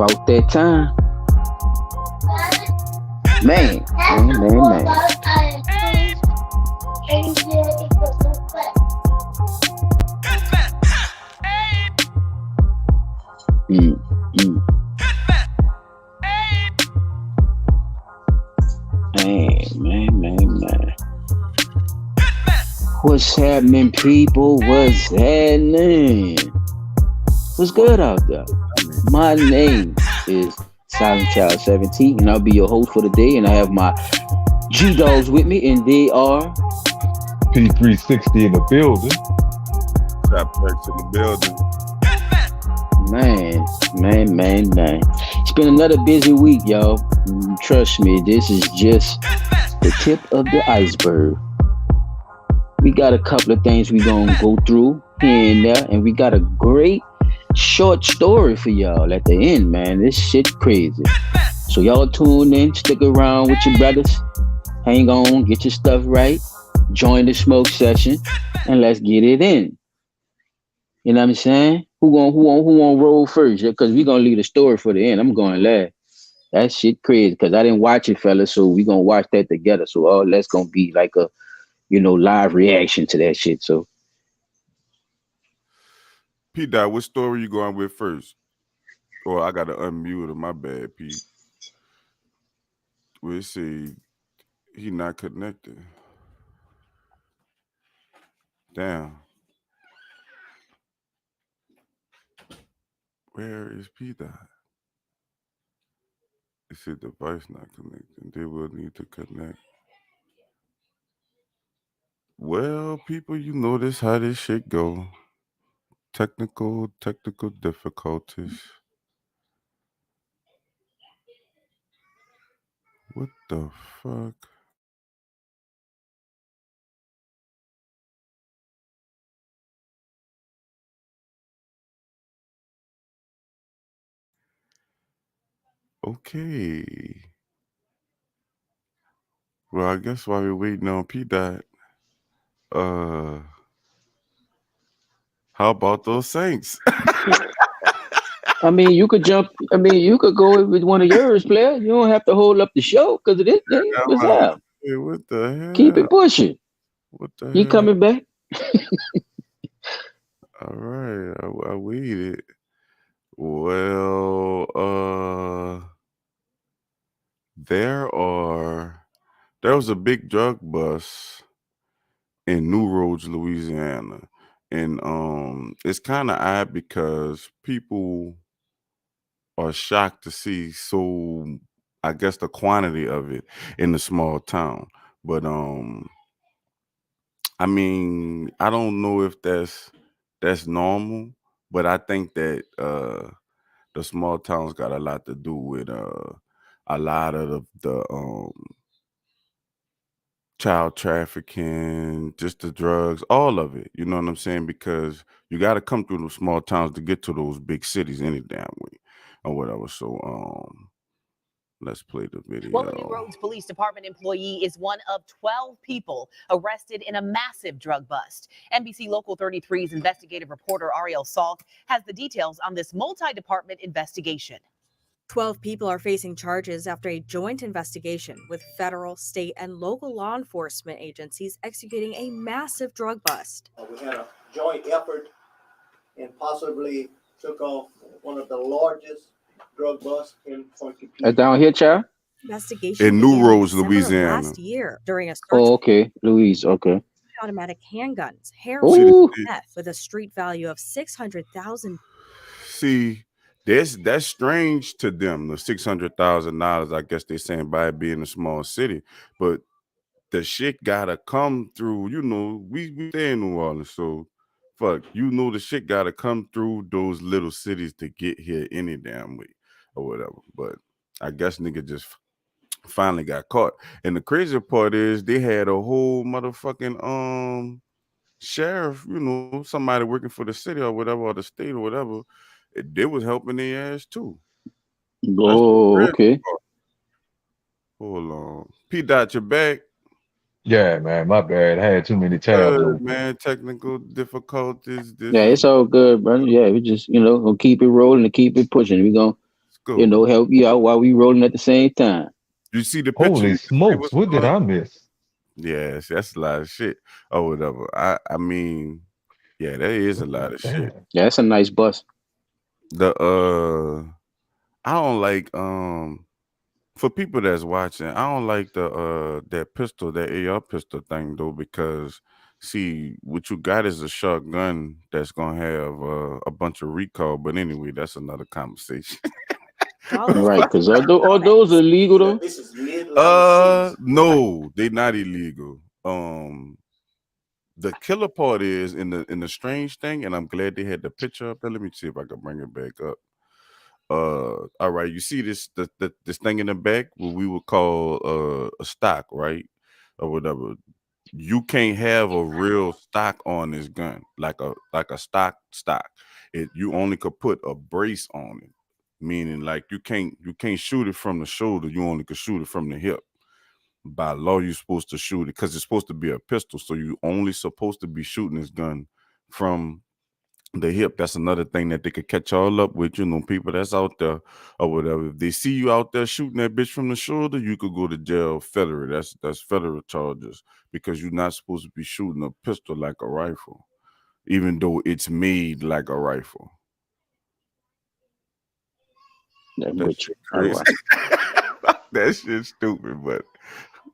About that time. Man, man. Mm, mm. Man. What's happening, people? What's happening? What's good out there? My name is Silent Child 17, and I'll be your host for the day. And I have my G-Dogs with me, and they are P360 in the building. Top Perks in the building. Man. It's been another busy week, y'all. Trust me, this is just the tip of the iceberg. We got a couple of things we gonna go through here and there, and we got a great short story for y'all at the end, man. This shit crazy. So y'all tune in, stick around with your brothers, hang on, get your stuff right, join the smoke session, and let's get it in. You know what I'm saying? Who gonna roll first? Yeah, cause we gonna leave the story for the end. I'm going last. That shit crazy because I didn't watch it, fellas. So we gonna watch that together. So all that's gonna be like a live reaction to that shit. So P. Dot, what story you going with first? Or I gotta unmute him. My bad, Pete. We'll see. He not connected. Damn. Where is P. Dot? It said device not connected. They will need to connect. Well, people, you know this how this shit go. Technical difficulties. What the fuck? Okay. Well, I guess while we're waiting on P. Dot, how about those Saints? I mean, you could jump. I mean, you could go with one of yours, player. You don't have to hold up the show because of this thing. What's up? Hey, what the hell? Keep it pushing. What the He hell? coming back? All right, I waited. Well, there was a big drug bust in New Roads, Louisiana, and it's kind of odd because people are shocked to see I guess the quantity of it in the small town, but I mean, I don't know if that's normal, but I think that the small towns got a lot to do with a lot of the child trafficking, just the drugs, all of it. You know what I'm saying? Because you got to come through those small towns to get to those big cities any damn way or whatever. So let's play the video. Well, a New Roads Police Department employee is one of 12 people arrested in a massive drug bust. NBC Local 33's investigative reporter Ariel Salk has the details on this multi-department investigation. 12 people are facing charges after a joint investigation with federal, state, and local law enforcement agencies executing a massive drug bust. We had a joint effort and possibly took off one of the largest drug busts in Point Down here, child? Investigation in New began Roads, December of Louisiana. last year during a search Oh, okay. Louise, okay. automatic handguns, heroin, Ooh. and meth with a street value of $600,000. See, that's strange to them. The $600,000, I guess they're saying by it being a small city, but the shit gotta come through. You know, we stay in New Orleans, so fuck, the shit gotta come through those little cities to get here any damn way or whatever. But I guess nigga just finally got caught. And the crazy part is they had a whole motherfucking sheriff, somebody working for the city or whatever, or the state or whatever. They was helping their ass too. Oh, okay. Hold on. P. Dot, you back? Yeah, man, my bad. I had too many tabs open. Man, technical difficulties. Yeah, it's all good, brother. Yeah, we just, gonna keep it rolling and keep it pushing. We gonna Go. help you out while we rolling at the same time. You see the picture? Holy It smokes, was what did I miss? Yes, that's a lot of shit or whatever. I mean, yeah, that is a lot of shit. Damn. Yeah, that's a nice bus. The I don't like for people that's watching, I don't like that pistol, that AR pistol thing though, because see what you got is a shotgun that's gonna have a bunch of recoil. But anyway, that's another conversation. Dollars Right, worth because of all those are illegal though. This is midlife season. No, they not illegal. The killer part is in the strange thing, and I'm glad they had the picture up there. Let me see if I can bring it back up. All right, you see this thing in the back, what we would call a stock, right? Or whatever. You can't have a real stock on this gun, like a stock. You only could put a brace on it, meaning like you can't shoot it from the shoulder. You only could shoot it from the hip. By law, you're supposed to shoot it because it's supposed to be a pistol, so you only supposed to be shooting this gun from the hip. That's another thing that they could catch all up with, people that's out there or whatever. If they see you out there shooting that bitch from the shoulder, you could go to jail federal. That's federal charges because you're not supposed to be shooting a pistol like a rifle, even though it's made like a rifle. I'm That with you. shit All crazy. right. That shit's stupid, but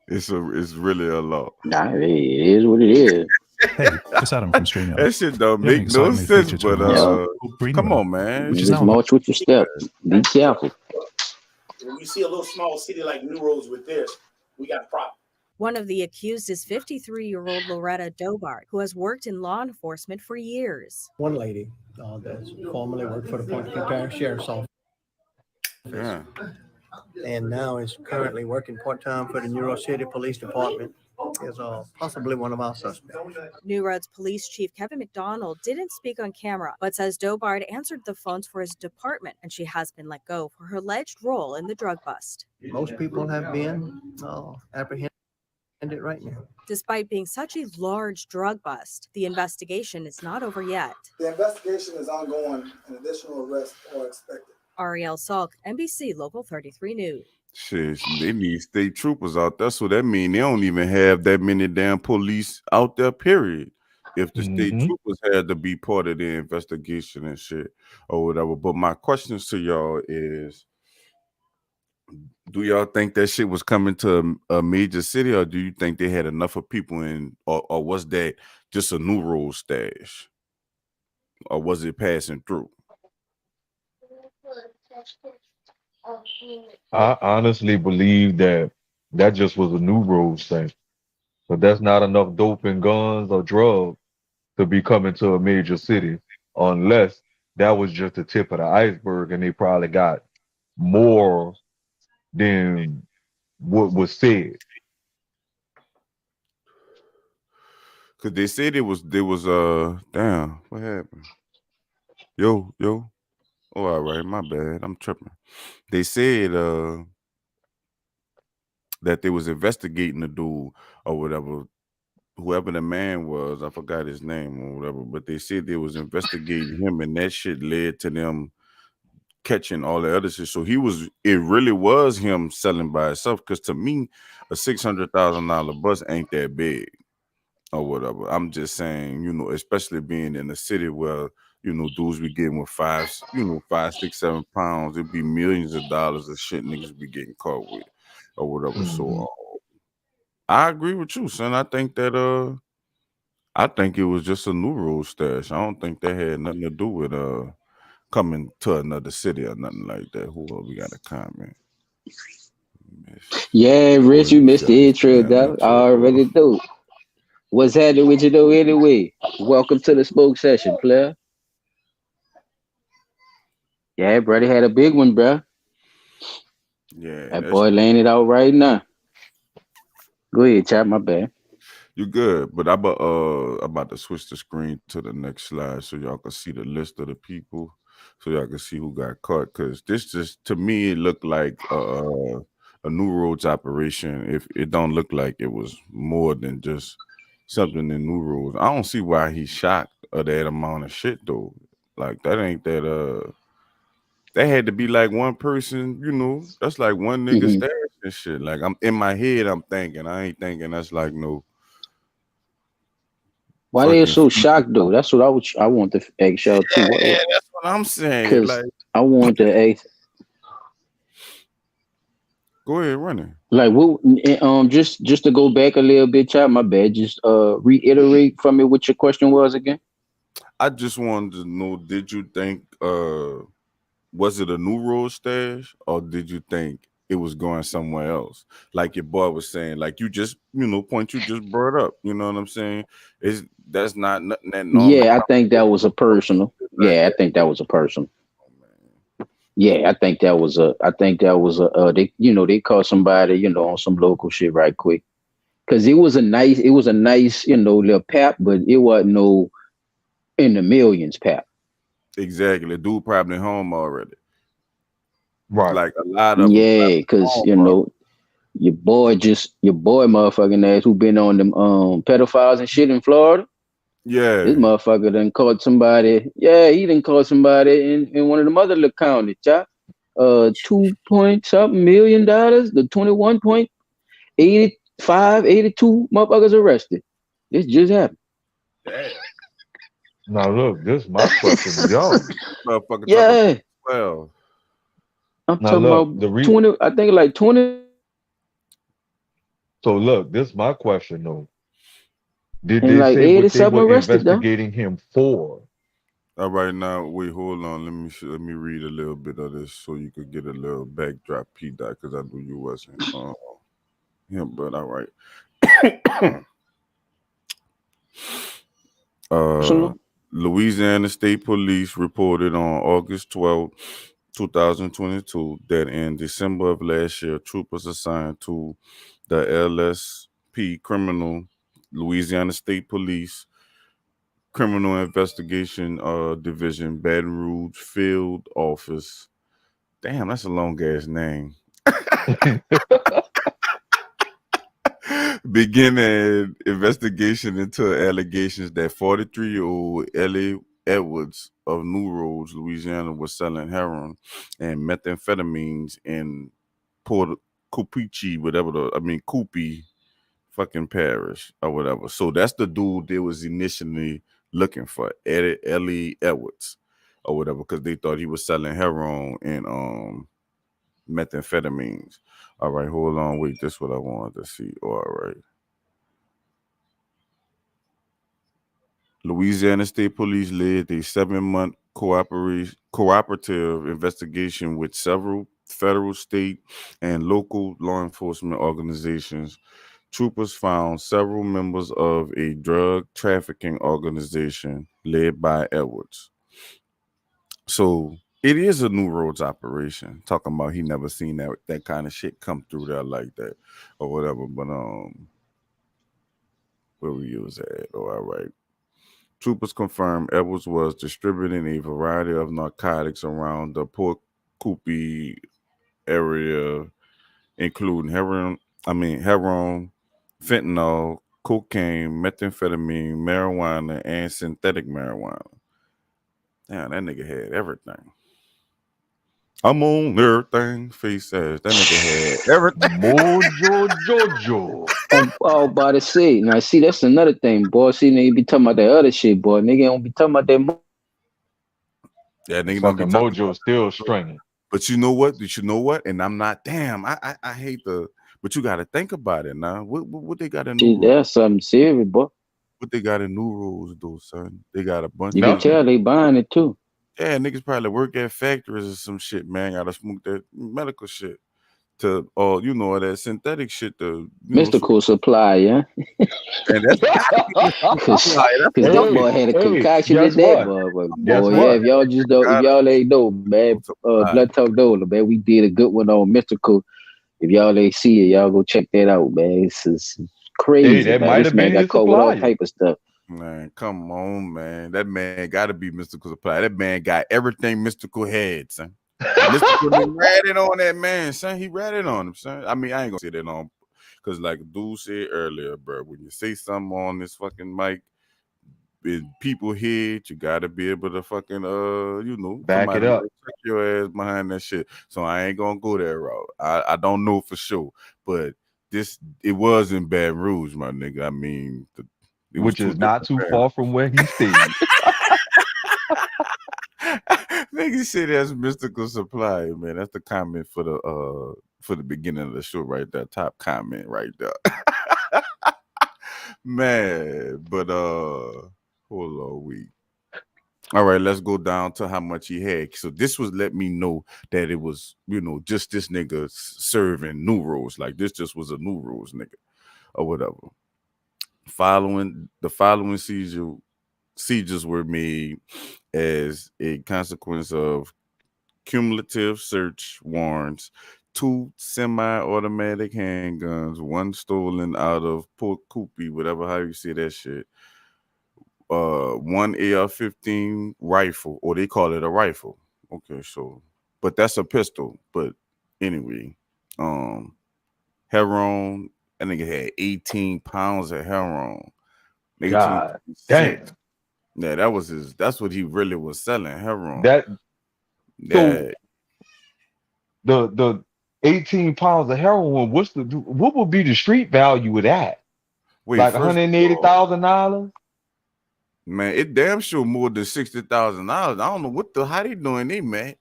it's really a law. Nah, it is what it is. Hey, it's Adam from StreamYard. That shit don't We have an make no exciting new sense, feature to but announce Yeah. called Green come Road, on, man. which is Just now march with your step. Be careful. When you see a little small city like New Roads with this, we got a problem. One of the accused is 53-year-old Loretta Dobart, who has worked in law enforcement for years. One lady that formerly worked for the Point Sheriff's Office Yeah. and now is currently working part-time for the New York City Police Department is possibly one of our suspects. New Roads Police Chief Kevin McDonald didn't speak on camera, but says Dobart answered the phones for his department, and she has been let go for her alleged role in the drug bust. Most people have been apprehended right now. Despite being such a large drug bust, the investigation is not over yet. The investigation is ongoing and additional arrests are expected. Ariel Salk, NBC Local 33 News. Shit, they need state troopers out there, so that means they don't even have that many damn police out there, period. If the state troopers had to be part of the investigation and shit or whatever. But my questions to y'all is, do y'all think that shit was coming to a major city, or do you think they had enough of people in, or was that just a new road stash? Or was it passing through? I honestly believe that just was a new rules thing. But that's not enough dope and guns or drugs to be coming to a major city unless that was just the tip of the iceberg and they probably got more than what was said. Cause they said there was damn, what happened? Yo. Oh, all right, my bad. I'm tripping. They said that they was investigating the dude or whatever, whoever the man was. I forgot his name or whatever, but they said they was investigating him, and that shit led to them catching all the other shit. So it really was him selling by itself. Because to me, a $600,000 bus ain't that big or whatever. I'm just saying, especially being in a city where dudes be getting with 5, 6, 7 pounds. It'd be millions of dollars of shit niggas be getting caught with or whatever. So I agree with you, son. I think that I think it was just a new road stash. I don't think that had nothing to do with coming to another city or nothing like that. Who else we got a comment? Yeah, Rich, you missed the intro, though. I already do. What's happening with you though anyway? Welcome to the smoke session, player. Yeah, brother had a big one, bro. Yeah, that boy laying it out right now. Go ahead, chat. My bad. You good, but I'm about to switch the screen to the next slide so y'all can see the list of the people, so y'all can see who got caught. Because this just, to me, it looked like a new roads operation. If it don't look like it was more than just something in new roads. I don't see why he shot that amount of shit though. Like that ain't that That had to be like one person, that's like one nigga Hmm. stash and shit. Like I'm in my head, I'm thinking. I ain't thinking that's like no Why they fucking so shocked though? That's what I want to ask y'all too. Yeah, What? that's what I'm saying. Because Like, I want to ask, go ahead, running. like, what? Just to go back a little bit, child. My bad. Just reiterate from me what your question was again. I just wanted to know, did you think was it a new road stash or did you think it was going somewhere else? Like your boy was saying, like you just, point you just brought up. You know what I'm saying? Is that's not nothing that normally Yeah, I comes think with that was a personal. like Yeah, I that. think that was a personal. Oh, man. Yeah, I think that was a. I think that was a. They caught somebody, on some local shit right quick. Cause it was a nice, little pap, but it wasn't no in the millions pap. Exactly. Dude probably home already. Right. Like a lot of them Yeah, probably cause home already. your boy motherfucking ass who been on them pedophiles and shit in Florida. This Yeah. motherfucker done caught somebody. Yeah, he done caught somebody in one of them other little counties, chop. 2 point something $1 million. The 21.85, 82 motherfuckers arrested. This just happened. Damn. Now look, this is my question to y'all. Motherfucker talking about Yeah, 12. I'm Now talking look, about the 20. I think like 20. so look, this is my question though. Did And they like say 80 what they something were arrested though. investigating him for? All right, now wait, hold on. Let me read a little bit of this so you could get a little backdrop, P. Dot, because I knew you wasn't. Yeah, but all right. uh, Personal. Louisiana State Police reported on August 12th, 2022, that in December of last year, troopers assigned to the LSP Criminal Louisiana State Police Criminal Investigation Division Baton Rouge Field Office. Damn, that's a long ass name. Begin an investigation into allegations that 43-year-old Ellie Edwards of New Roads, Louisiana, was selling heroin and methamphetamines in Port Coopee, Coopee fucking Parish or whatever. So that's the dude they was initially looking for, Ellie Edwards or whatever, because they thought he was selling heroin and methamphetamines. All right, hold on, wait, this is what I wanted to see. All right. Louisiana State Police led a 7-month cooperative investigation with several federal, state, and local law enforcement organizations. Troopers found several members of a drug trafficking organization led by Edwards. So it is a New Roads operation. Talking about he never seen that kind of shit come through there like that or whatever. But where we was at? Oh, all right. Troopers confirmed Edwards was distributing a variety of narcotics around the Port Coopee area, including heroin, fentanyl, cocaine, methamphetamine, marijuana, and synthetic marijuana. Damn, that nigga had everything. I'm on everything, face ass. That nigga had everything. Mojo Jojo. I'm about to say. Now, see, that's another thing, boy. See, nigga be talking about that other shit, boy. Nigga don't be talking about that. Yeah, nigga don't be Fucking talking Mojo about. still stringing. But you know what? You know what? And I'm not. Damn, I hate the. But you got to think about it now. What they got in new Shit, rules? that's something serious, boy. What they got in new rules, though, son? They got a bunch You can of. Nothing. tell they buying it too. Yeah, niggas probably work at factories or some shit, man. Gotta smoke that medical shit to all that synthetic shit to so Mystical supply, yeah. and that's gotta be the Cause, supply. That's cause another that Hey, boy had a hey, concoction in guess that what? motherfucker, Guess boy. Yeah, what? if y'all just don't, if gotta y'all be ain't know, man, the supply. Blood Talk Dola, man, we did a good one on Mystical. If y'all ain't see it, y'all go check that out, man. It's Hey, crazy, that man. might This have man been got his caught with all supplier. type of stuff. Man, come on, man. That man gotta be mystical supply. That man got everything mystical had, son. Mystical done ratted on that man, son. He ratted on him, son. I mean, I ain't gonna say that on because like dude said earlier, bro, when you say something on this fucking mic, in people head. You gotta be able to fucking Back it somebody up. check your ass behind that shit. So I ain't gonna go that route. I don't know for sure, but it was in Baton Rouge, my nigga. I mean, it was Which two is not different too Baton far from where he stayed. Nigga said that's mystical supply, man. That's the comment for the beginning of the show right there. Top comment right there. Man, but hold on, all right, let's go down to how much he had. So this was let me know that it was, just this nigga serving new rules. Like this just was a new rules nigga or whatever. Following seizures were made as a consequence of cumulative search warrants, 2 semi-automatic handguns, 1 stolen out of Port Coopy, whatever how you say that shit. 1 AR-15 rifle, or they call it a rifle. Okay, so but that's a pistol. But anyway, heroin. I think it had 18 pounds of heroin. 18 God damn. Yeah, that's what he really was selling, heroin. That Yeah. so the 18 pounds of heroin, what would be the street value of that? Wait, Like first of all, $180,000? man, it damn sure more than $60,000. I don't know how they doing they, man.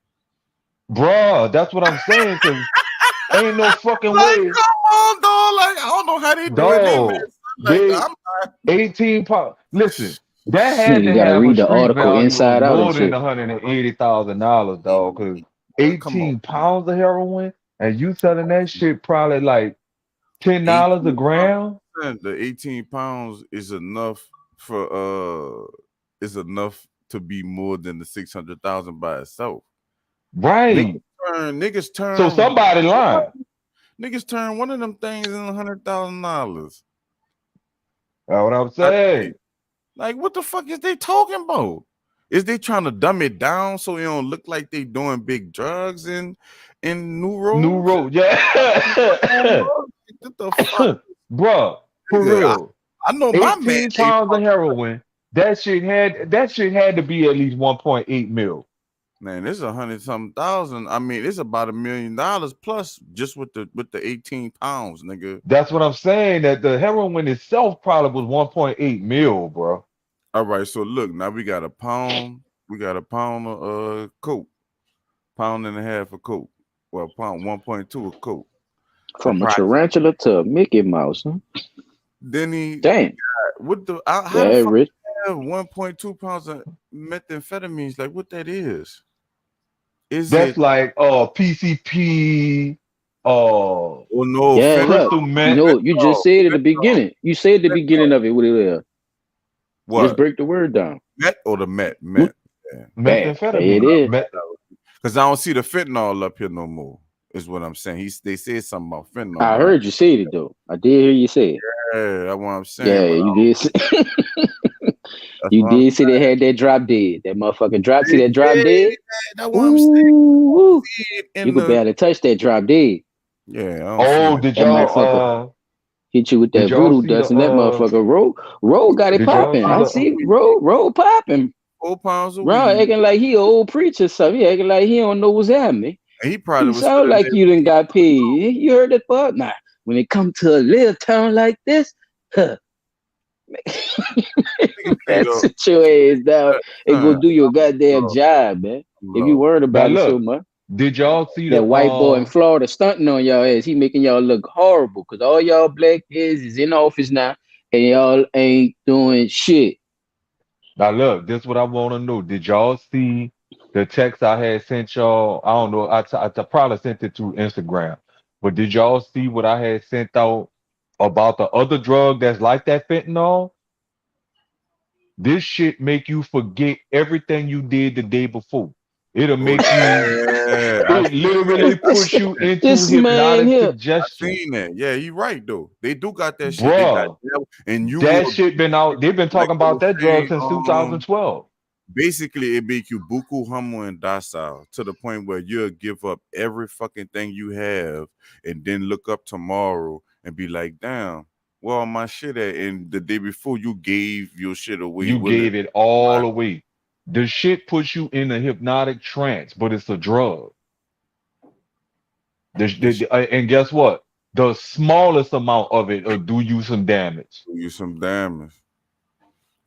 Bruh, that's what I'm saying, because ain't no fucking Like, way. come on, dog. Like, I don't know how they doing they, man. Dog, Like, they I'm not. 18 pounds. Listen, that had You to gotta have a read the street article value of inside out and more than shit. $180,000, dog. Because Come on. 18 pounds of heroin and you selling that shit probably like $10 a 18 gram. pounds, the 18 pounds is enough to be more than the 600,000 by itself. Right. Niggas So turn somebody lying. niggas turn one of them things in $100,000. That's what I'm saying. Like, what the fuck is they talking about? Is they trying to dumb it down so it don't look like they doing big drugs in New New Road? road. Yeah. What the fuck? Bruh, for Nigga, real. I know my man 18 ain't pounds of heroin. That shit had to be at least 1.8 mil. man, it's 100-something thousand. I mean, it's about $1 million plus just with the 18 pounds, nigga. That's what I'm saying. That the heroin itself probably was 1.8 mil, bro. All right, so look, now we got a pound. We got a pound of coke, pound and a half of coke. Well, pound 1.2 of coke. From a tarantula to a Mickey Mouse, huh? Then he Damn. what the how Yeah, the fuck Rich. have 1.2 pounds of methamphetamines? Like what that is? Is That's it like PCP, oh no Yeah, fentanyl? yeah. crystal You meth. know, you just said at the beginning. You said at the beginning of it what it is. Just What? break the word down. Met or the met? What? Yeah. Bam. There it Methamphetamine. is. Because I don't see the fentanyl up here no more. Is what I'm saying. They said something about fentanyl. I But heard you say it though. I did hear you say it. yeah, that's what I'm saying. Yeah, But you did. that's You what I'm did see they had that drop dead. That motherfucking drop. See saying. that drop Yeah, dead? that's what I'm saying. Ooh, In you could the barely touch that drop dead. yeah, I don't see Oh, that. did That motherfucker y'all hit you with did that y'all voodoo see dust, and that motherfucker roll got it did y'all popping. see I the see roll popping. 4 pounds of Ron weed. acting like he an old preacher or something. He acting like he don't know what's happening. And he probably He was sound sitting like you done got paid. You heard that part? Nah. When it come to a little town like this, huh, man, there. sit your ass down and go do your goddamn job, man. If you worried now about it so look, much. did y'all see That the white boy in Florida stunting on y'all ass. He making y'all look horrible because all y'all black kids is in office now and y'all ain't doing shit. now look, this is what I want to know. Did y'all see the text I had sent y'all? I don't know. I probably sent it through Instagram. But did y'all see what I had sent out about the other drug that's like that fentanyl? This shit make you forget everything you did the day before. It'll Oh make you, yeah, I it literally push you into This man hypnotic here. suggestion. seen that. Yeah, you right though. They do got that shit. They got Bruh, and you that will shit been out. They've been like talking I about was that drug saying, since 2012. basically it make you buku humble and docile to the point where you'll give up every fucking thing you have and then look up tomorrow and be like, damn, where all my shit at? And the day before, you gave your shit away. You gave it all away. The shit puts you in a hypnotic trance, but it's a drug. And guess what? The smallest amount of it will do you some damage. Do you some damage.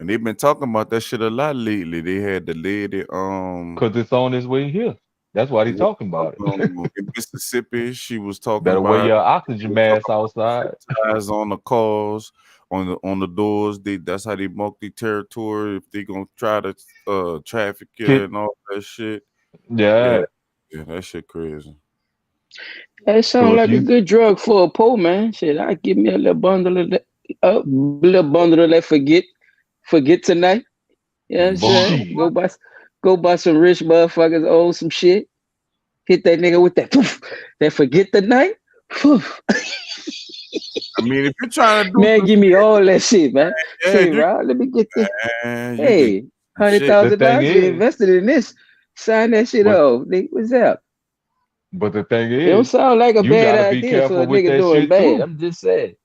And they've been talking about that shit a lot lately. They had the lady, Because it's on its way here. That's why they talking about it. in Mississippi. She was talking Better wear about your oxygen mask outside. eyes on the cars, on the doors. That's how they mark the territory if they gonna try to traffic it and all that shit. Yeah. Yeah, that shit crazy. That sounds like a good drug for a poor man. Shit, I give me a little bundle of that. Forget tonight. You know what I'm saying? Go buy some rich motherfuckers own some shit. Hit that nigga with that. Poof, that forget the night. Poof. I mean, if you're trying to do man, give me all that shit, man. Yeah, Say, Rob, let me get this. Hey, $100,000 you invested in this. Sign that shit off. Nigga, what's up? But the thing is, it don't sound like a bad be idea for a nigga doing bad. I'm just saying.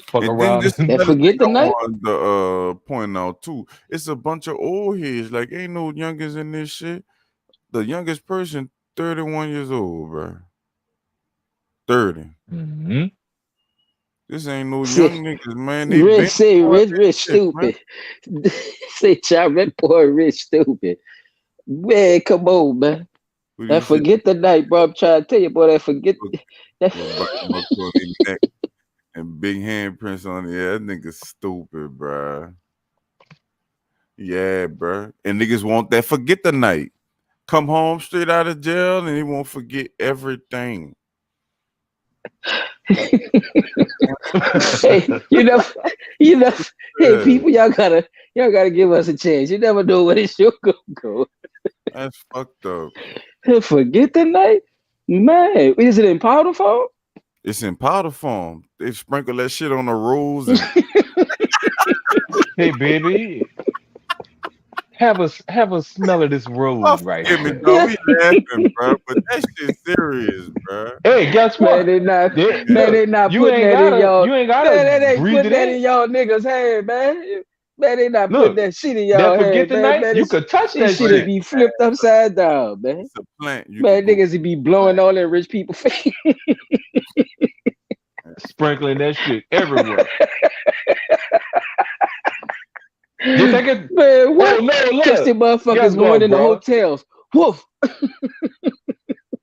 Fuck around and forget the night. The point out too. It's a bunch of old heads. Like ain't no youngest in this shit. The youngest person, 31 years old, bro. 30. Mm-hmm. This ain't no young niggas, man. They rich stupid. Say child, that boy rich stupid. Man, come on, man. That forget the night, bro. I'm trying to tell you, boy. That forget that. And big handprints on it. Yeah, that nigga stupid, bro. Yeah, bro. And niggas want that forget the night. Come home straight out of jail and he won't forget everything. Hey, hey people, y'all gotta give us a chance. You never know where this show gonna go. That's fucked up. Forget the night? Man, is it in powder form? It's in powder form. They sprinkle that shit on the rolls. And... hey, baby, have a smell of this rose right here. We laughing, bro, but that shit serious, bro. Hey, guess what? Man, they not putting that in y'all. You ain't gotta put that in y'all niggas' head, man. Man, they not putting that shit in y'all head, man. You could touch that shit. It be flipped upside down, man. It's a plant. Man, niggas be blowing all that rich people face. Sprinkling that shit everywhere. You think it? Man, what? Oh, no, catch the motherfuckers going in the hotels. Woof.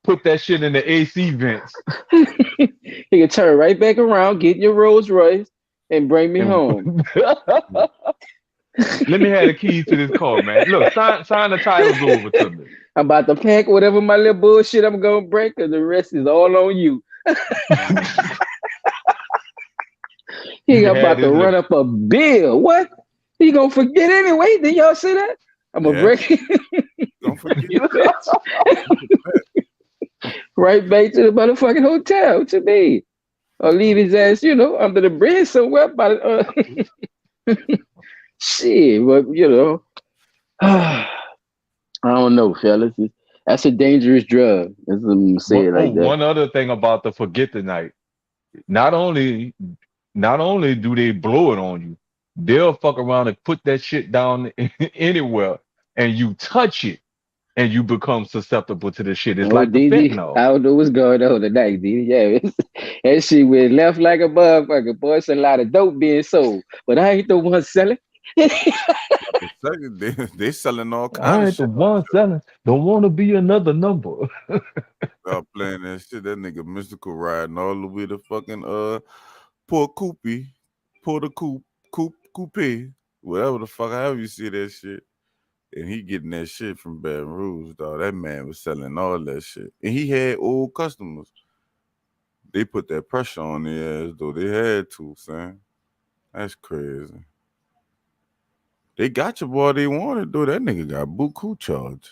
Put that shit in the AC vents. You can turn right back around, get your Rolls Royce, and bring me home. Let me have the keys to this car, man. Look, sign the titles over to me. I'm about to pack whatever my little bullshit I'm gonna break, because the rest is all on you. He about to run up a bill. What? He gonna forget anyway? Did y'all see that? I'm gonna break it. Don't forget. Right back to the motherfucking hotel. What you mean? Or leave his ass, under the bridge somewhere. Shit, but I don't know, fellas. That's a dangerous drug. That's what I'm saying like that. One other thing about the forget the night. Not only do they blow it on you, they'll fuck around and put that shit down anywhere, and you touch it, and you become susceptible to the shit. It's like the fentanyl. I don't know what's going on tonight, D. Yeah, that shit went left like a motherfucker. Boy, it's a lot of dope being sold, but I ain't the one selling. They selling all kinds I of ain't shit. the one selling. Don't want to be another number. Stop playing that shit. That nigga mystical riding all the way to fucking poor Coopy, pour the coupe, whatever the fuck, however you see that shit. And he getting that shit from Baton Rouge, dog. That man was selling all that shit. And he had old customers. They put that pressure on their ass, though. They had to, son. That's crazy. They got your boy they wanted, though. That nigga got buku charges.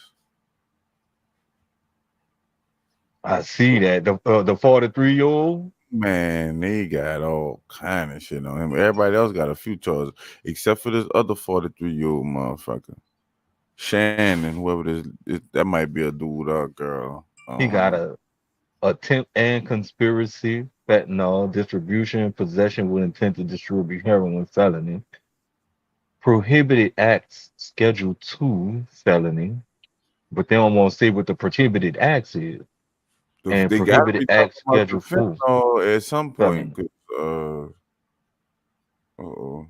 I see that. The 43-year-old? Man, they got all kind of shit on him. Everybody else got a few charges, except for this other 43-year-old motherfucker. Shannon, whoever it is, that might be a dude or a girl. He got a attempt and conspiracy. fentanyl, distribution, possession with intent to distribute heroin, felony. Prohibited acts, Schedule 2, felony. But they don't want to say what the prohibited acts is. And They got to prohibited be acts, talking about the Schedule 4, fentanyl at some point. felony. 'Cause, uh-oh.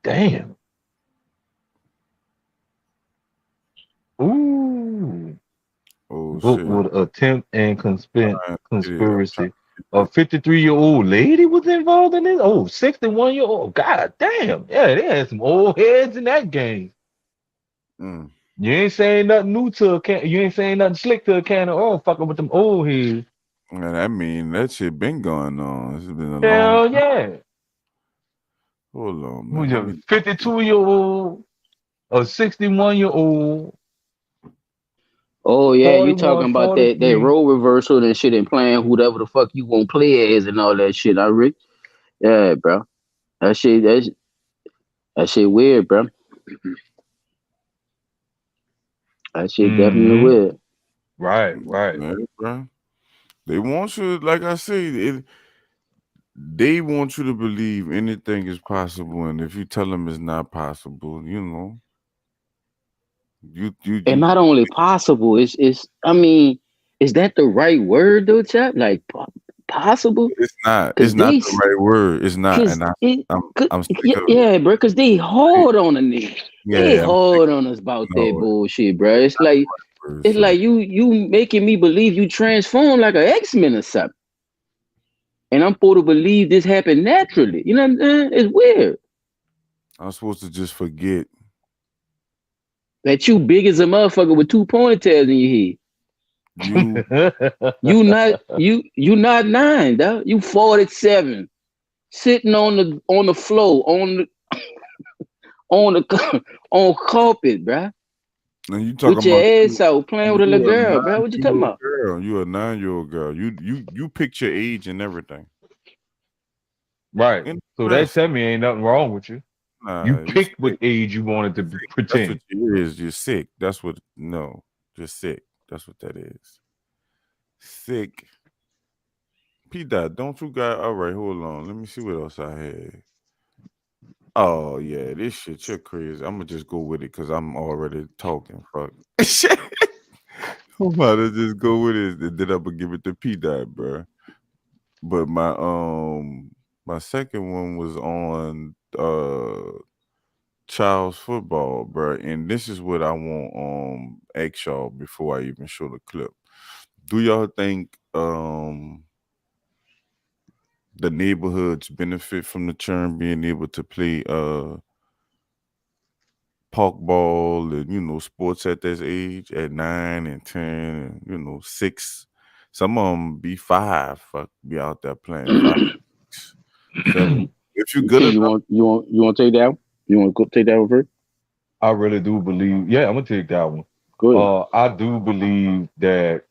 Damn. Ooh. Oh Book shit. with attempt and I'm trying conspiracy. to A get 53-year-old lady was involved in this? Oh, 61-year-old. God damn. Yeah, they had some old heads in that game. Mm. You ain't saying nothing new to a can. You ain't saying nothing slick to a can of oil, fucking with them old heads. And I mean, that shit been going on. It's been a long Hell time. yeah. Hold on, Who's man. Let a me. 52-year-old, a 61-year-old, Oh yeah, you 41, talking about that 43. role reversal and shit and playing whatever the fuck you want to play as and all that shit, I Rick. Yeah, bro. That shit weird, bro. That shit definitely Mm-hmm. weird. Right. Yeah, bro. They want you, like I say, they want you to believe anything is possible, and if you tell them it's not possible, And you not only possible, it's I mean, is that the right word though, chap? Like possible? it's Cause not they, the right word. It's not, cause and it, I'm I'm sick of it. yeah, bro. Cause they hard on a nigga. They Yeah, I'm sick. hard on us about that No, bullshit, bro. It's like word, it's so like you making me believe you transform like an X-Men or something. And I'm supposed to believe this happened naturally. You know what I'm saying? It's weird. I'm supposed to just forget. That you big as a motherfucker with two ponytails in your head. You You not 9, dog. You 47. Sitting on the floor, on the on carpet, bruh. and you talking With your about ass out playing with a little you a girl, bruh. What you talking 9-year-old about? girl. You a 9-year-old girl. You pick your age and everything. Right. So that Interest. tell me ain't nothing wrong with you. You Nah, you picked what sick. age you wanted to That's what pretend. you is. You're sick. That's what. No, you're sick. That's what that is. Sick. P dot. Don't you got? All right, hold on. Let me see what else I had. Oh yeah, this shit. You're crazy. I'm gonna just go with it because I'm already talking. Fuck. Shit. I'm about to just go with it, and then I'm gonna give it to P dot, bro. But my second one was on child's football, bro. And this is what I want ask y'all before I even show the clip. Do y'all think the neighborhoods benefit from the churn being able to play park ball and sports at this age at 9 and 10 and 6? Some of them be 5, fuck, be out there playing 5, 6, 7. If you good King, enough, you want to take that one? You want to go take that one first? I really do believe, yeah, I'm gonna take that one. Go ahead. I do believe that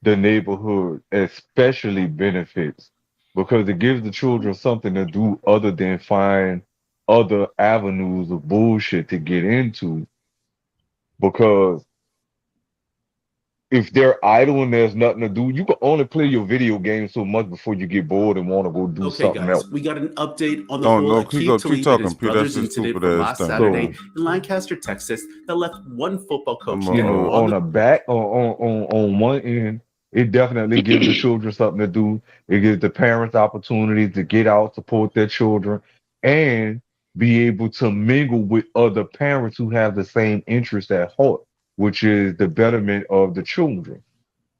the neighborhood especially benefits because it gives the children something to do other than find other avenues of bullshit to get into. Because if they're idle and there's nothing to do, you can only play your video game so much before you get bored and want to go do Okay, something else. guys, we got an update on the don't whole know. Keep Akeem up, keep Talib and his talking, Peter. That's brothers a incident stupid from ass last thing. Saturday So, in Lancaster, Texas, that left one football coach I'm you dead know, on on the a back on one end, it definitely gives the children something to do. It gives the parents opportunities to get out, support their children, and be able to mingle with other parents who have the same interest at heart, which is the betterment of the children.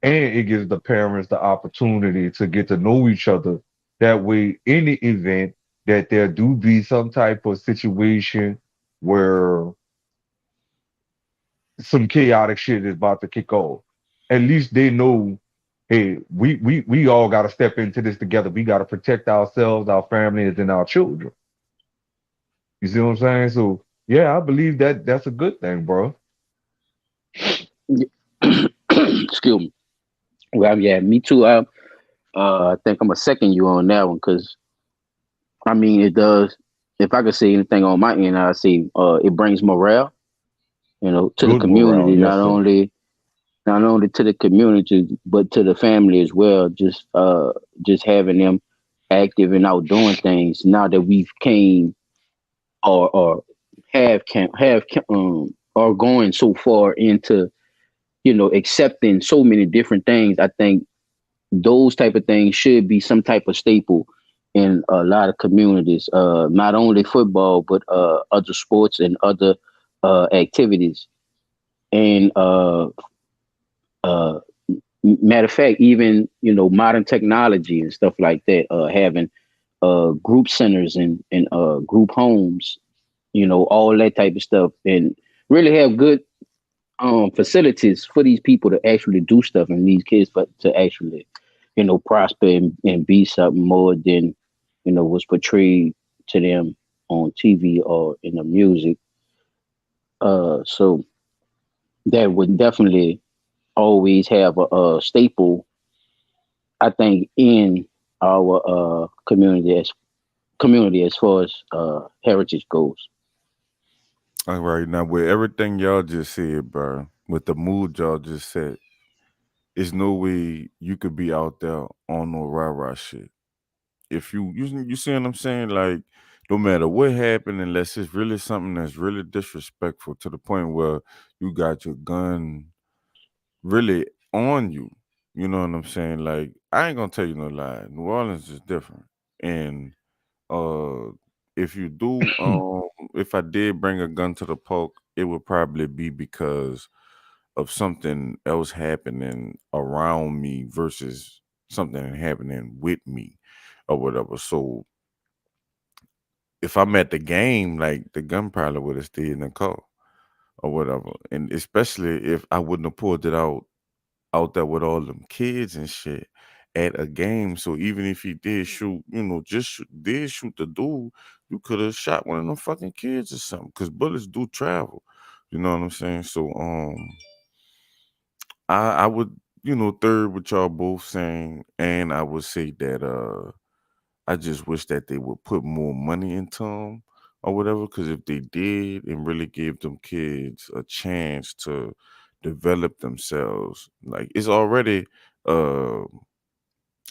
And it gives the parents the opportunity to get to know each other. That way, in the event that there do be some type of situation where some chaotic shit is about to kick off. At least they know, hey, we all got to step into this together. We got to protect ourselves, our families, and our children. You see what I'm saying? So yeah, I believe that that's a good thing, bro. Excuse me. Well, yeah, me too. I think I'm a second you on that one because I mean it does. If I could say anything on my end, I'd say it brings morale, to the Good morale, community. yes, Not sir. only not only to the community but to the family as well. Just having them active and out doing things. Now that we've came or are going so far into accepting so many different things. I think those type of things should be some type of staple in a lot of communities. Not only football but other sports and other activities. And uh, matter of fact, even modern technology and stuff like that, having group centers and group homes, all that type of stuff, and really have good facilities for these people to actually do stuff and these kids, but to actually prosper and be something more than was portrayed to them on TV or in the music. So that would definitely always have a staple, I think, in our community as far as heritage goes. All right, now with everything y'all just said, bro, with the mood y'all just said, there's no way you could be out there on no rah-rah shit. If you see what I'm saying, like no matter what happened, unless it's really something that's really disrespectful to the point where you got your gun really on you. You know what I'm saying? Like I ain't gonna tell you no lie. New Orleans is different, and uh, if you do, if I did bring a gun to the park, it would probably be because of something else happening around me versus something happening with me or whatever. So if I'm at the game, like the gun probably would have stayed in the car or whatever. And especially if I wouldn't have pulled it out there with all them kids and shit at a game. So even if he did shoot, did shoot the dude, you could have shot one of them fucking kids or something. Cause bullets do travel. You know what I'm saying? So I would, third what y'all both saying, and I would say that I just wish that they would put more money into them or whatever. Because if they did and really gave them kids a chance to develop themselves, like it's already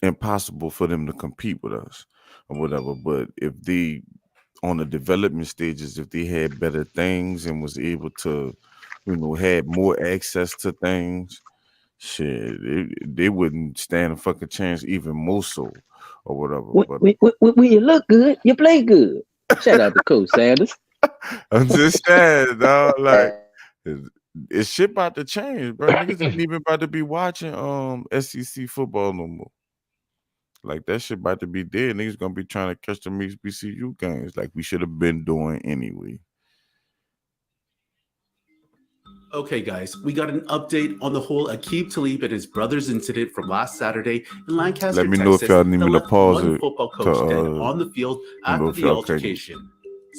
impossible for them to compete with us or whatever. But if they on the development stages, if they had better things and was able to, had more access to things, shit, they wouldn't stand a fucking chance even more so or whatever. But When you look good, you play good. Shout out to Coach Sanders. I'm just saying, dog, like it's shit about to change, bro. Niggas ain't even about to be watching SEC football no more. Like that shit about to be dead. Niggas gonna be trying to catch them HBCU games like we should have been doing anyway. Okay, guys, we got an update on the whole Aqib Talib and his brother's incident from last Saturday in Lancaster, Let me know Texas, if y'all need that me to left pause one it football coach dead on the field after if the y'all can. altercation.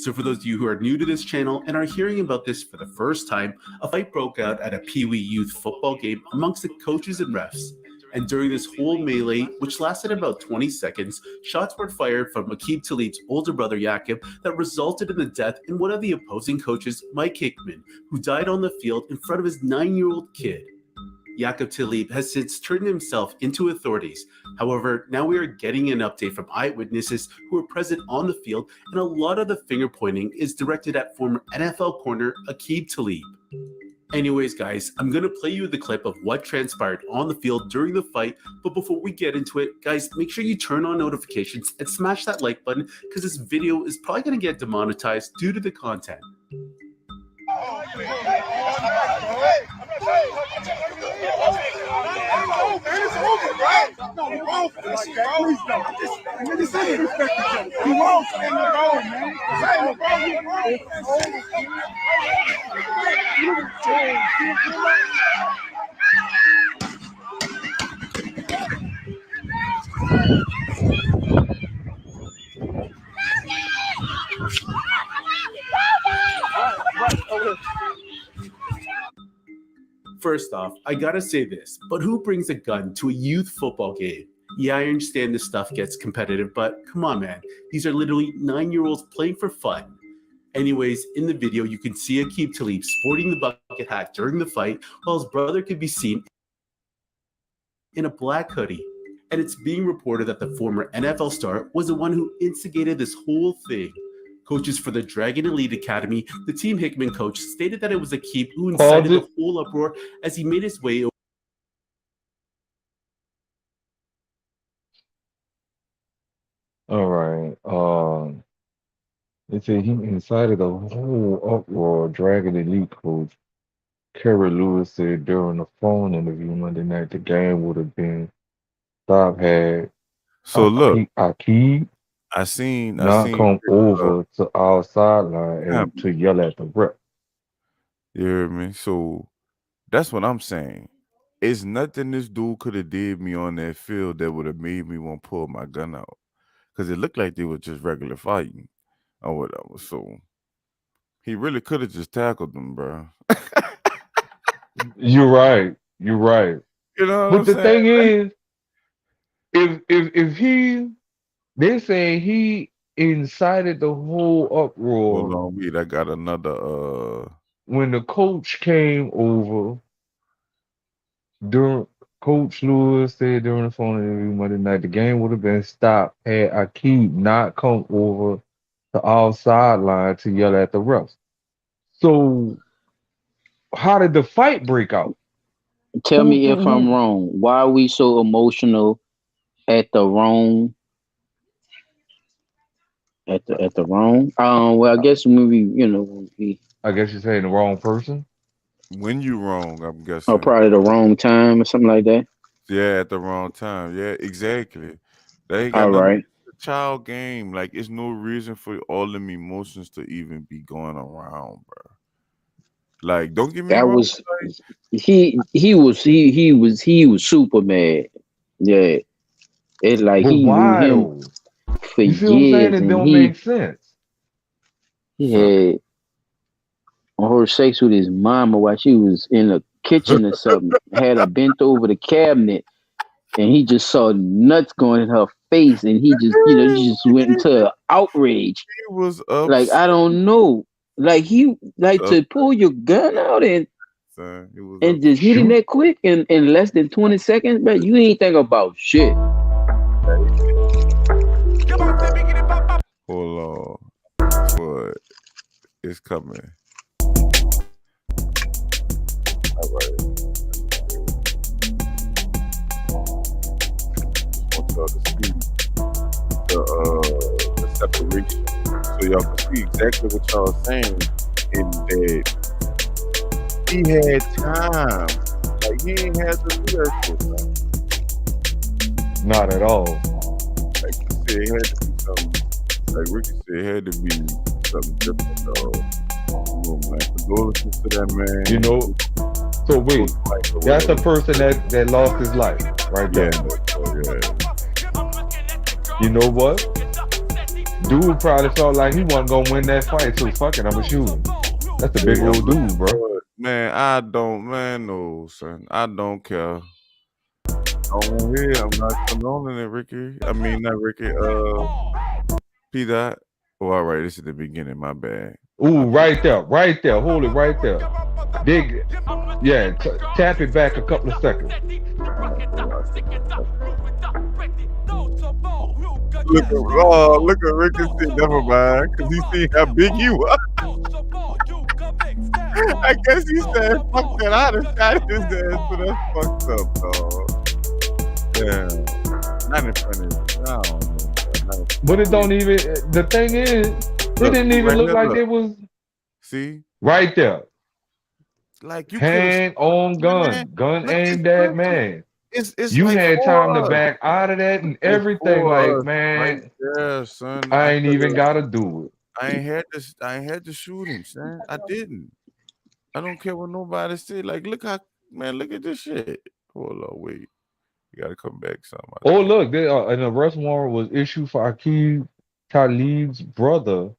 So for those of you who are new to this channel and are hearing about this for the first time, a fight broke out at a Pee Wee youth football game amongst the coaches and refs. And during this whole melee, which lasted about 20 seconds, shots were fired from Aqib Talib's older brother Yaqub that resulted in the death in one of the opposing coaches, Mike Hickman, who died on the field in front of his 9-year-old kid. Yaqub Talib has since turned himself into authorities. However, now we are getting an update from eyewitnesses who were present on the field, and a lot of the finger pointing is directed at former NFL corner Aqib Talib. Anyways, guys, I'm going to play you the clip of what transpired on the field during the fight, but before we get into it, guys, make sure you turn on notifications and smash that like button because this video is probably going to get demonetized due to the content. First off, I gotta say this, but who brings a gun to a youth football game? Yeah, I understand this stuff gets competitive, but come on, man. These are literally 9-year-olds playing for fun. Anyways, in the video, you can see Aqib Talib sporting the bucket hat during the fight, while his brother could be seen in a black hoodie. And it's being reported that the former NFL star was the one who instigated this whole thing. Coaches for the Dragon Elite Academy, the Team Hickman coach, stated that it was Aqib who incited the whole uproar as he made his way over. All right. They say he incited a whole uproar. Dragon Elite coach Kerry Lewis said during a phone interview Monday night the game would have been stopped had So look, Aqib I seen come over to our sideline and to yell at the rep. You hear me? So that's what I'm saying. It's nothing this dude could have did me on that field that would have made me want to pull my gun out. Because it looked like they were just regular fighting or whatever. So he really could have just tackled them, bro. You're right. You're right. You know but the thing is, if he, they say he incited the whole uproar. Hold on, wait, I got another. When the coach came over, Coach Lewis said during the phone interview Monday night, the game would have been stopped had Aqib not come over to our sideline to yell at the refs. So, how did the fight break out? Tell me if I'm wrong. Why are we so emotional at the wrong? At the wrong? Well, I guess when we, I guess you're saying the wrong person. When you wrong, I'm guessing. Or probably the wrong time or something like that. Yeah, at the wrong time. Yeah, exactly. They ain't got All nothing right. to the child game. Like, it's no reason for all them emotions to even be going around, bro. Like, don't get me wrong. Was he was super mad. Yeah. It's like he knew him for you feel years. What I'm saying? It don't make sense. He had her sex with his mama while she was in the kitchen or something. Had her bent over the cabinet, and he just saw nuts going in her face, and he just, just went into outrage. He was upset. Like, I don't know. Like, to pull your gun out and just hit him that quick in less than 20 seconds, but you ain't think about shit. Hold on. But it's coming. All right. I want y'all to see the separation. So y'all can see exactly what y'all saying in that he had time. Like, he ain't had to do that shit, man. Not at all. Like you said, it had to be something. Like Ricky said, it had to be something different, dog. Man, condolences to that man. So wait, that's the person that lost his life, right there. Yeah. You know what? Dude probably felt like he wasn't gonna win that fight, so fuck it, I'ma shoot him. That's a big old dude, bro. Man, no, son. I don't care. I'm not condoning it, Ricky. I mean, not Ricky. P-Dot. Oh, all right, this is the beginning, my bad. Ooh, right there. Hold it right there. Big, yeah, tap it back a couple of seconds. Look at Ricky. Never mind, because he see how big you are. I guess he said, fuck that, I'd have shot his ass, but that's fucked up, dog. Yeah. Not in front of you. I don't know. But it don't even, the thing is, it didn't even look like it was. See? Right there. Like, you hand on gun. Gun aimed at man. You like had time to back out of that and everything. Like, man, right there, son. I ain't even gotta do it. I ain't had to shoot him, son. I didn't. I don't care what nobody said. Like, look at this shit. Hold on, wait. You gotta come back some. Oh, look, an arrest warrant was issued for Aqib Talib's brother,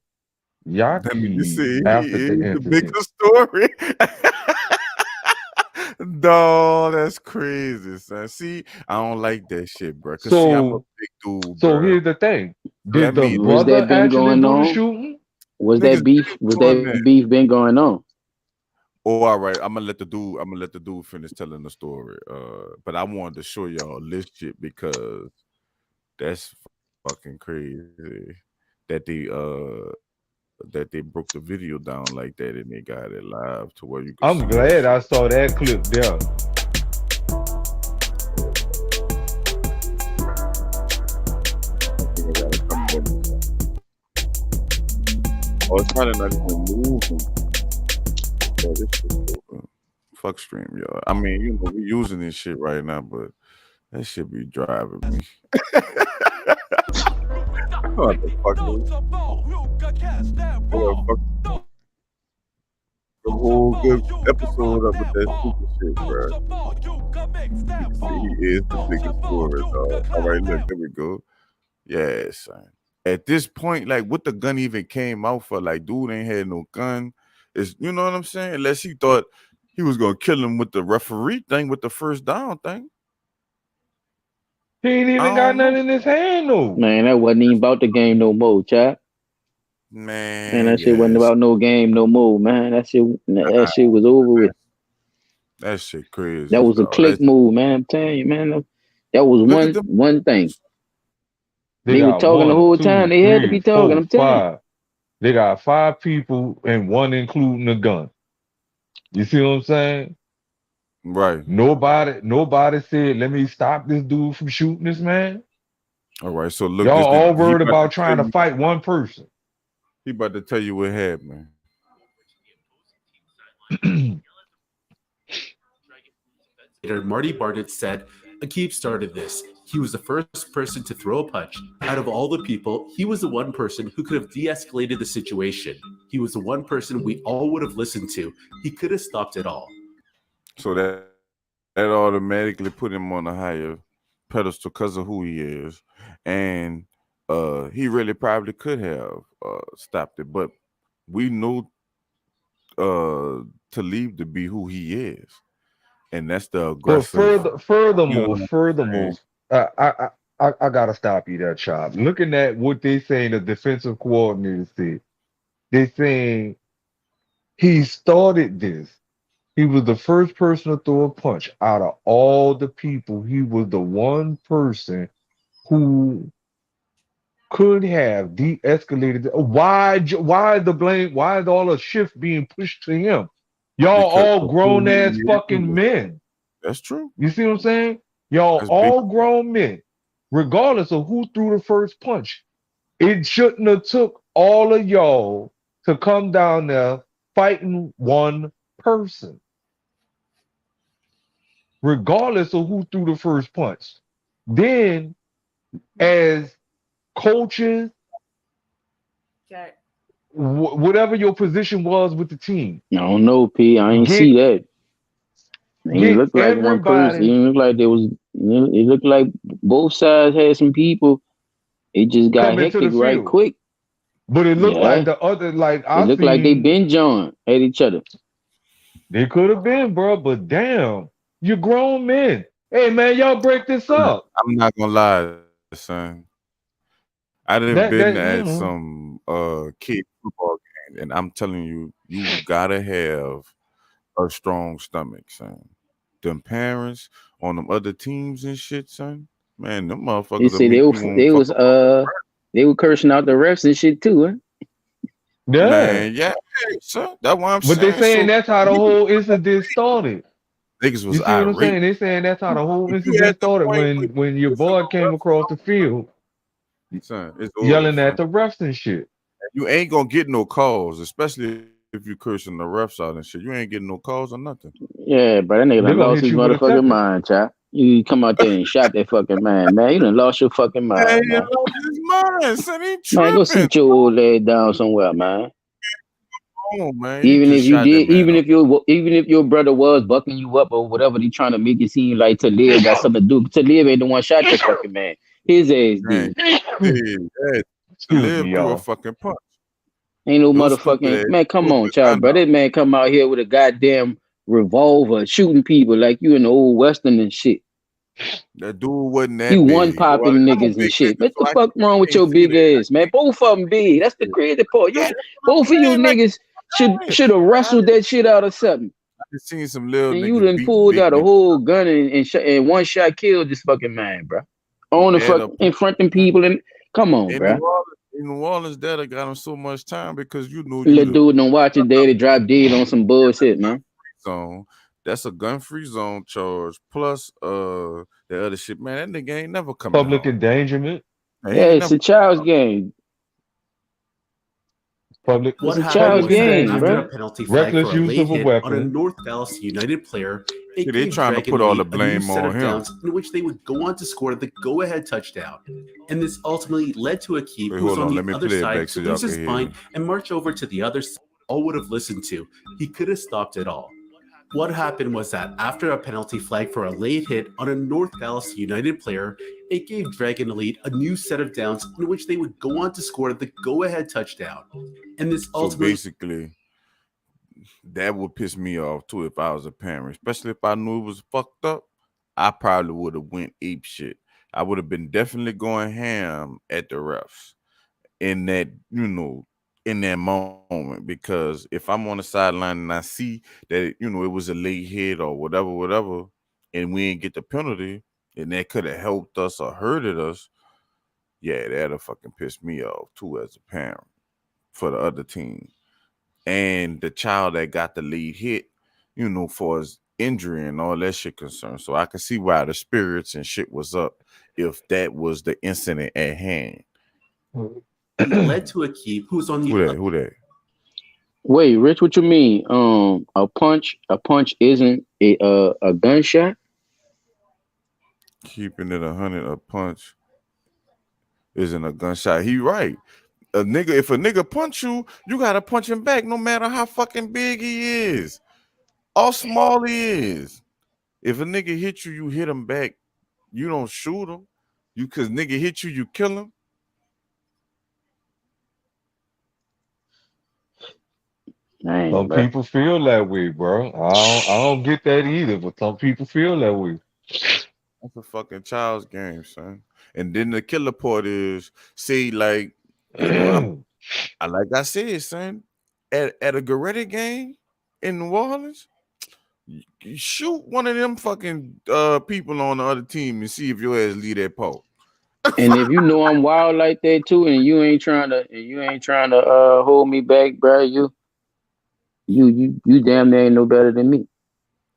Yaqub, after the incident. Bigger story. No, that's crazy, son. See, I don't like that shit, bro. So, see, I'm a big dude, so bro. here's the thing: did the brother actually do the shooting? Was that beef been going on? Oh, all right. I'm gonna let the dude finish telling the story. But I wanted to show y'all this shit because that's fucking crazy that they broke the video down like that and they got it live to where you could see I'm glad I saw that clip there. Oh, it's probably not even moving. Yeah, this shit's over. Fuck stream, y'all. I mean, you know, we using this shit right now, but that shit be driving me. What the fuck? The whole good episode of that stupid shit, bro. He is the biggest story, dog. All right, look, there we go. Yeah, son. At this point, like, what the gun even came out for? Like, dude ain't had no gun. It's, you know what I'm saying? Unless he thought he was gonna kill him with the referee thing, with the first down thing. He ain't even got nothing in his hand, though. Man, that wasn't even about the game no more, chap. Man, that shit wasn't about no game no more, man. That shit was over with. That shit crazy. That was a click move, man. I'm telling you, man. That was one thing. They were talking the whole time. They had to be talking. I'm telling you. They got 5 people and 1 including a gun. You see what I'm saying? Right. Nobody said, let me stop this dude from shooting this man. All right, so look. Y'all all worried about trying to fight one person. He about to tell you what happened. Marty Barnett said, Aqib started this. He was the first person to throw a punch. Out of all the people, he was the one person who could have de-escalated the situation. He was the one person we all would have listened to. He could have stopped it all. So that automatically put him on a higher pedestal because of who he is. And he really probably could have stopped it. But we know Talib to be who he is. And that's the aggressive. But furthermore, I gotta stop you there, Chop. Looking at what they saying, the defensive coordinator said, they saying he started this. He was the first person to throw a punch. Out of all the people, he was the one person who could have de-escalated. Why the blame? Why is all the shift being pushed to him? Y'all all grown ass fucking men. That's true. You see what I'm saying? Y'all all grown men, regardless of who threw the first punch. It shouldn't have took all of y'all to come down there fighting one person, regardless of who threw the first punch. Then, as coaches, whatever your position was with the team. I don't know, P. I ain't see that. It looked like one person. It looked like there was. It looked like both sides had some people. It just got hectic right quick. But it looked like the other, like it looked like they been joined at each other. They could have been, bro. But damn, you're grown men. Hey man, y'all break this up. I'm not gonna lie, son. I done been at some kid football game, and I'm telling you, you gotta have a strong stomach, son. Them parents on them other teams and shit, son. Man, them motherfuckers. You see, they were cursing out the refs and shit too, huh? Yeah, man, yeah, son. That's why I'm saying. But they saying that's how the whole incident started. Niggas was you see what I'm saying? They saying that's how the whole incident started when your boy came across the field, son, yelling at the refs and shit. You ain't gonna get no calls, especially if you cursing the refs out and shit. You ain't getting no calls or nothing. Yeah, but that nigga done lost his motherfucking mind, chap. You come out there and shot that fucking man. You done lost your fucking mind. Man, he lost his mind, son. He tripping. Man, go sit your old ass down somewhere, man. Oh, man. Even if you did, even if your brother was bucking you up or whatever, they trying to make it seem like Talib got something to do. Talib ain't the one shot your fucking man. His ass did. Talib threw a fucking punch. Ain't no motherfucking man. Come on, child, bro. That man come out here with a goddamn revolver shooting people like you in the old western and shit. That dude wasn't that. You one popping niggas and shit. What the fuck wrong with your big ass, man? Both of them big. That's the crazy part. Both of you niggas should have wrestled that shit out of something. I just seen some little And you niggas done beating pulled big out a niggas. whole gun and one shot killed this fucking man, bro. On the And fuck in front of people and come on, in bro. New Orleans, that got him so much time because you know you Little the dude don't watch his daddy drop dead on some bullshit, man. zone. That's a gun-free zone charge. Plus the other shit, man. That nigga ain't never coming Public home. endangerment. Man, he Yeah, ain't it's never a child's game. Public It's What a happened child's public was that game, after a bro. endangerment. penalty flag for Reckless a use late of a hit on a weapon. North Dallas United player, it they gave trying to Dragon put all the Elite a new blame set on of him. downs in which they would go on to score the go-ahead touchdown. And this ultimately led to Akeem, Wait, who was hold on on. the Let me other play it side, back so to y'all lose can his hear mind me. and march over to the other side. All would have listened to. He could have stopped it all. What happened was that after a penalty flag for a late hit on a North Dallas United player, it gave Dragon Elite a new set of downs in which they would go on to score the go-ahead touchdown. And this So ultimately basically, that would piss me off too if I was a parent, especially if I knew it was fucked up. I probably would have went ape shit. I would have been definitely going ham at the refs in that, in that moment. Because if I'm on the sideline and I see that, it was a late hit or whatever, and we didn't get the penalty, and that could have helped us or hurted us, yeah, that'll fucking piss me off too as a parent for the other team. And the child that got the lead hit, for his injury and all that shit concerned. So I can see why the spirits and shit was up if that was the incident at hand. led to Akeem, who was on the Who that? Wait, Rich, what you mean? A punch isn't a gunshot? Keeping it 100, a punch isn't a gunshot. He right. If a nigga punch you, you gotta punch him back no matter how fucking big he is or small he is. If a nigga hit you, you hit him back. You don't shoot him. Cause nigga hit you, you kill him. Dang, Some bro. people feel that way, bro. I don't get that either, but some people feel that way. That's a fucking child's game, son. And then the killer part is, see, like, like I said, son, at a Goretti game in New Orleans, you shoot one of them fucking people on the other team and see if your ass lead that pole. And if you know I'm wild like that too, and you ain't trying to hold me back, bro, you damn near ain't no better than me.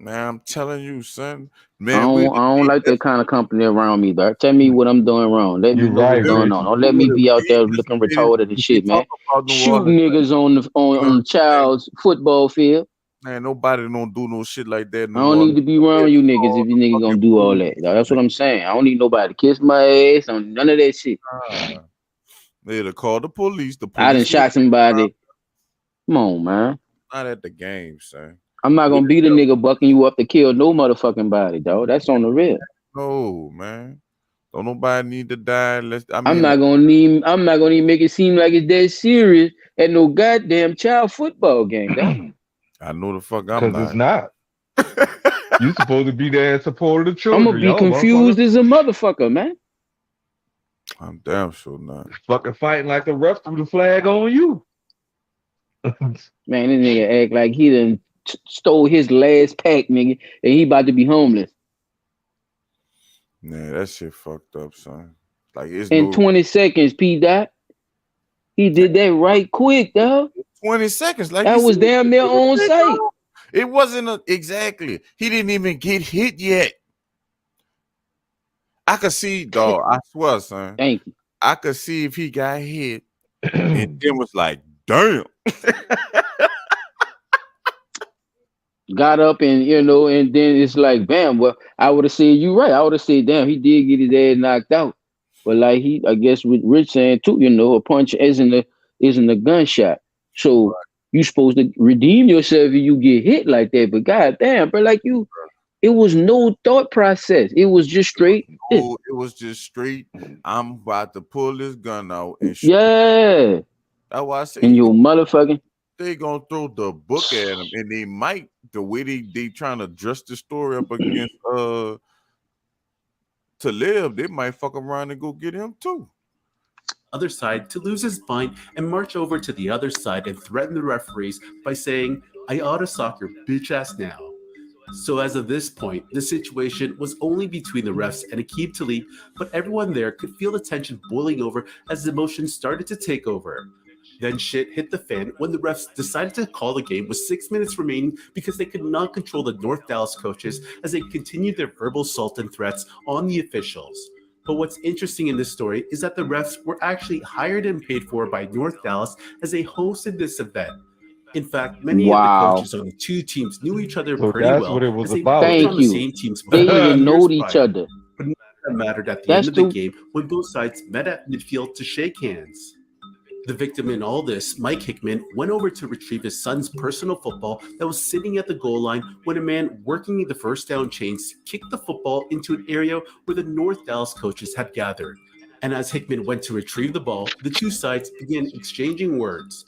Man, I'm telling you, son. I Man, we don't like that kind of company around me, bro. Tell me what I'm doing wrong. Let me You're know what's right, going Rich. on. Don't let me be out there looking retarded and shit, man. talk about New Shooting Orleans. niggas on the child's football field. Man, nobody don't do no shit like that. I don't need to be around you niggas if you niggas gonna do all that. That's what I'm saying. I don't need nobody to kiss my ass on none of that shit. They'd call the police. The I done police shot somebody. Come on, man. not at the game, son. I'm not gonna be the nigga bucking you up to kill no motherfucking body, dog. That's on the real. No, man. Don't nobody need to die. I'm not gonna even make it seem like it's that serious at no goddamn child football game, dog. I know the fuck I'm Because it's not. not. You supposed to be there in support of the I'm children. gonna be yo, confused motherfucker. as a motherfucker, man. I'm damn sure not. Fucking fighting like the ref threw the flag on you. Man, this nigga act like he done stole his last pack, nigga, and he about to be homeless. Man, that shit fucked up, son. Like it's In 20 seconds, P. Dot. He did that right quick, dog. 20 seconds. Like that was said, damn near on site. It wasn't exactly. He didn't even get hit yet. I could see, dog. I swear, son. Thank you. I could see if he got hit, and then was like, damn. Got up and and then it's like, bam. Well, I would have said you right. I would have said, damn, he did get his ass knocked out. But like I guess with Rich saying too, a punch isn't a gunshot. So you supposed to redeem yourself if you get hit like that. But goddamn, bro, like it was no thought process. It was just straight. It was just straight. I'm about to pull this gun out and shoot. Yeah. That's why I say. And your motherfucking. They gonna throw the book at him, and they might, the way they trying to dress the story up against to live, they might fuck around and go get him too. other side to lose his mind and march over to the other side and threaten the referees by saying, "I ought to sock your bitch ass now." So as of this point, the situation was only between the refs and Aqib Talib, but everyone there could feel the tension boiling over as the emotions started to take over. Then shit hit the fan when the refs decided to call the game with 6 minutes remaining because they could not control the North Dallas coaches as they continued their verbal assault and threats on the officials. But what's interesting in this story is that the refs were actually hired and paid for by North Dallas as they hosted this event. In fact, many of the Wow. coaches on the two teams knew each other So pretty that's well what it was as they worked about. on Thank the you. same teams for They even years know each prior. other. But none of that mattered at the That's end of the the game when both sides met at midfield to shake hands. The victim in all this, Mike Hickman, went over to retrieve his son's personal football that was sitting at the goal line when a man working the first down chains kicked the football into an area where the North Dallas coaches had gathered. And as Hickman went to retrieve the ball, the two sides began exchanging words.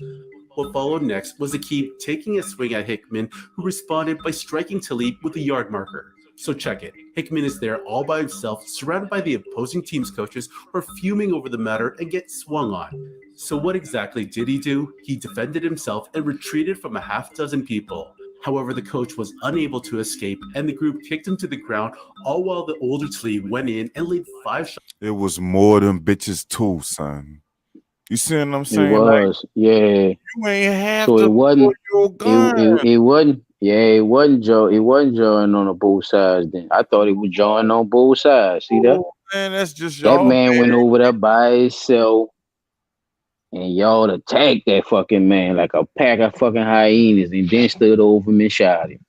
What followed next was Aqib taking a swing at Hickman, who responded by striking Talib with a yard marker. So check it. Hickman is there all by himself, surrounded by the opposing team's coaches who are fuming over the matter and get swung on. So what exactly did he do? He defended himself and retreated from a half dozen people. However, the coach was unable to escape and the group kicked him to the ground, all while the older Talib went in and laid 5 shots. It was more than bitches too, son. You see what I'm it saying? was, yeah. You ain't have So to it wasn't. pull your gun. It wasn't. Yeah, it wasn't Joe. It wasn't joining on both sides. Then I thought it was joining on both sides. See that? Oh, man, that's just That y'all. man went over there by himself, and y'all attacked that fucking man like a pack of fucking hyenas, and then stood over him and shot him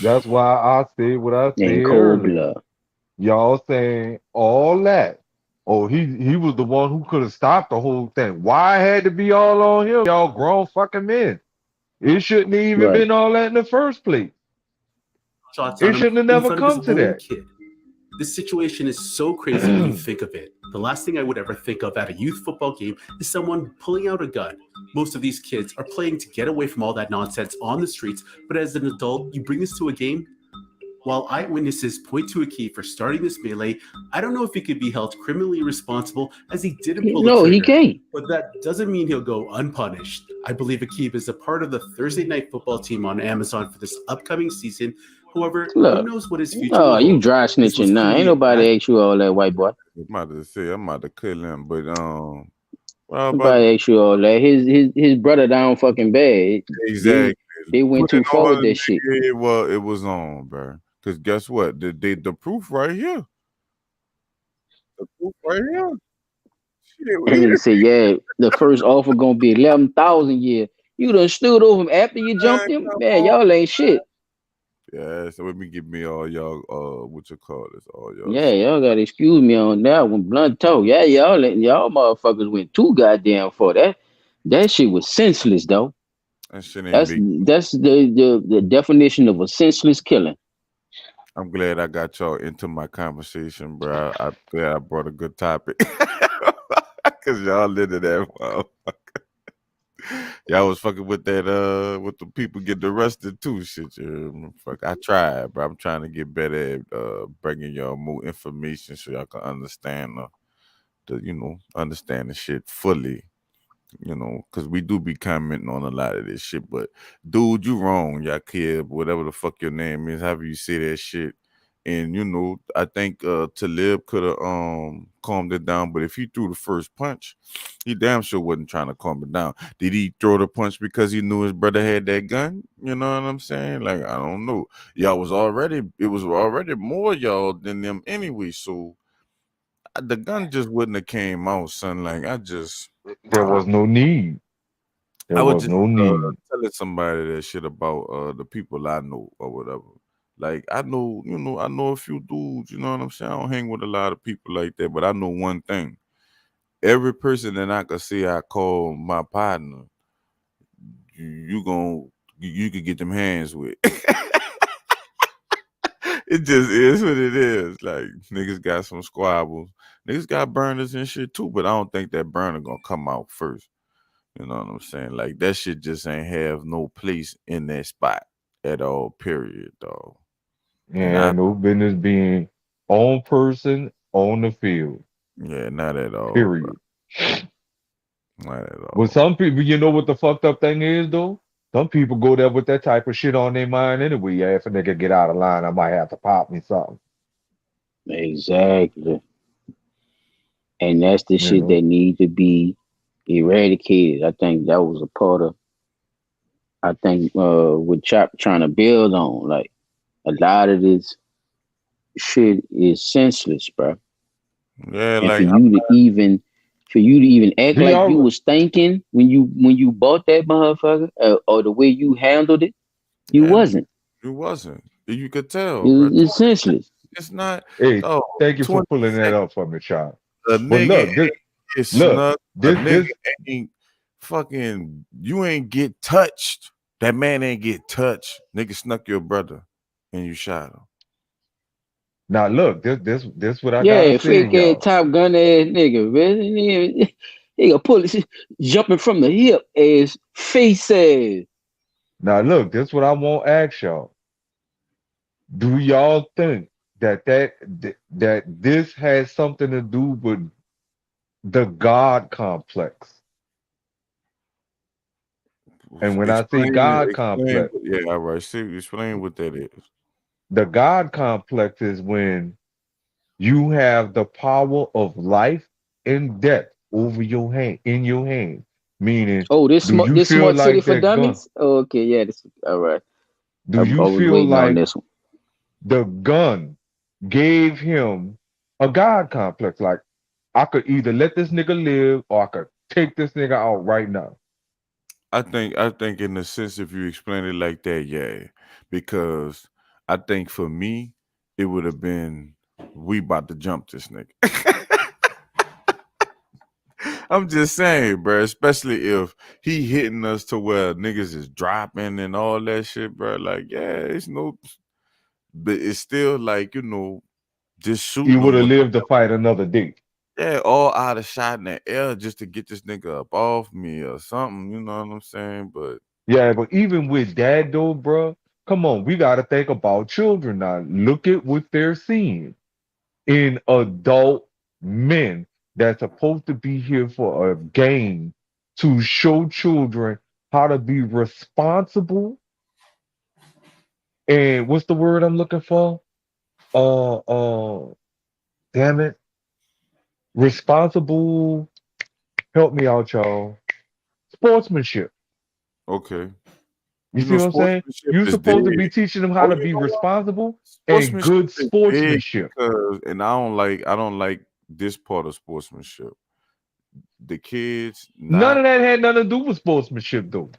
That's why I said what I said in cold earlier. blood. Y'all saying all that. Oh, he was the one who could have stopped the whole thing. Why it had to be all on him? Y'all grown fucking men. It shouldn't have even Right. been all that in the first place. Shots It on him shouldn't have in never front of come his to own that. kid. This situation is so crazy when you think of it. The last thing I would ever think of at a youth football game is someone pulling out a gun. Most of these kids are playing to get away from all that nonsense on the streets, but as an adult, you bring this to a game? While eyewitnesses point to Aqib for starting this melee, I don't know if he could be held criminally responsible as he didn't pull the No, he trigger. can't. But that doesn't mean he'll go unpunished. I believe Aqib is a part of the Thursday Night Football team on Amazon for this upcoming season. However, who Look. knows what his future Oh, will you hold. dry This was snitching now. Ain't truly a nobody ask you all that, white boy. I'm about to say, I'm about to kill him, but well, about Nobody ask you all that. His brother down fucking bad. exactly. They went Put it too far with on, that shit. nigga, well, it was on, bro. Because guess what? The proof right here. The proof right here. And nigga say, yeah, the first offer gonna be 11,000 year. You done stood over him after you jumped him? Man, y'all ain't shit. Yeah, so let me give me all y'all what you call this? All y'all Yeah, y'all gotta excuse me on that one. Blunt talk. Yeah, y'all motherfuckers went too goddamn for that. That shit was senseless though. that shit ain't big. That's the definition of a senseless killing. I'm glad I got y'all into my conversation, bro. I'm glad I brought a good topic. Cause y'all lit it that motherfucker. Y'all was fucking with that with the people getting arrested too. Shit, fuck. I tried, bro. I'm trying to get better at bringing y'all more information so y'all can understand understand the shit fully. Because we do be commenting on a lot of this shit. But dude, you wrong, y'all kid, whatever the fuck your name is, however you say that shit. And I think Talib could have calmed it down, but if he threw the first punch, he damn sure wasn't trying to calm it down. Did he throw the punch because he knew his brother had that gun? You know what I'm saying? Like, I don't know. It was already more y'all than them anyway. So the gun just wouldn't have came out, son. Like There was no need. I There was was just no need. telling somebody that shit about the people I know or whatever. Like I know a few dudes, you know what I'm saying? I don't hang with a lot of people like that, but I know one thing. Every person that I could say I call my partner, you could get them hands with. It just is what it is. Like niggas got some squabbles. Niggas got burners and shit too, but I don't think that burner gonna come out first. You know what I'm saying? Like that shit just ain't have no place in that spot at all, period, dog. And And no business being on person on the field. yeah, not at all. Bro. Period. Not at all. With some people, you know what the fucked up thing is though? Some people go there with that type of shit on their mind anyway. Yeah, if a nigga get out of line, I might have to pop me something. Exactly. And that's the You shit know? that need to be eradicated. I think that was a part of what Chop trying to build on. Like a lot of this shit is senseless, bro. Yeah, And like for you to even act Do like you y'all was thinking when you bought that motherfucker, or the way you handled it, you yeah, wasn't. it wasn't. You could tell, bro. It's senseless. It's not. hey, Oh, thank you for 20 pulling that seconds. up for me, child. A But nigga look, ain't get look, snuck. A this nigga ain't fucking. You ain't get touched. That man ain't get touched. Nigga snuck your brother, and you shot him. now look, this what I gotta Yeah, say, fake ass y'all. Top Gun ass nigga, man. He gonna pull it jumping from the hip ass face ass. Now look, this what I want to ask y'all. Do y'all think that this has something to do with the God complex? And when I say Explain it. God Explain. complex, Yeah, all right. See, explain what that is. the God complex is when you have the power of life and death over your hand, in your hand. Meaning, Oh, do you this feel smart city like for that gun? dummies. Oh, okay, yeah, this all right. I Do you was feel waiting on like this one. the gun gave him a God complex? Like, I could either let this nigga live or I could take this nigga out right now. I think in the sense if you explain it like that, yeah. Because I think for me, it would have been we about to jump this nigga. I'm just saying, bro, especially if he hitting us to where niggas is dropping and all that shit, bro. Like, yeah, it's no, but it's still like, just He shooting would him have with, lived to fight another day. yeah, all out of shot in the air just to get this nigga up off me or something, you know what I'm saying? But Yeah, but even with that though, bro, come on, we got to think about children now. Look at what they're seeing in adult men that's supposed to be here for a game to show children how to be responsible. And what's the word I'm looking for? Uh, uh, damn it, responsible. Help me out, y'all. Sportsmanship. okay. You see what I'm saying? Sportsmanship You're is big. supposed to be teaching them how Oh, to you be know what? responsible and Sportsmanship good is big sportsmanship. because, and I don't like this part of sportsmanship. The kids None not of that had nothing to do with sportsmanship, though.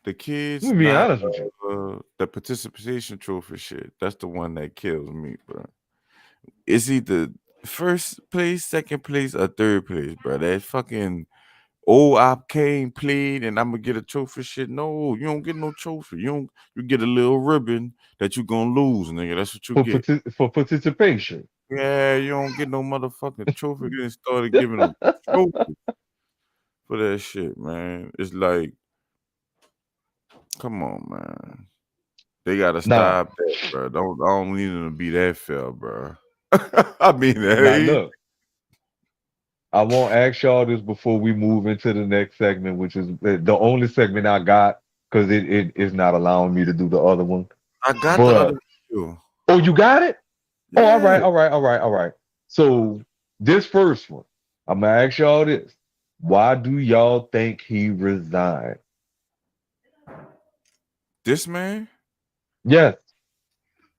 the kids Let me be not honest with you. the participation trophy shit. That's the one that kills me, bro. It's either first place, second place, or third place, bro. That fucking I came, played, and I'm gonna get a trophy shit. No, you don't get no trophy. You get a little ribbon that you gonna lose, nigga. That's what you get. For participation. Yeah, you don't get no motherfucking trophy. Then started giving them trophies for that shit, man. It's like, come on, man. They gotta Now, stop that, bro. I don't need them to be that fair, bro. I mean, now hey, look, I won't ask y'all this before we move into the next segment, which is the only segment I got because it is not allowing me to do the other one. I got the other But video. oh, you got it? Oh, all Yeah, right, all right, all right, all right. So this first one, I'm gonna ask y'all this. Why do y'all think he resigned? this man. Yes.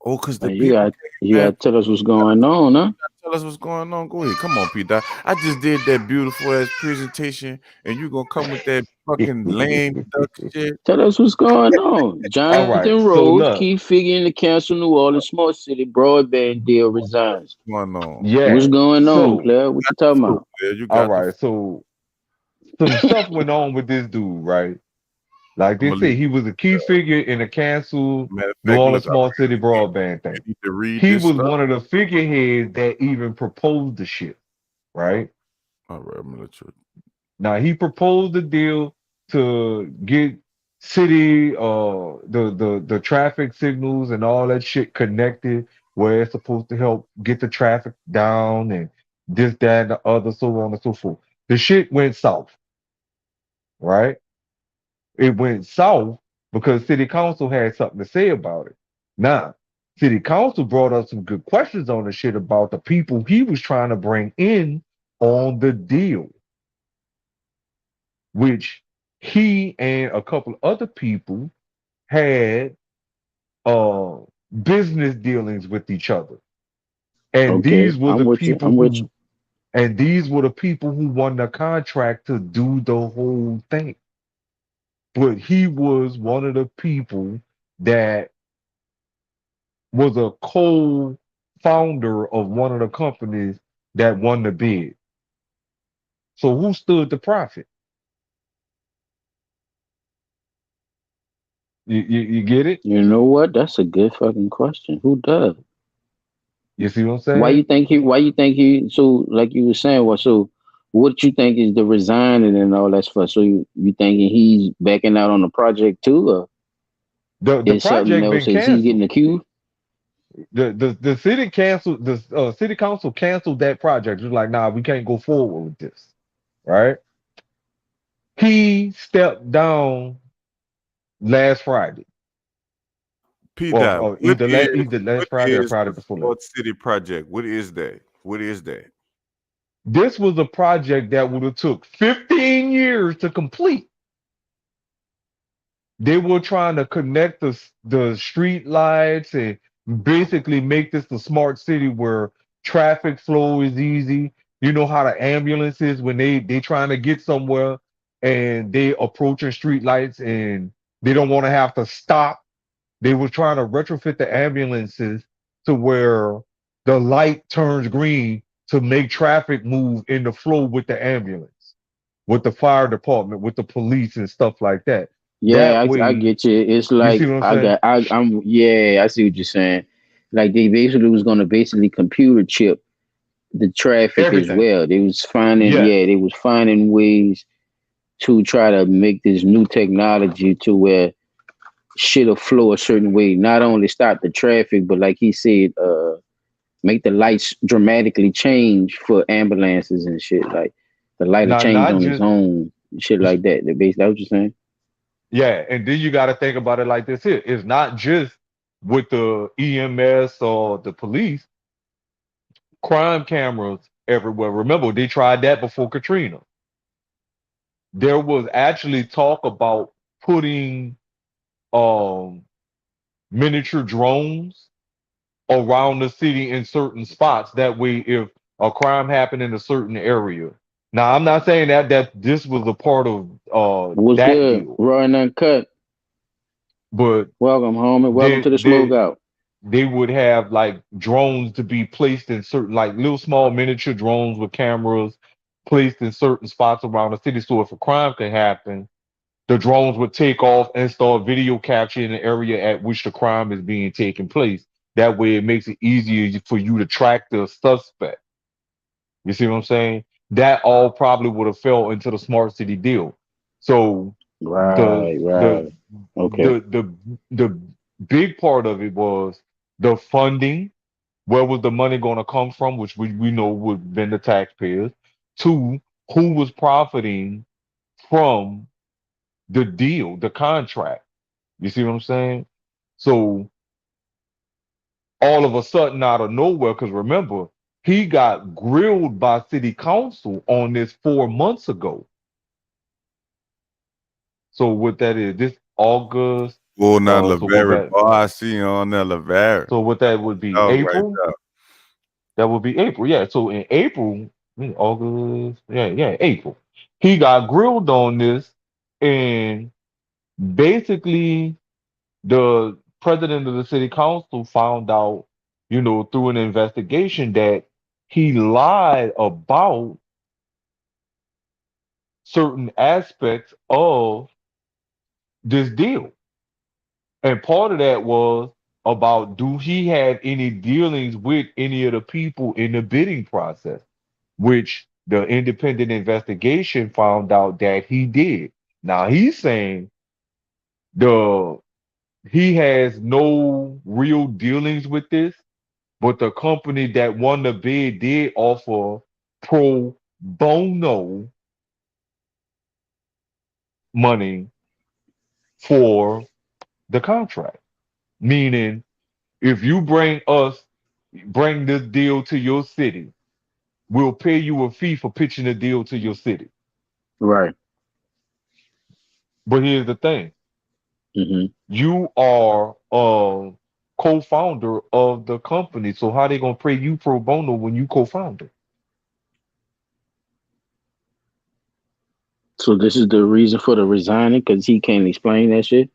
Oh, cause the And you people got came you back. got to tell us what's going on, huh? Tell us what's going on. Go ahead. Come on, Pete. Dot. I just did that beautiful ass presentation, and you gonna come with that fucking lame duck shit. Tell us what's going on. All right. Jonathan So Rose, look, key figure in the Council New Orleans Smart City broadband deal resigns. What's going on? What's yeah. going on, So, Claire? What you Got the talking flow, about? man. You all got the right. So some stuff went on with this dude, right? Like I'm they gonna say, leave. he was a key figure in the canceled Matter of New fact, Orleans look, Small City broadband you thing. need to read He this was stuff. one of the figureheads that even proposed the shit, right? All right, I'm gonna let you. Now he proposed the deal to get city the traffic signals and all that shit connected where it's supposed to help get the traffic down and this, that, and the other, so on and so forth. The shit went south, right? It went south because city council had something to say about it. Now, city council brought up some good questions on the shit about the people he was trying to bring in on the deal, which he and a couple other people had uh business dealings with each other. And Okay, these were I'm the with you. people I'm with you. who and these were the people who won the contract to do the whole thing. But he was one of the people that was a co-founder of one of the companies that won the bid. So who stood the profit? You get it? You know what? That's a good fucking question. Who does? You see what I'm Why saying? you think he? Why you think he? So, like you were saying, what? So, what you think is the resigning and all that stuff? So, you thinking he's backing out on the project too, or The is something project else? been Is he getting canceled. accused? The city canceled the city council canceled that project. It's like, nah, we can't go forward with this, right? He stepped down last Friday, P dot. either last What Friday or is Friday the before that. Smart City project? What is that? What is that? This was a project that would have took 15 years to complete. They were trying to connect the street lights and basically make this the smart city where traffic flow is easy. You know how the ambulances when they trying to get somewhere and they approaching street lights and they don't want to have to stop. They were trying to retrofit the ambulances to where the light turns green to make traffic move in the flow with the ambulance, with the fire department, with the police and stuff like that. Yeah, That I way, get you. It's you see like what I'm saying? I'm yeah, I see what you're saying. Like they basically was gonna basically computer chip the traffic as Everything. well. Yes. They was finding ways to try to make this new technology to where shit'll flow a certain way. Not only stop the traffic, but like he said, make the lights dramatically change for ambulances and shit. Like the light will Now, change not on its just own, shit like that. That basically that what you're saying. yeah, and then you got to think about it like this here. It's not just with the EMS or the police, crime cameras everywhere. Remember, they tried that before Katrina. There was actually talk about putting um miniature drones around the city in certain spots. That way, if a crime happened in a certain area. Now, I'm not saying that this was a part of What's that good? deal, Raw and uncut. but Welcome, homie. Welcome they to the smoke they out. they would have like drones to be placed in certain like little small miniature drones with cameras placed in certain spots around the city. So if a crime can happen, the drones would take off and start video capturing the area at which the crime is being taken place. That way it makes it easier for you to track the suspect. You see what I'm saying? That all probably would have fell into the smart city deal. So the Right, the right. Okay. the big part of it was the funding. Where was the money going to come from? Which we know would have been the taxpayers. Two, who was profiting from the deal, the contract? You see what I'm saying? So all of a sudden, out of nowhere, because remember, he got grilled by city council on this 4 months ago. So what that is, this August. Oh, not So go Lavera. back. Oh, I see you on there, Lavera. So what that would be Dog right April. there. That would be April. Yeah. So in April, August. Yeah, April. He got grilled on this, and basically the president of the city council found out, through an investigation that he lied about certain aspects of this deal. And part of that was about do he have any dealings with any of the people in the bidding process, which the independent investigation found out that he did. Now he's saying the he has no real dealings with this, but the company that won the bid did offer pro bono money for the contract. Meaning, if you bring this deal to your city, we'll pay you a fee for pitching the deal to your city. Right. But here's the thing. Hmm. You are a co-founder of the company. So how they gonna pay you pro bono when you co-founder? So this is the reason for the resigning because he can't explain that shit.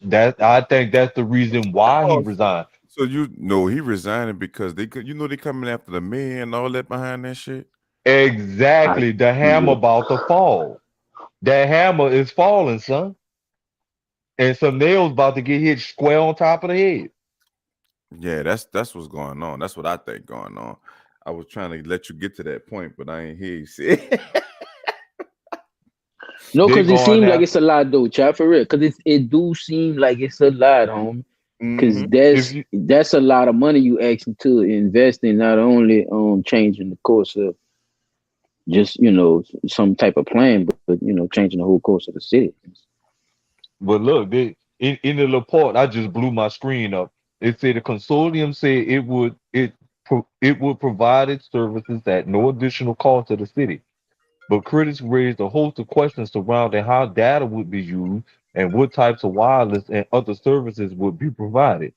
That I think that's the reason why he Oh, resigned. so you know he resigning because they could, they coming after the mayor and all that behind that shit. I Exactly. The hammer yeah. about to fall. That hammer is falling, son. And some nails about to get hit square on top of the head. Yeah, that's what's going on. That's what I think going on. I was trying to let you get to that point, but I ain't hear you say it. No, They because it going seems like it's after a lot though, child, for real. Because it do seem like it's a lot, homie. Because Mm-hmm. if you that's a lot of money you actually to invest in, not only changing the course of just some type of plan, but changing the whole course of the city. but look, in the report, I just blew my screen up. It said the consortium said it would provide its services at no additional cost to the city. But critics raised a host of questions surrounding how data would be used and what types of wireless and other services would be provided.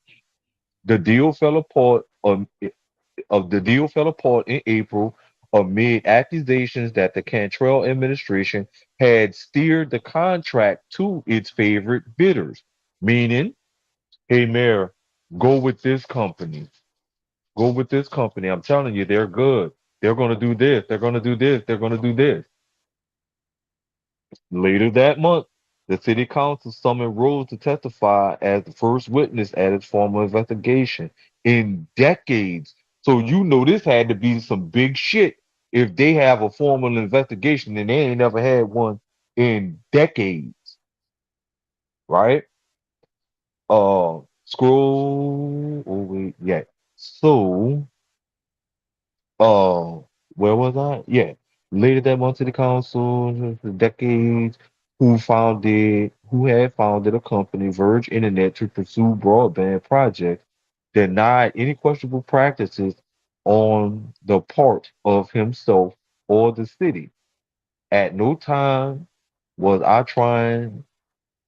The deal fell apart the deal fell apart in April amid accusations that the Cantrell administration had steered the contract to its favorite bidders, meaning, hey, Mayor, go with this company. Go with this company. I'm telling you, they're good. They're going to do this. They're going to do this. They're going to do this. Later that month, the city council summoned Rose to testify as the first witness at its formal investigation in decades. So you know this had to be some big shit if they have a formal investigation and they ain't never had one in decades, right? Scroll. Oh wait, yeah. So Uh, where was I? Yeah. Later that month, city council, for decades, who had founded a company, Verge Internet, to pursue broadband projects, denied any questionable practices on the part of himself or the city. At no time was I trying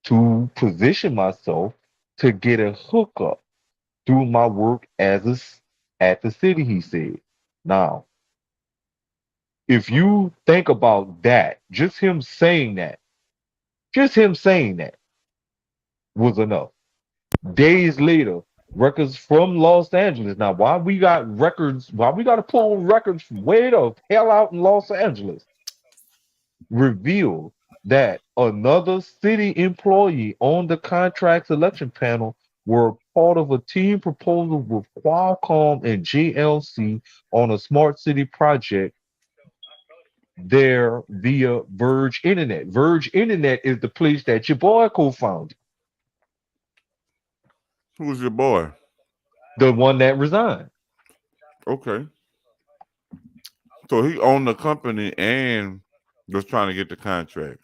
to position myself to get a hookup through my work at the city, he said. Now, if you think about that, just him saying that was enough. Days later, records from Los Angeles. Now, why we got to pull records from way the hell out in Los Angeles, revealed that another city employee on the contract selection panel were part of a team proposal with Qualcomm and JLC on a smart city project there via Verge Internet. Verge Internet is the place that your boy co-founded, Who's your boy? the one that resigned. Okay, so he owned the company and was trying to get the contract.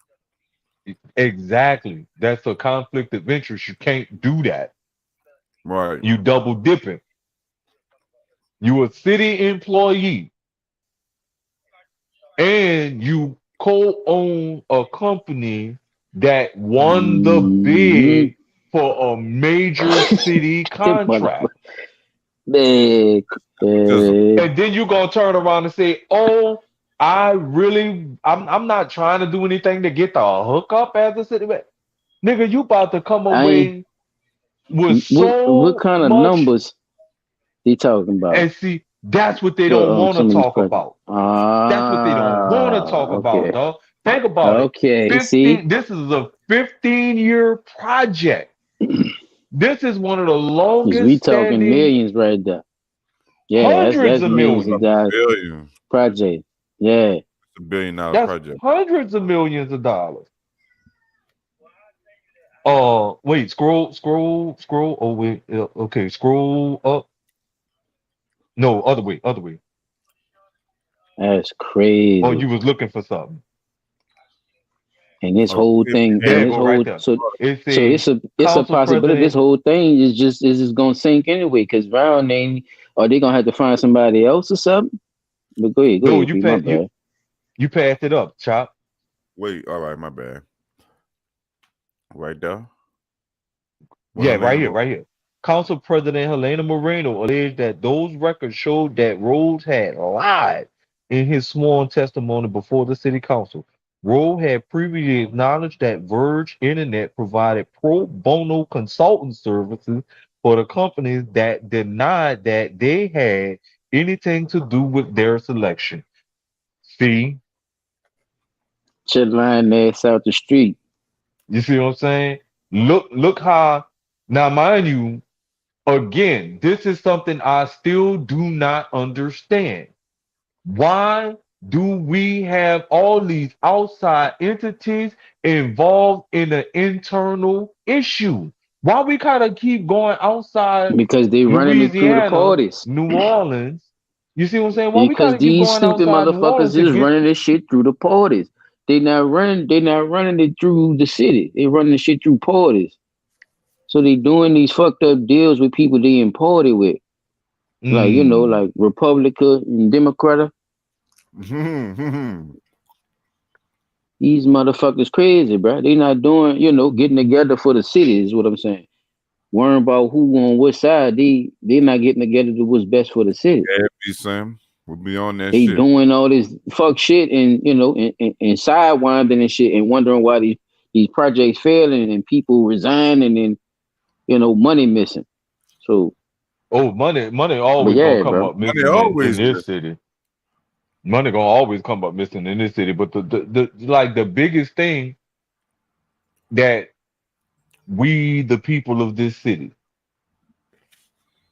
Exactly. That's a conflict of interest. You can't do that. Right. You double dipping. You a city employee and you co-own a company that won the Hmm. bid for a major city Motherfucker. contract. Man, Just And then you gonna turn around and say, "Oh, I'm not trying to do anything to get the hookup as a city man." Nigga, you about to come I ain't. away with What so kind of much, numbers he talking about and see, that's what they don't for want to some of these talk projects? about. That's what they don't want to talk about, Okay, dog. Think about it. okay. See, This is a 15-year project. This is one of the because we longest talking standing, millions right there. Yeah, that's hundreds that's of millions a of millions. dollars billion. project. Yeah. It's $1 billion That's project. hundreds of millions of dollars. Wait, scroll. Oh, wait. Okay, scroll up. No, other way. That's Or crazy. you was looking for something. And this Oh, whole thing, There and you this go, right whole there. so It so says it's a Council possibility. This President. whole thing is just gonna sink anyway. Because Brown ain't, are they gonna have to find somebody else or something? But go No, ahead, P. My bad. you passed it up, Chop. wait, all right, my bad. Right there. What Yeah, Helena? right here. Council President Helena Moreno alleged that those records showed that Rhodes had lied in his sworn testimony before the city council. Rhodes had previously acknowledged that Verge Internet provided pro bono consulting services for the companies that denied that they had anything to do with their selection. See, Shit lying ass out the street. you see what I'm saying? Look how now, mind you. Again, this is something I still do not understand. Why do we have all these outside entities involved in an internal issue? Why we kind of keep going outside Because they running it through the Louisiana, parties. New Orleans? You see what I'm saying? Why we kind Because of keep these going stupid outside New Orleans motherfuckers to is get? running this shit through the parties. They not running it through the city. They running the shit through parties. So they doing these fucked up deals with people they in party with. Like, Mm, like Republica and Democrata. Mhm. These motherfuckers crazy, bro. They not doing, getting together for the city is what I'm saying. Worrying about who on what side. They not getting together to do what's best for the city. Yeah, B Sam. We'll be on that They shit. doing all this fuck shit and and sidewinding and shit and wondering why these projects failing and people resigning and money missing. So, oh, money but always gonna yeah, come bro. up Money missing in always this miss. city. Money gonna always come up missing in this city. But the like the biggest thing that we, the people of this city,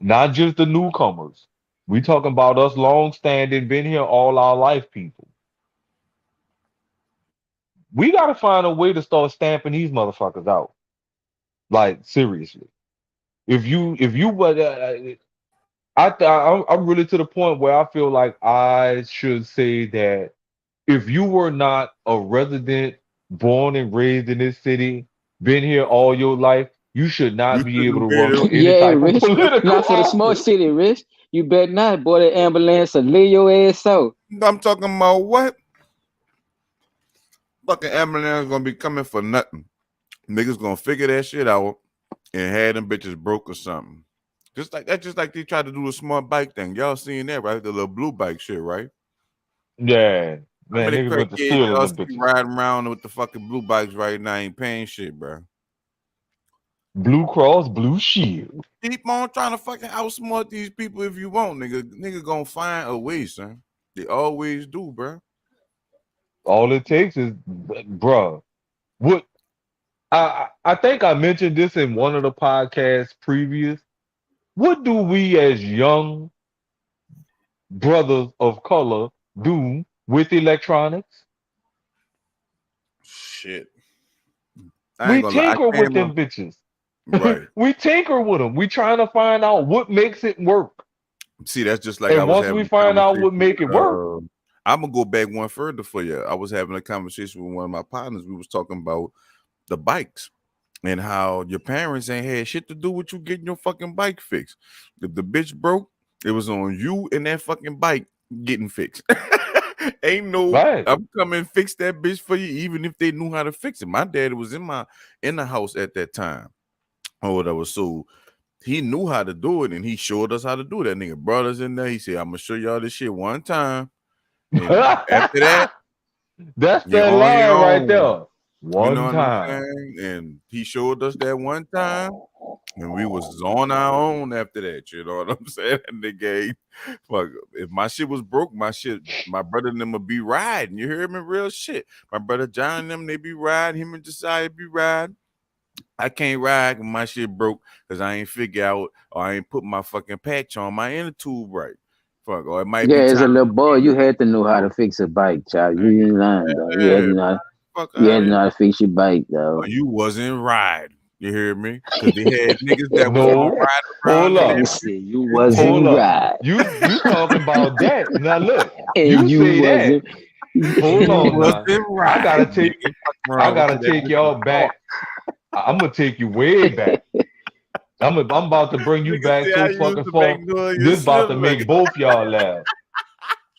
not just the newcomers, we talking about us long standing, been here all our life people. We gotta find a way to start stamping these motherfuckers out. Like seriously. If you but I'm really to the point where I feel like I should say that if you were not a resident, born and raised in this city, been here all your life, you should You not be able to shouldn't be run able. for any Yeah, type of Rich. political Not for the small office. city, Rich. You bet not, boy. The ambulance will lay your ass out. I'm talking about what? Fucking ambulance gonna be coming for nothing. Niggas gonna figure that shit out and have them bitches broke or something. Just like that, just like they tried to do the smart bike thing. Y'all seen that, right? The little blue bike shit, right? Yeah, How man, many niggas went to crackheads stealing y'all them see bitches. riding around with the fucking blue bikes right now ain't paying shit, bro? Blue Cross Blue Shield. Keep on trying to fucking outsmart these people if you want, nigga. Nigga gonna find a way, son. They always do, bro. All it takes is, bruh. What I think I mentioned this in one of the podcasts previous. What do we as young brothers of color do with electronics? Shit. I ain't We gonna lie. I tinker with came them up bitches. right. We tinker with them. We trying to find out what makes it work. See, that's just like I And was once we having a find out conversation what make with it work, I'm gonna go back one further for you. I was having a conversation with one of my partners. We was talking about the bikes and how your parents ain't had shit to do with you getting your fucking bike fixed. If the bitch broke, it was on you and that fucking bike getting fixed. Ain't no right? I'm coming fix that bitch for you, even if they knew how to fix it. My dad was in the house at that time or whatever. So he knew how to do it and he showed us how to do it. That nigga brought us in there. He said, I'm gonna show y'all this shit one time. And after that, That's you're that on your line right own. there. You know One what I'm time. saying? And he showed us that one time, and we was on our own after that. You know what I'm saying? And the game, fuck, if my shit was broke, my brother and them would be riding. You hear me? Real shit. My brother John and them, they be riding. Him and Josiah be riding. I can't ride when my shit broke because I ain't figure out or I ain't put my fucking patch on my inner tube right. Fuck, or it might Yeah, be as time a little boy, to you had to know how to fix a bike, child. You ain't lying, dog. You had yeah, to know. fuck You out had of to here. know how to fix your bike, Or dog. you wasn't riding. You hear me? Because they had niggas that was No, gonna ride around hold in up. You that said you bitch. wasn't Hold up. right, You talking about that. Now look, and you you say that. wasn't. Hold You on now. wasn't I right, gotta nigga. take Fuck I around with gotta you. That take bitch was y'all back. I'm gonna take you way back. I'm about to bring you nigga back see, I so used fucking to far. make noise. You This about to still make both y'all laugh.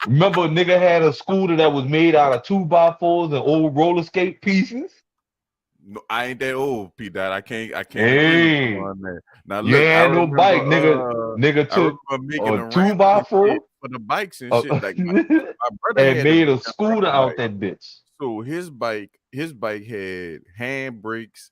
Remember a nigga had a scooter that was made out of 2x4s and old roller skate pieces? No, I ain't that old, P. Dot. I can't agree with you Hey, on that. Now you look, ain't had no bike, nigga. Nigga I took remember making a the ramps and 2x4 shit for the bikes and shit. Like my brother and had a made a damn scooter ramp out bike. that bitch. So his bike had handbrakes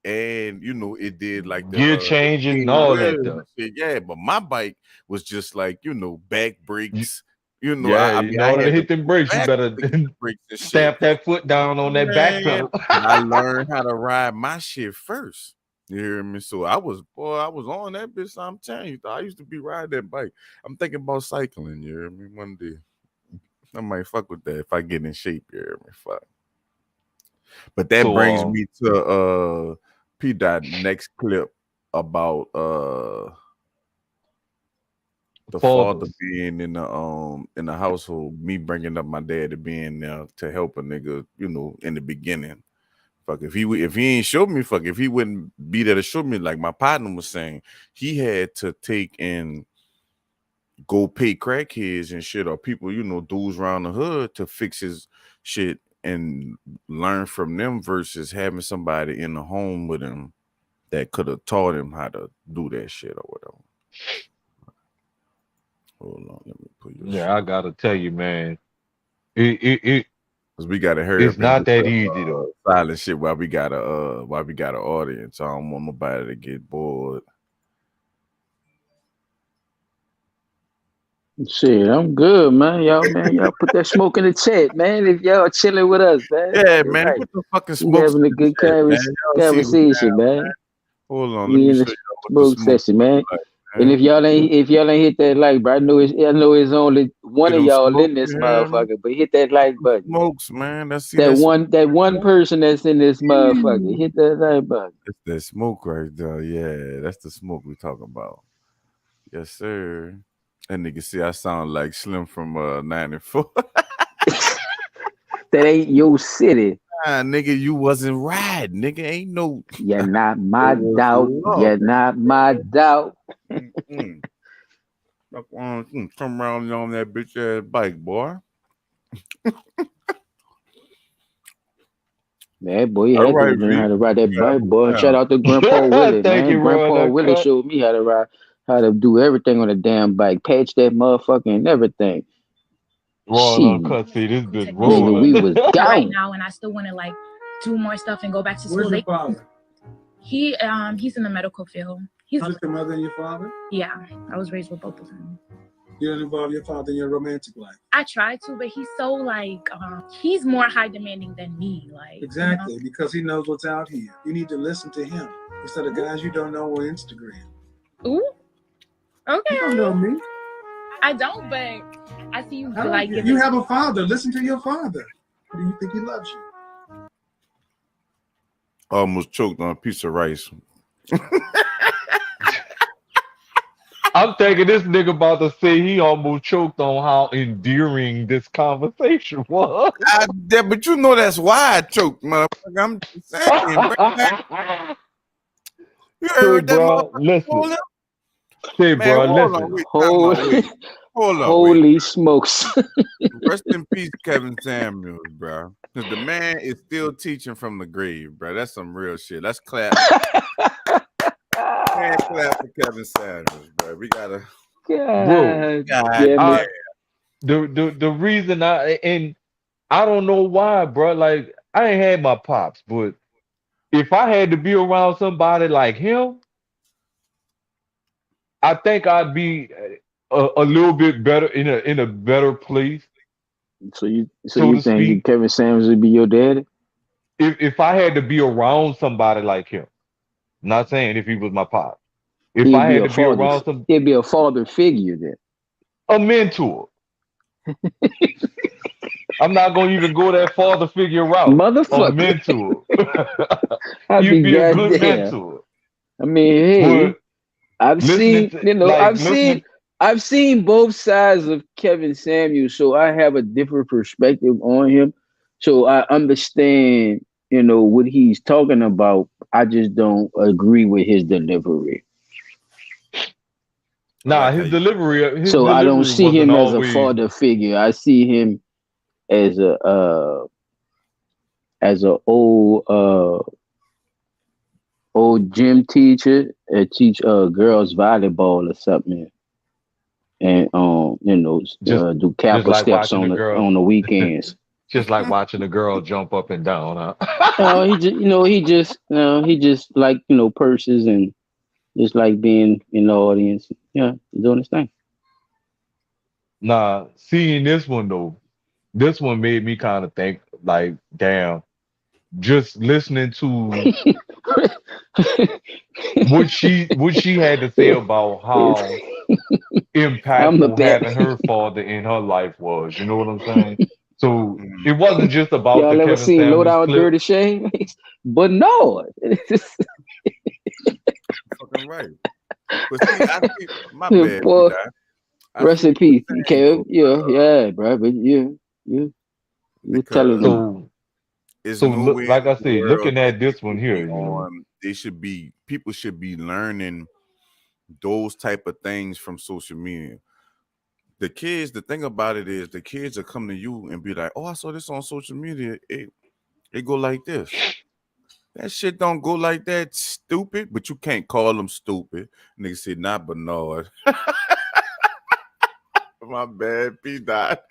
and it did like Gear the changing and main all that wheels and stuff. shit. Yeah, but my bike was just like, back You- brakes. Yeah, I in mean I order to had to hit them go brakes, you back better to get the brakes and shit. stamp that foot down on that back Man, pedal. I learned how to ride my shit first. You hear me? So I was on that bitch. I'm telling you, I used to be riding that bike. I'm thinking about cycling. You hear me? One day, I might fuck with that if I get in shape. You hear me? Fuck. But that brings So me to P. Dot next clip about the father fathers. being in the household, me bringing up my daddy being there to help a nigga, in the beginning. Fuck if he ain't showed me, fuck if he wouldn't be there to show me, like my partner was saying, he had to take and go pay crackheads and shit or people, dudes around the hood to fix his shit and learn from them versus having somebody in the home with him that could have taught him how to do that shit or whatever. Hold on, let me put your shit. Yeah, I gotta tell you, man. It Cause we gotta hurry it's up and not do that the easy though. silent shit while we got an audience. I don't want nobody to get bored. Shit, I'm good, man. Y'all put that smoke in the chat, man. If y'all chilling with us, man. Yeah, All man, right. put the fucking We smokes having a in the good chat, man. Y'all see what's conversation, down. man. Hold on, let We me in show the y'all what the smoke smoke session, look man. like, And man. if y'all ain't hit that like, bro, I know it's only one See of them y'all smokes, in this you hear me? motherfucker, but hit that like button. Smokes, man. Let's see That that smoke. one person that's in this motherfucker, hit that like button. That's that smoke right there. Yeah, that's the smoke we talking about. Yes, sir. That nigga see I sound like Slim from 94. That ain't your city. Nah, nigga, you wasn't right. Nigga, ain't no. You're not It my was doubt. love. You're not my doubt. Mm-mm. Come around on that bitch ass bike, boy. Man, boy, you All had to right, learn V. how to ride that You got bike, it boy. Shout down. out to Grandpa Willie, Thank you, man. Ron. Grandpa That Willie cut. showed me how to do everything on a damn bike. Patch that motherfucker and everything. Ron Shit, uncut. See this bitch nigga, rolling. we was right gone. now, and I still want to like do more stuff and go back to school. Where's your father? He's in the medical field. He's How's your mother and your father? Yeah, I was raised with both of them. You don't involve your father in your romantic life. I try to, but he's so like he's more high demanding than me. Like Exactly, because he knows what's out here. You need to listen to him instead of guys you don't know on Instagram. Ooh, okay. You don't know me. I don't, but I see you like You have a father. Listen to your father. Do you think he loves you? Almost choked on a piece of rice. I'm thinking this nigga about to say he almost choked on how endearing this conversation was. But you know that's why I choked, motherfucker. I'm just saying, bro. You Say, heard that bro, motherfucker? listen. Say, Man, bro, hold on, listen. wait, time out, wait. Hold up, wait. Holy smokes. Rest in peace, Kevin Samuels, bro. Because the man is still teaching from the grave, bro. That's some real shit. Let's clap. Man, clap for Kevin Samuels, bro. We gotta. Bro, God damn it. the reason I don't know why, bro. Like I ain't had my pops, but if I had to be around somebody like him, I think I'd be a little bit better in a better place, So you so to think speak. Kevin Samuels would be your daddy? If I had to be around somebody like him, not saying if he was my pop, if He'd I be had a to be father. around some He'd be a father figure then. a mentor, I'm not gonna even go that father figure route or Motherfucker. mentor. I'd You'd be be a good goddamn. mentor. I mean, hey, But I've listening seen, to you know, like listening I've seen both sides of Kevin Samuels, so I have a different perspective on him. So I understand, you know, what he's talking about. I just don't agree with his delivery. I nah, like how his you. delivery his So I don't delivery see wasn't him as a always father figure. I see him as a old gym teacher that teach girls volleyball or something, and just do just Kappa like steps watching on a the girl weekends. just like watching a girl jump up and down, huh? He just like purses and just like being in the audience. Yeah, doing his thing. Nah, seeing this one though, this one made me kind of think like, damn, just listening to what she had to say about how I'm a impactful bet. having her father in her life was. You know what I'm saying? So Mhm. it wasn't just about the Y'all ever Kevin seen Low Samuels Down clip. Dirty Shame? But no, Fucking right. But see, I see. My bad, P. boy. Dot. I see Rest in what you're peace, saying Kev. though, Yeah, yeah, bro. But you telling because them. So it's so look, nowhere like I in the said, world looking that at they this one should here, be on. They should be people should be learning those type of things from social media. The kids, the thing about it is, the kids will come to you and be like, "Oh, I saw this on social media. It go like this." That shit don't go like that, stupid. But you can't call them stupid. Nigga said, "Not Bernard." My bad, P. Dot.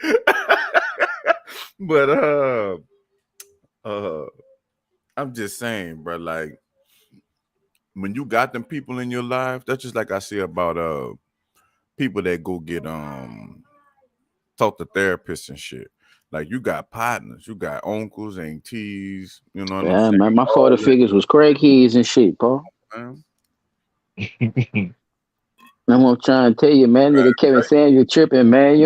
But uh, I'm just saying, bro. Like when you got them people in your life, that's just like I say about people that go get talk to therapists and shit. Like you got partners, you got uncles, aunties, you know what I'm Yeah, saying? man. My father Always, figures was crackheads and shit, Paul. man. I'm gonna try and tell you, man. Right, Nigga, Kevin right. Samuel tripping, man.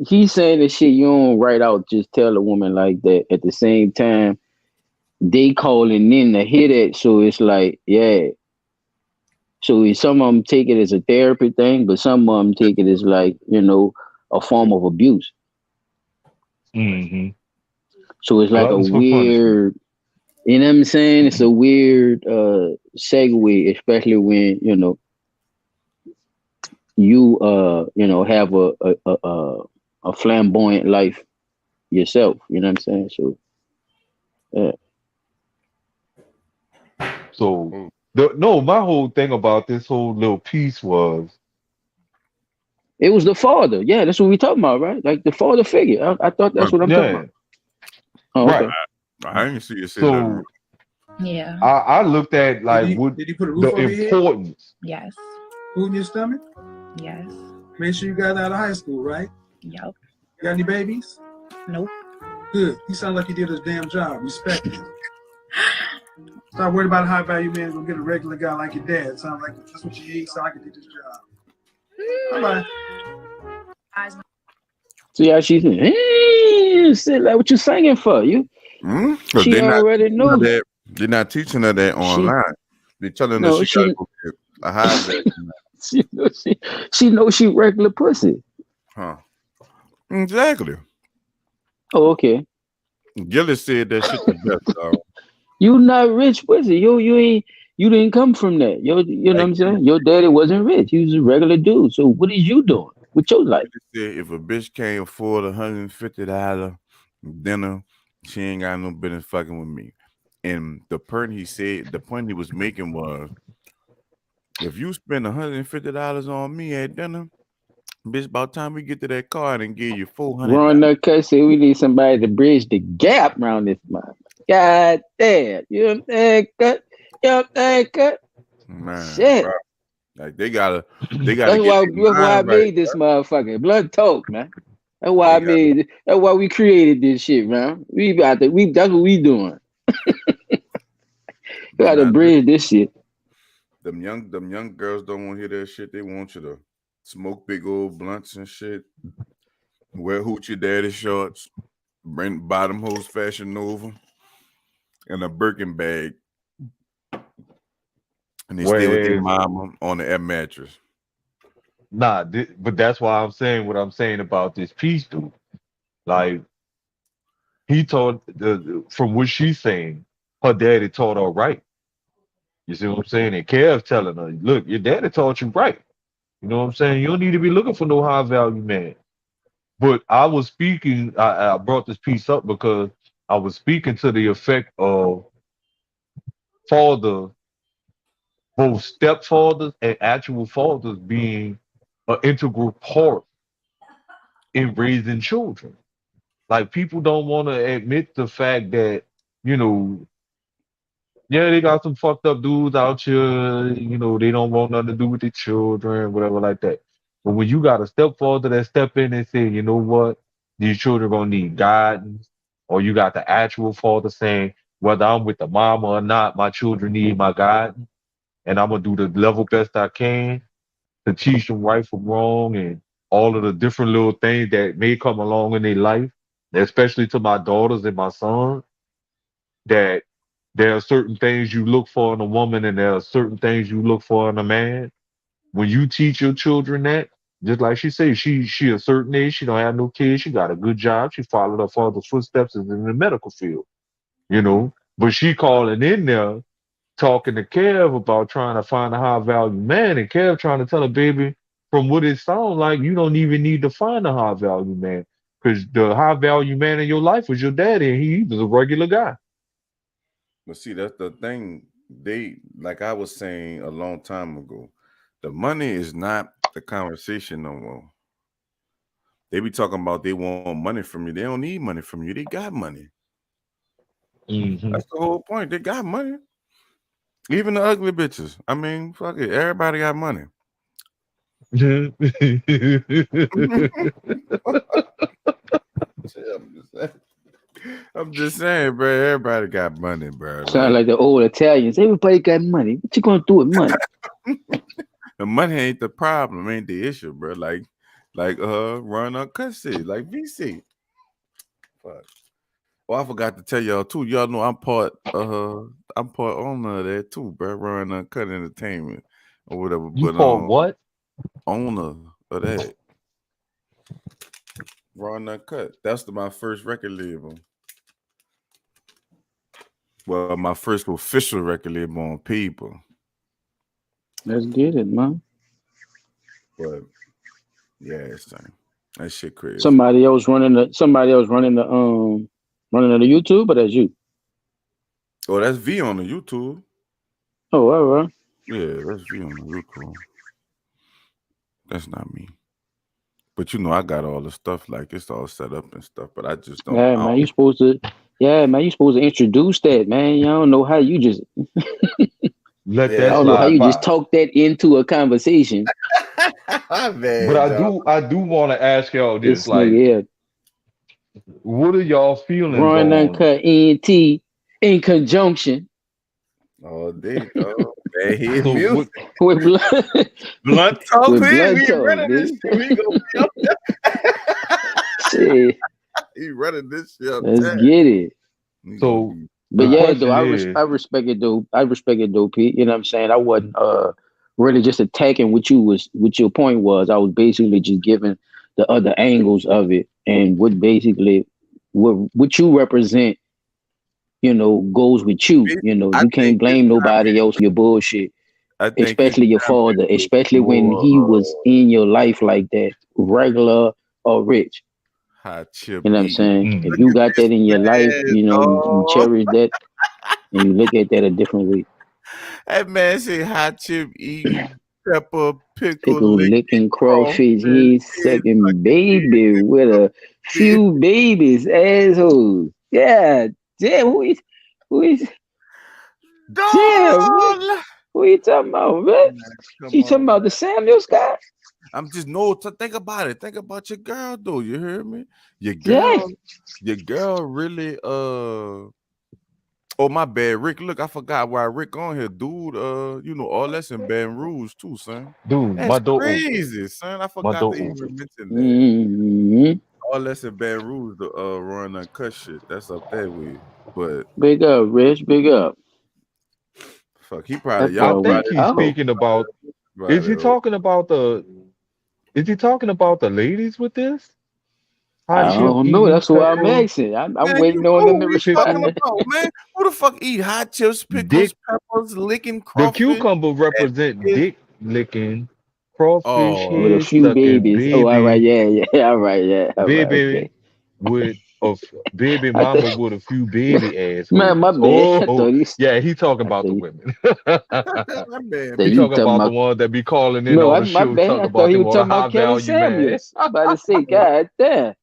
He's saying this shit. You don't write out. Just tell a woman like that. At the same time, they calling in to hear that. So it's like, yeah. So some of them take it as a therapy thing, but some of them take it as like, a form of abuse. hmm So it's like a gluttons for punishment. weird, you know what I'm saying? It's a weird segue, especially when, you have a flamboyant life yourself. You know what I'm saying? So yeah. So Oh, no, my whole thing about this whole little piece was It was the father. Yeah, that's what we talking about, right? Like the father figure. I thought that's but what I'm talking yeah, about. Oh, right. okay. I didn't see you say nothing wrong. So Yeah. I looked at Did like he what did he put a the roof over your head? importance. Yes. Food in your stomach? Yes. Make sure you got out of high school, right? Yup. Got any babies? Nope. Good. He sounds like he did his damn job. Respect him. Stop worried about a high value man. Go get a regular guy like your dad. Sounds like that's what you need so I can do this job. Bye bye. See how she's saying, like what you singing for? Because She they're not already teaching her know. that. They're not teaching her that She online. They're telling her no, she gotta go get a high vet. she knows she regular pussy. Huh? Exactly. Oh, okay. Gillis said that shit the best, dog. You not rich pussy. You didn't come from that. You know what Like I'm saying? Your daddy wasn't rich. He was a regular dude. So what is you doing with your life? Gillis said, if a bitch can't afford $150 dinner, she ain't got no business fucking with me. And the point he was making was, if you spend $150 on me at dinner, bitch, by the time we get to that car and give you Run $400. that cut. Say we need somebody to bridge the gap around this month. God damn. You know what I'm saying? Cut. You know what I'm saying? Cut. Man, Shit. bro. Like they gotta That's get why their I mind right, made this bro. motherfucker. Blunt talk, man. That's why They got that's why we created this shit, man. That's what we doing. We but gotta not bridge this shit. them young girls don't want to hear that shit. They want you to smoke big old blunts and shit. Wear hoochie daddy shorts, bring bottom hose Fashion Nova, and a Birkin bag. And they stay with their Whereas, mama on the air mattress. nah, but that's why I'm saying what I'm saying about this piece, dude. Like, he taught, from what she's saying, her daddy taught her right. You see what I'm saying? And Kev telling her, look, your daddy taught you right. You know what I'm saying? You don't need to be looking for no high value man. But I was speaking, I brought this piece up because I was speaking to the effect of father, both stepfathers and actual fathers being an integral part in raising children. Like, people don't want to admit the fact that, you know, yeah, they got some fucked up dudes out here, they don't want nothing to do with their children, whatever like that. But when you got a stepfather that step in and say, you know what, these children gonna need guidance, or you got the actual father saying, whether I'm with the mama or not, my children need my guidance, and I'm gonna do the level best I can to teach them right from wrong and all of the different little things that may come along in their life, especially to my daughters and my sons, that there are certain things you look for in a woman and there are certain things you look for in a man. When you teach your children that, just like she said, she a certain age, she don't have no kids, she got a good job, she followed her father's footsteps is in the medical field, But she calling in there talking to Kev about trying to find a high value man, and Kev trying to tell her, baby, from what it sounds like, you don't even need to find a high value man. Because the high value man in your life was your daddy, and he was a regular guy. But see, that's the thing. They, like I was saying a long time ago, the money is not the conversation no more. They be talking about they want money from you. They don't need money from you. They got money. Mm-hmm. That's the whole point. They got money. Even the ugly bitches. I mean, fuck it. Everybody got money. I'm just saying, bro. Everybody got money, bro. Sound like the old Italians. Everybody got money. What you gonna do with money? The money ain't the problem, ain't the issue, bro. Like run on custody, like VC. Fuck. Well, I forgot to tell y'all too. Y'all know I'm part owner of that too, bro. Run Uncut Entertainment or whatever. You But call what? owner of that. Run Uncut. That's my first record label. Well, my first official record label on People. Let's get it, man. But yeah, son. That shit crazy. Somebody else running the YouTube, but that's you. Oh, that's V on the YouTube. Oh, all right. Yeah, that's V on the YouTube. That's not me. But I got all the stuff, like it's all set up and stuff, but I just don't. Yeah, man, you supposed to introduce that, man. You don't know how you just let Yeah, that I don't know how slide you by. just talk that into a conversation. Man, But I do want to ask y'all this, This like, nigga here, what are y'all feelings Run on? Uncut ENT in conjunction all day, dog. Man, his So music. what, with Blunt Talk, with we BLUNTTALK, running this nigga. shit. We gonna be up Shit, He running this shit up let's there. get it. so But the yeah, question though, I is, respect it though. I respect it though, Pete. You know what I'm saying? I wasn't really just attacking what your point was. I was basically just giving the other angles of it and what you represent, goes with you. I You think can't it's blame nobody else for your bullshit, I think it's especially your father, especially when he was in your life like that, regular or rich. hot chip You know what I'm eating. saying? mm, If you got that in your life, Man, you dog. cherish that and you look at that a different way. That man say hot chip eating, pepper, pickle, Pickle licking, licking crawfish, crawfish, he's head sucking sucking baby with a dick. few babies, assholes. Yeah, damn, who is, damn, Dog. who you talking about, man? Man, come You talking on, about man. the Samuels guy? I'm just think about it. Think about your girl, though. You hear me? Your Yeah. girl really Oh, my bad, Rick. Look, I forgot why Rick on here, dude. All that's in Baton Rouge too, son. dude, That's crazy, son. I my forgot to daughter, even mention that. Mm-hmm. all that's in Baton Rouge, the run uncut shit. That's up that way. But Big up, Rich. Big up. fuck, he probably That I y'all boy think went. probably he's Oh, speaking about. Is he probably talking about the? Is he talking about the ladies with this? I Hot chip don't know. eating That's what I'm pepper, asking. I'm man, you waiting on know them what to we talking pickle, respond. about, man. Who the fuck eat hot chips, pickles, dick. peppers, licking The crawfish, cucumber and represent fish? dick licking, crawfish With a Oh, head few sucking, babies. Oh, all right. baby, Yeah, yeah. All right. Yeah. All right. baby Okay. with baby I mama think, with a few baby man, my assholes. bad. Oh, yeah, he talking I about the thought, women. that man that He you talking talking about the about. ones that be calling in No, on the my show, bad. talking I thought about he them was on a talking high about Kevin value man. Samuels. I'm about to say, God damn.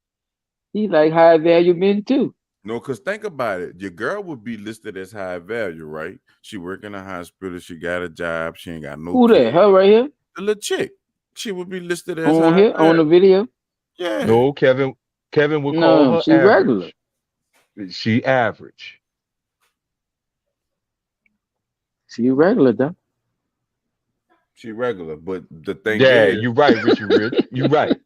He's like high value men too. no, because think about it. Your girl would be listed as high value, right? She work in a hospital. She got a job. She ain't got no Who that? kids. Her right here? The little chick, she would be listed as On high here? On value. the video? Yeah. No, Kevin would call No, her she regular. average. She average. She regular though. She regular, but the thing Yeah, is, you're right, Richie Rich. You're right.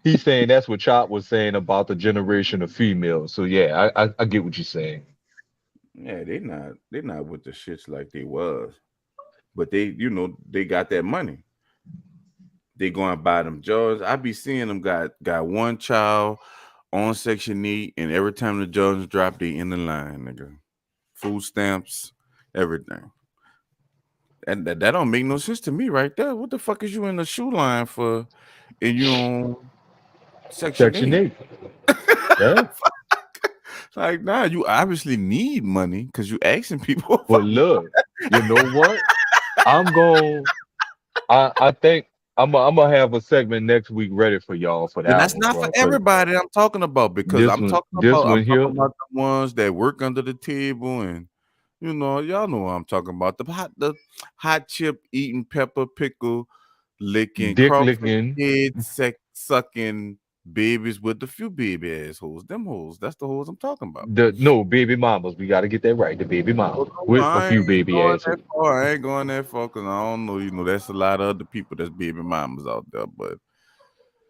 He's saying that's what Chop was saying about the generation of females. So yeah, I get what you're saying. yeah, they not with the shits like they was, but they, they got that money. They go and buy them jars. I be seeing them got one child on Section 8, and every time the jars drop, they in the line, nigga. Food stamps, everything. And that don't make no sense to me right there. What the fuck is you in the shoe line for, and you on Section Section 8? 8. Yeah. Like, nah, you obviously need money because you asking people for But look, you know what? I think I'm gonna have a segment next week ready for y'all for And that that's one, not for bro. Cause everybody I'm talking about, because this I'm one talking here, about the ones that work under the table, and y'all know what I'm talking about. The hot chip eating, pepper pickle licking, dick crawfish licking. head sucking babies with a few baby assholes. Them hoes. That's the hoes I'm talking about. No, baby mamas. We gotta get that right. The baby Oh, mama no, with a I few ain't baby going that assholes. far. I ain't going that far because I don't know. That's a lot of other people that's baby mamas out there, but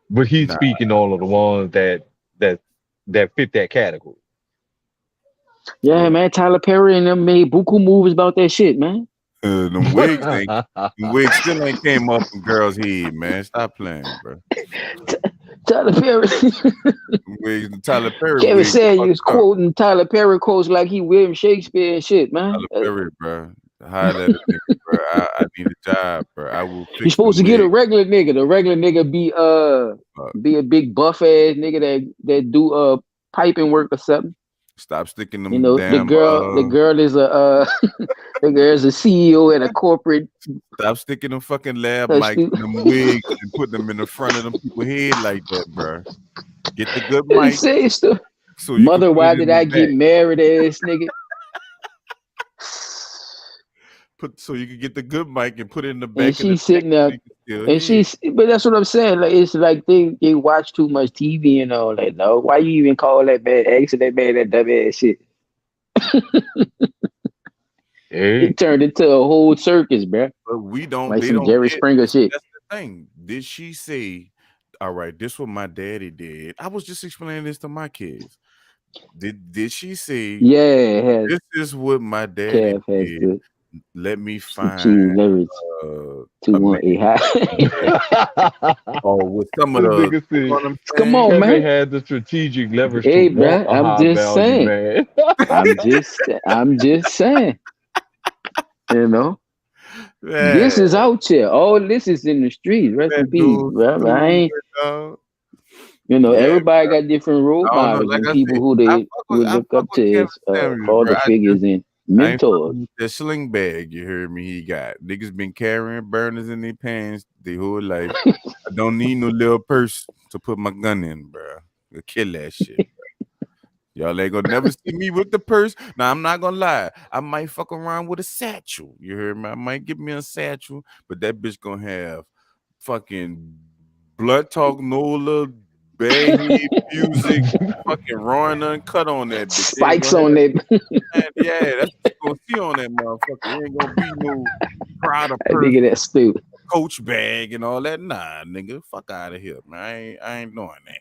But he's nah. speaking all of the ones that fit that category. Yeah, Yeah. man. Tyler Perry and them made buku movies about that shit, man. Them wigs still ain't came up in girls' head, man. Stop playing, bro. Tyler Perry. Tyler Perry Kevin wigs said you fucked was up. quoting Tyler Perry quotes like he William Shakespeare and shit, man. Tyler Perry, bro. Holla at a nigga, bro. I need a job, bro. I will You fix supposed them to get a wigs. regular nigga. The regular nigga be a big buff ass nigga that do piping work or something. Stop sticking You them know, the damn girl is a the girl is a CEO at a corporate. stop sticking them fucking lab That's mics stupid. in them wigs and put them in the front of them people's head like that, bro. Get the good He mic said stuff. so you can Mother, put why it in did the I get back. married, ass nigga? So you can get the good mic and put it in the And back of the she's neck sitting so there, you can still and hear. but that's what I'm saying. Like it's like they watch too much TV and all that. No, why you even call that man? Asking that man that dumb ass shit. Hey, It turned into a whole circus, bruh. But we don't. Like They some don't. Jerry Springer shit. That's the thing. Did she say, "All right, this what my daddy did"? I was just explaining this to my kids. Did she say, Yeah, it has "This is what my daddy Kev has did"? the Let me some find cheese leverage a man 218 high. or with some of this the. nigga You know said what I'm Come saying? on, Kevin man. had the strategic leverage to Hey, want bruh, a I'm high just value saying. man. I'm just saying. You know, this Man, is out here. All this is in the streets. Rest that in peace, dude bruh. I stupid, ain't. dog. You know, Yeah, everybody got different role I don't know. models Like and I people said, who they would I look fuck up with to Kevin as Samuels, bro. father figures and I ain't mentors. fucking with that sling bag. You heard me? He got niggas been carrying burners in their pants their whole life. I don't need no little purse to put my gun in, bro. You'll kill that shit. Y'all ain't gonna never see me with the purse. Now I'm not gonna lie. I might fuck around with a satchel. You heard me? I might give me a satchel, but that bitch gonna have fucking blood talk, nola, bad head music, fucking roaring uncut on that bitch. They ain't Spikes gonna on have, that. man, yeah, that's what you gonna see on that motherfucker. It ain't gonna be no Prada I purse, think that's stupid. Coach bag, and all that. Nah, nigga, fuck out of here, man. I ain't doing that.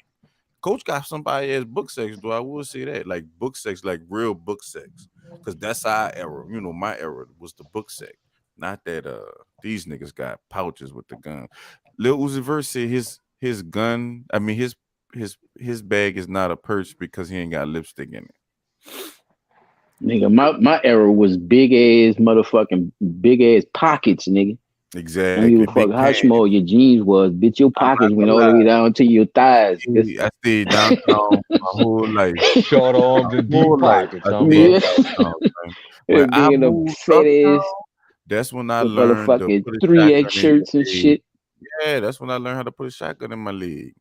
Coach got somebody as book sex, though. I will say that, like book sex, like real book sex, because that's our era. You know, my era was the book sex, not that these niggas got pouches with the gun. Lil Uzi Vert said his gun, I mean his bag is not a purse because he ain't got lipstick in it. Nigga, my era was big ass pockets, nigga. I don't Exactly. give a fuck how small your jeans was, bitch. Your pockets went all the way down to your thighs. I stayed downtown my whole life. Short arms and deep Whole life. pockets. I I'm stayed up. downtown, man. When I Being a moved fat uptown, ass that's when I with learned to motherfucking put a 3X shotgun in shirts and your leg. shit. Yeah, that's when I learned how to put a shotgun in my leg.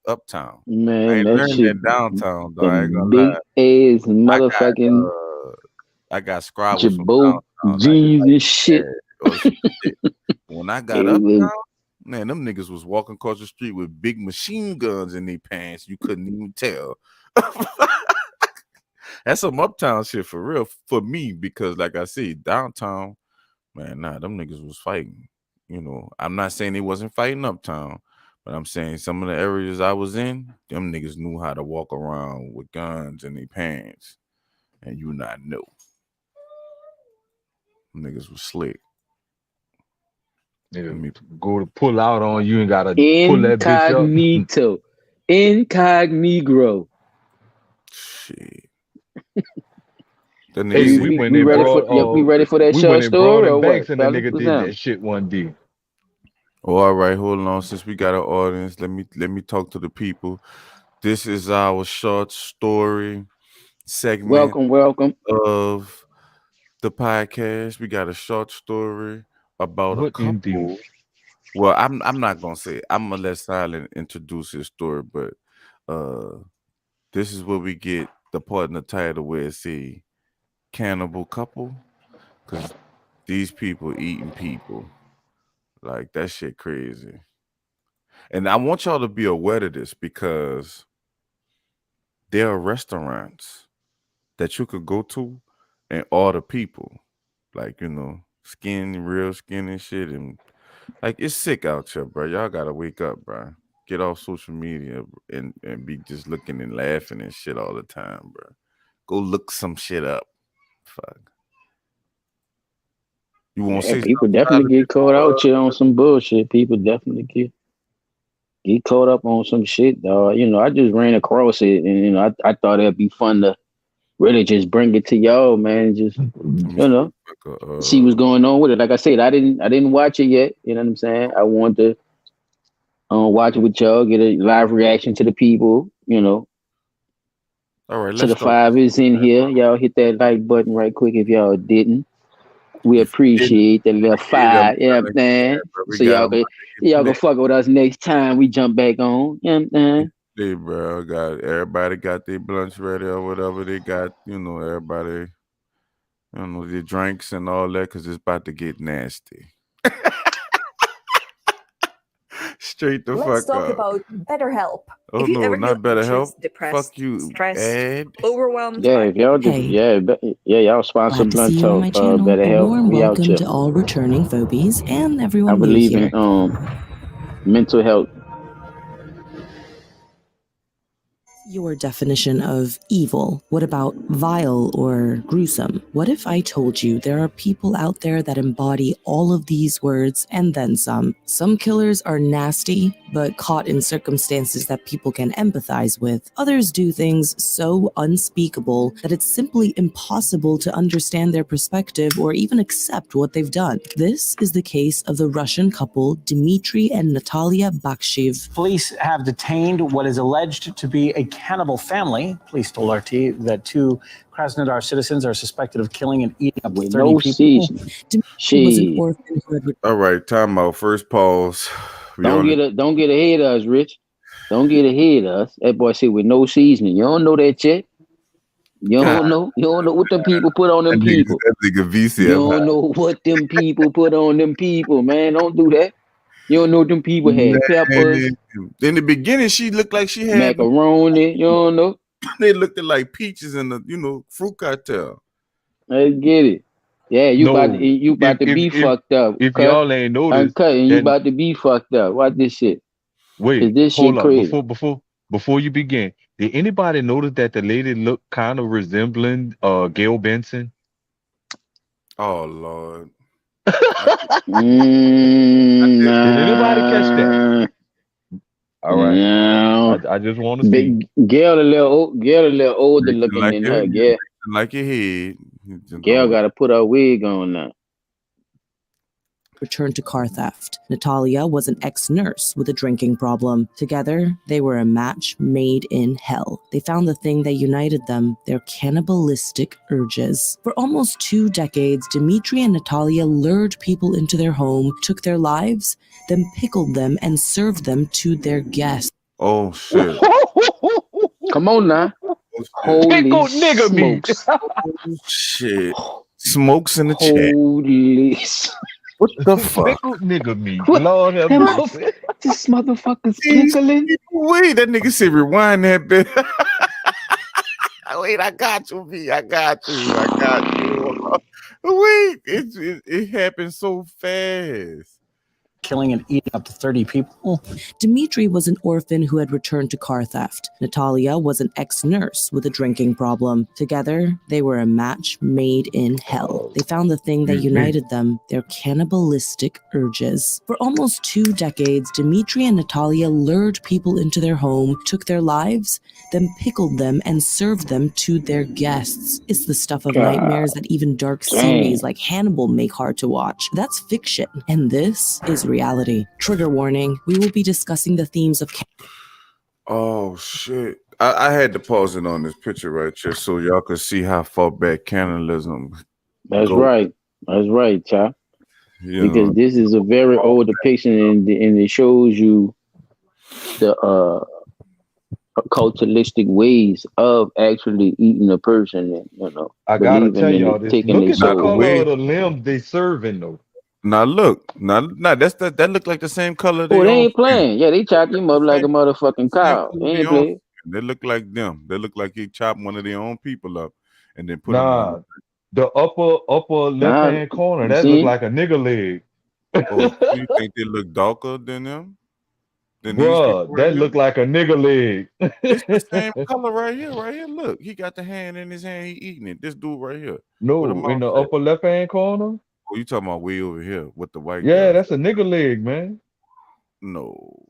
Uptown. I Man, ain't that learned shit, that downtown, though. I ain't them gonna big lie. ass I got motherfucking I got squabbles from Jabot downtown. jeans and shit. Or some shit. When I got It uptown, was man, them niggas was walking across the street with big machine guns in their pants. You couldn't even tell. That's some uptown shit for real for me, because like I said, downtown, man, nah, them niggas was fighting. You know, I'm not saying they wasn't fighting uptown, but I'm saying some of the areas I was in, them niggas knew how to walk around with guns in their pants, and you not know. Them niggas was slick. Nigga, go to pull out on you and gotta pull that bitch up. Incognito. Shit. That Hey, nigga we said, went and brought we ready for that we short went and brought story or him what, Banks and the fellas? nigga What's did up? that shit one day. oh, all right, hold on. Since we got an audience, let me talk to the people. This is our short story segment Welcome. of the podcast. We got a short story about a What indeed? couple. Well, I'm not gonna say it. I'm gonna let Silent introduce his story, but this is where we get the part in the title where it say Cannibal Couple, because these people eating people. Like, that shit crazy. And I want y'all to be aware of this, because there are restaurants that you could go to and order people. Like, you know, real skin and shit. And like, it's sick out here, bro. Y'all gotta wake up, bro. Get off social media and be just looking and laughing and shit all the time, bro. Go look some shit up. Fuck. You won't Yeah, say people something definitely get caught out before, here on some bullshit. People definitely get caught up on some shit, dog. You know, I just ran across it, and you know, I thought it'd be fun to really just bring it to y'all, man. Just see what's going on with it. Like I said, I didn't watch it yet. You know what I'm saying? I want to watch it with y'all, get a live reaction to the people. You know, all right, to let's the start. fivers in here, y'all hit that like button right quick if y'all didn't. We If you didn't, appreciate the little five, yeah, man. we So got y'all can fuck with us next time we jump back on. Yeah, man. Hey, bro, everybody got their blunts ready or whatever they got. You know, everybody, you know, their drinks and all that, because it's about to get nasty. Straight the Let's fuck talk up. about BetterHelp. Oh If you no, ever not feel anxious, BetterHelp. depressed, Fuck you, stressed, Ed. overwhelmed Yeah, by if y'all just y'all sponsor Glad to see Blunt you on Talk. my channel. Better A help. warm We out welcome here. to all returning phobies and I everyone new believe here. in mental Your definition of evil. What about vile or gruesome? What if I told you there are people out there that embody all of these words and then some? Some killers are nasty, but caught in circumstances that people can empathize with. Others do things so unspeakable that it's simply impossible to understand their perspective or even accept what they've done. This is the case of the Russian couple Dmitry and Natalia Bakshiv. Police have detained what is alleged to be a cannibal family. Police told RT that 2 Krasnodar citizens are suspected of killing and eating up to 30 no people. seasoning. Was an orphan who had All right, time out. First pause. Don't get ahead of us, Rich. Don't get ahead of us. That boy said with no seasoning. You don't know that yet. You don't know what them people put on them people. That nigga VC. You don't know what them people put on them people, man. Don't do that. You don't know what them people had. Peppers. In the beginning, she looked like she had macaroni. You don't know. They looked like peaches in the fruit cocktail. Let's get it. Yeah, you about to be fucked up. If y'all ain't noticed, uncut, and you about to be fucked up. Watch this shit. Wait, this hold shit up. crazy. before you begin, did anybody notice that the lady looked kind of resembling Gail Benson? Oh Lord. Did anybody catch that? All right. No. I just want to see. Gail a little older looking than her. Yeah. Like your head. Gail got to put her wig on now. Returned to car theft. Natalia was an ex-nurse with a drinking problem. Together, they were a match made in hell. They found the thing that united them, their cannibalistic urges. For almost 2 decades, Dimitri and Natalia lured people into their home, took their lives, then pickled them and served them to their guests. Oh, shit. Come on now. Holy Pickled nigga smokes. Oh, shit. Smokes in the chat. Holy What the fuck? Pickled nigga meat. Lord have mercy. This motherfucker's pickling. Wait, that nigga said rewind that bit. Wait, I got you, B. I got you. Wait, it happened so fast. Killing and eating up to 30 people. Dimitri was an orphan who had returned to car theft. Natalia was an ex-nurse with a drinking problem. Together, they were a match made in hell. They found the thing that united them, their cannibalistic urges. For almost 2 decades, Dimitri and Natalia lured people into their home, took their lives, then pickled them and served them to their guests. It's the stuff of nightmares that even dark series like Hannibal make hard to watch. That's fiction, and this is reality. Trigger warning, we will be discussing the themes of... Oh, shit. I had to pause it on this picture right here so y'all could see how far back cannibalism That's goes. right. That's right, child. You Because know. this is a very old depiction and it shows you the culturalistic ways of actually eating a person and, you know, I gotta believing tell in y'all it, this. taking Look their at the soul. color of the limb they serving though. Now look, now that look like the same color Oh, they they on. ain't playing. Yeah, they chop him up like a motherfucking cow. They ain't playing. They look like them. They look like he chopped one of their own people up and then put them Nah, on. the upper left hand corner that see? look like a nigga leg. Oh, you think they look darker than them? Than these people Bruh, right that here? look like a nigga leg. It's the same color right here, right here. Look, he got the hand in his hand. He eating it. This dude right here. No, in the upper left hand corner. Oh, you talking about way over here with the white Yeah, guy? that's a nigga leg, man. No,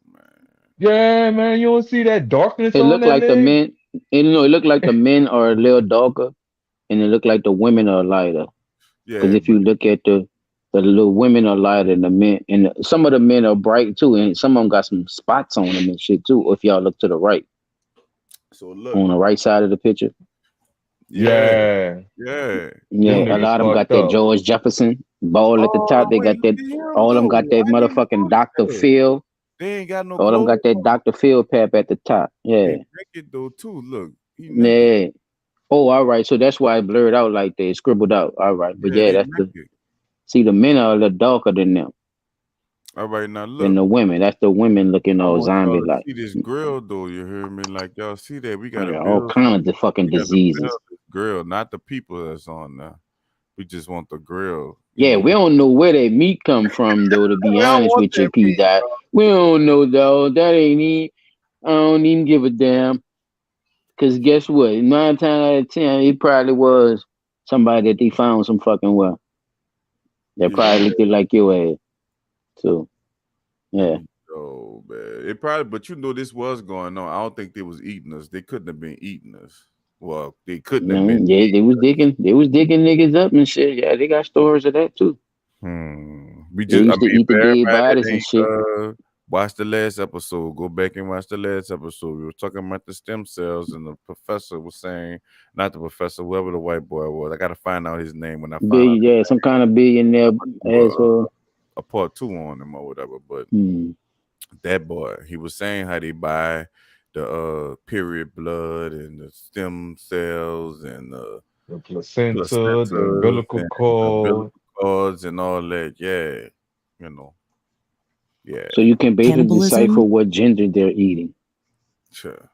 Yeah, man, you don't see that darkness It on look that like the leg? men. You know, it look like the men are a little darker, and it look like the women are lighter. Because Yeah, if you look at the little women are lighter than the men, and some of the men are bright too, and some of them got some spots on them and shit too. If y'all look to the right, so look on the right side of the picture, Yeah. yeah. yeah, a lot of them got that George Jefferson ball at the top. They got that. All of them got that motherfucking Dr. Phil. They ain't got no. All of them got that Dr. Phil pap at the top. Yeah, He naked though too. Look, he yeah. Oh, all right. So that's why it blurred out like they scribbled out. All right, but yeah, that's the. See, the men are a little darker than them. All right, now look. Than the women. That's the women looking I all want y'all zombie to like. see this grill though. You hear me? Like y'all see that we got Yeah, all kinds of fucking diseases. Grill, not the people that's on there. We just want the grill. Yeah, we don't know where that meat come from though. To be honest with you, P. Dot, we don't know though. That ain't even. I don't even give a damn. Cause guess what? 9 times out of 10, it probably was somebody that they found some fucking well. That probably looked like your ass. So, yeah. Oh man, it probably. But you know, this was going on. I don't think they was eating us. They couldn't have been eating us. Well, they couldn't have been. Yeah, they was digging niggas up and shit. Yeah, they got stories of that too. We They just used to eat the dead bodies and shit. Watch the last episode. Go back and watch the last episode. We were talking about the stem cells, and the professor was saying, not the professor, whoever the white boy was. I gotta find out his name when I find out. Yeah, some kind of billionaire asshole. A part 2 on him or whatever. But that boy, he was saying how they buy the period blood and the stem cells and the placenta, the umbilical cords and all that. Yeah, you know. Yeah. So you can basically decipher what gender they're eating. Sure.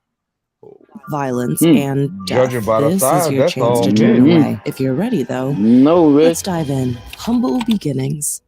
Violence and death. Judging by the This size, is your that's chance all to men. turn away. If you're ready, though, no, let's dive in. Humble beginnings.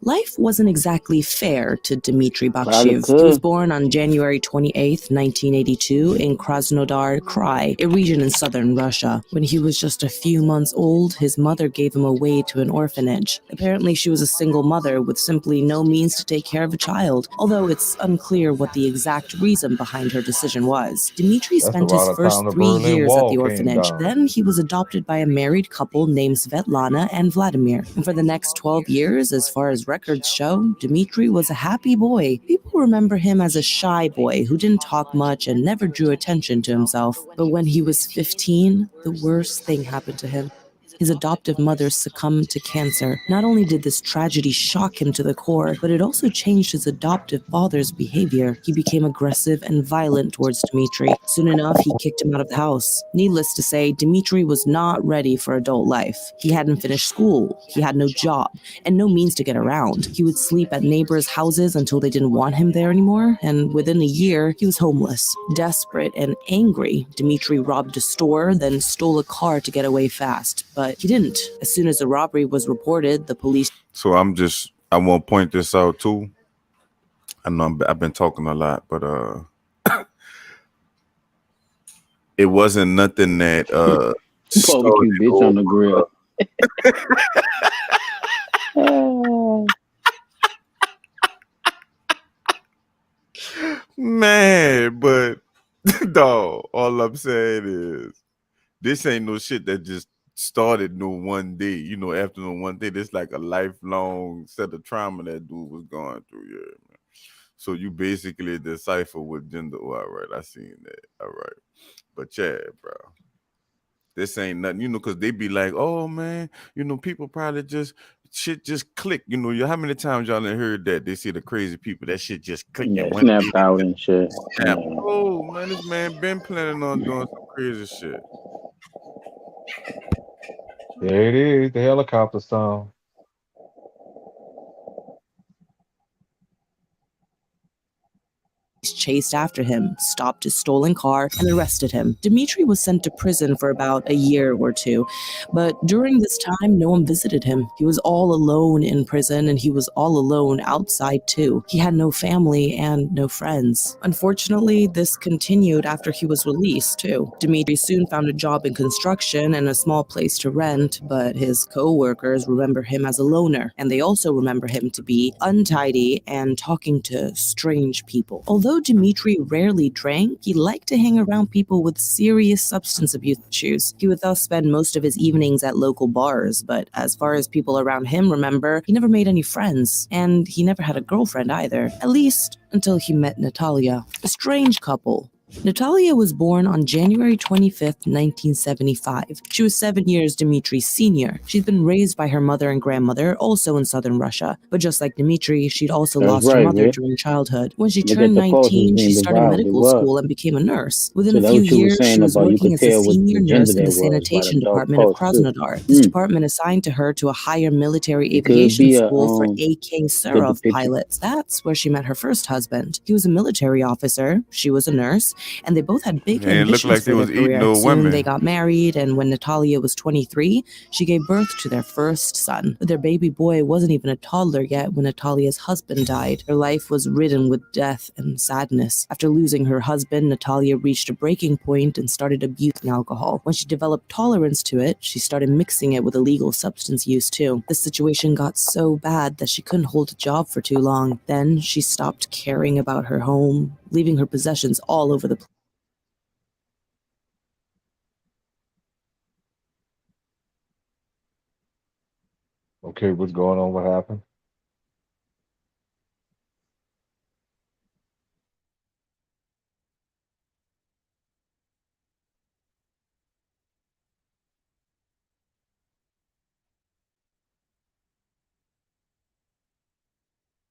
Life wasn't exactly fair to Dmitry Probably Bakshiv. He was could. born on January 28th, 1982 in Krasnodar Krai, a region in southern Russia. When he was just a few months old, his mother gave him away to an orphanage. Apparently, she was a single mother with simply no means to take care of a child, although it's unclear what the exact reason behind her decision was. Dmitry That's spent his around the time first the 3 Berlin years at Wall the came orphanage. down. Then he was adopted by a married couple named Svetlana and Vladimir. And for the next 12 years, as far as records show, Dmitry was a happy boy. People remember him as a shy boy who didn't talk much and never drew attention to himself. But when he was 15, the worst thing happened to him. His adoptive mother succumbed to cancer. Not only did this tragedy shock him to the core, but it also changed his adoptive father's behavior. He became aggressive and violent towards Dmitry. Soon enough, he kicked him out of the house. Needless to say, Dmitry was not ready for adult life. He hadn't finished school, he had no job, and no means to get around. He would sleep at neighbors' houses until they didn't want him there anymore, and within a year, he was homeless. Desperate and angry, Dmitry robbed a store, then stole a car to get away fast. But he didn't. As soon as the robbery was reported, the police. So I want to point this out too. I know I've been talking a lot, but it wasn't nothing that Barbecue started bitch on the over. grill. Man, but dog, all I'm saying is this ain't no shit that just started no one day. You know, after no one day, this like a lifelong set of trauma that dude was going through. Yeah, man. So you basically decipher what gender. Oh, all right, I seen that. All right, but yeah, bro. This ain't nothing, you know, because they be like, oh man, you know, people probably just shit just click. You know, how many times y'all done heard that? They see the crazy people, that shit just click Yeah, and one day snapped out and shit. snap. Yeah. Oh man, this man been planning on doing some crazy shit. There it is, the helicopter sound. Chased after him, stopped his stolen car, and arrested him. Dmitry was sent to prison for about a year or two, but during this time, no one visited him. He was all alone in prison, and he was all alone outside too. He had no family and no friends. Unfortunately, this continued after he was released too. Dmitry soon found a job in construction and a small place to rent, but his co-workers remember him as a loner, and they also remember him to be untidy and talking to strange people. Although Dmitry rarely drank, he liked to hang around people with serious substance abuse issues. He would thus spend most of his evenings at local bars, but as far as people around him remember, he never made any friends, and he never had a girlfriend either, at least until he met Natalia, a strange couple. Natalia was born on January 25th, 1975. She was 7 years Dmitry's senior. She'd been raised by her mother and grandmother, also in southern Russia. But just like Dmitry, she'd also That's lost her right, mother Vic. during childhood. When she Look at turned the forces 19, she being started divided. medical What? school and became a nurse. Within So a that's few what you were years, she saying was about you working could as a tell what senior the gender nurse in they the was by the sanitation dog department of post too. Krasnodar. This Mm. department assigned to her to a higher military It could aviation be a school for AK get the Surov picture. pilots. That's where she met her first husband. He was a military officer, she was a nurse, and they both had big And it looked ambitions like they for their was eating career. no Soon they women. got married, and when Natalia was 23, she gave birth to their first son. But their baby boy wasn't even a toddler yet when Natalia's husband died. Her life was ridden with death and sadness. After losing her husband, Natalia reached a breaking point and started abusing alcohol. When she developed tolerance to it, she started mixing it with illegal substance use too. The situation got so bad that she couldn't hold a job for too long. Then she stopped caring about her home, leaving her possessions all over the place. Okay, what's going on? What happened?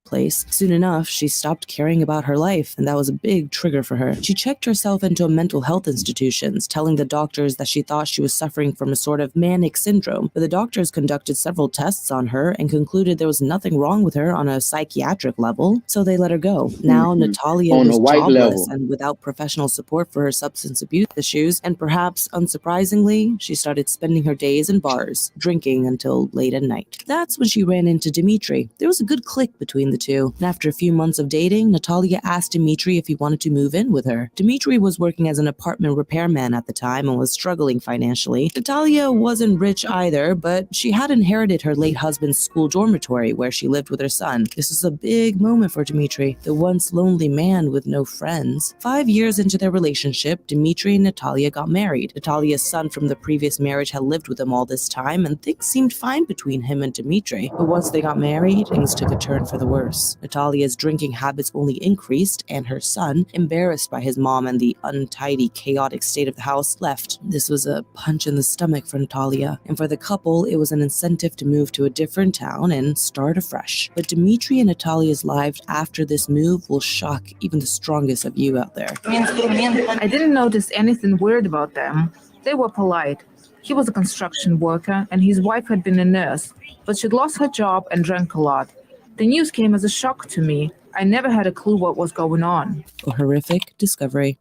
place. Soon enough, she stopped caring about her life, and that was a big trigger for her. She checked herself into a mental health institutions, telling the doctors that she thought she was suffering from a sort of manic syndrome, but the doctors conducted several tests on her and concluded there was nothing wrong with her on a psychiatric level, so they let her go. Now, Natalia On was a white jobless level. and without professional support for her substance abuse issues, and perhaps unsurprisingly, she started spending her days in bars, drinking until late at night. That's when she ran into Dimitri. There was a good click between the two, and after a few months of dating, Natalia asked Dimitri if he wanted to move in with her. Dimitri was working as an apartment repairman at the time and was struggling financially. Natalia wasn't rich either, but she had inherited her late husband's school dormitory where she lived with her son. This was a big moment for Dimitri, the once lonely man with no friends. 5 years into their relationship, Dimitri and Natalia got married. Natalia's son from the previous marriage had lived with him all this time, and things seemed fine between him and Dimitri. But once they got married, things took a turn for the worse. Natalia's drinking habits only increased, and her son, embarrassed by his mom and the untidy, chaotic state of the house, left. This was a punch in the stomach for Natalia, and for the couple, it was an incentive to move to a different town and start afresh. But Dimitri and Natalia's lives after this move will shock even the strongest of you out there. I didn't notice anything weird about them. They were polite. He was a construction worker and his wife had been a nurse, but she'd lost her job and drank a lot. The news came as a shock to me. I never had a clue what was going on. A horrific discovery.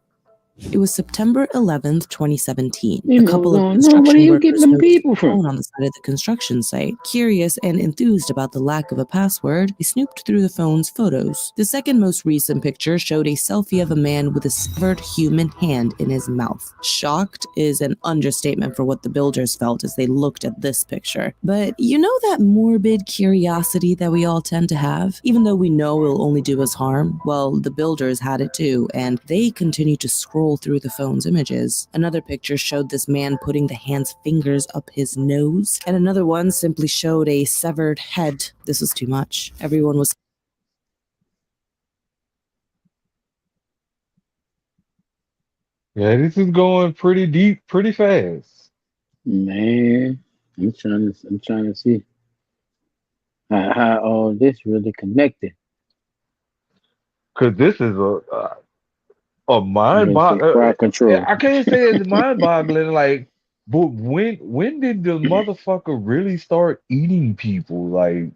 It was September 11th, 2017. A couple of where construction you workers getting them noticed people a from? phone on the side of the construction site. Curious and enthused about the lack of a password, they snooped through the phone's photos. The second most recent picture showed a selfie of a man with a severed human hand in his mouth. Shocked is an understatement for what the builders felt as they looked at this picture. But you know that morbid curiosity that we all tend to have? Even though we know it'll only do us harm, well, the builders had it too, and they continued to scroll through the phone's images. Another picture showed this man putting the hand's fingers up his nose, and another one simply showed a severed head. This was too much. Everyone was Yeah, this is going pretty deep, pretty fast. Man, I'm trying to see how all this really connected. Cause this is a mind boggling. Crowd control. I can't say it's mind boggling. Like, but when did the motherfucker really start eating people? Like,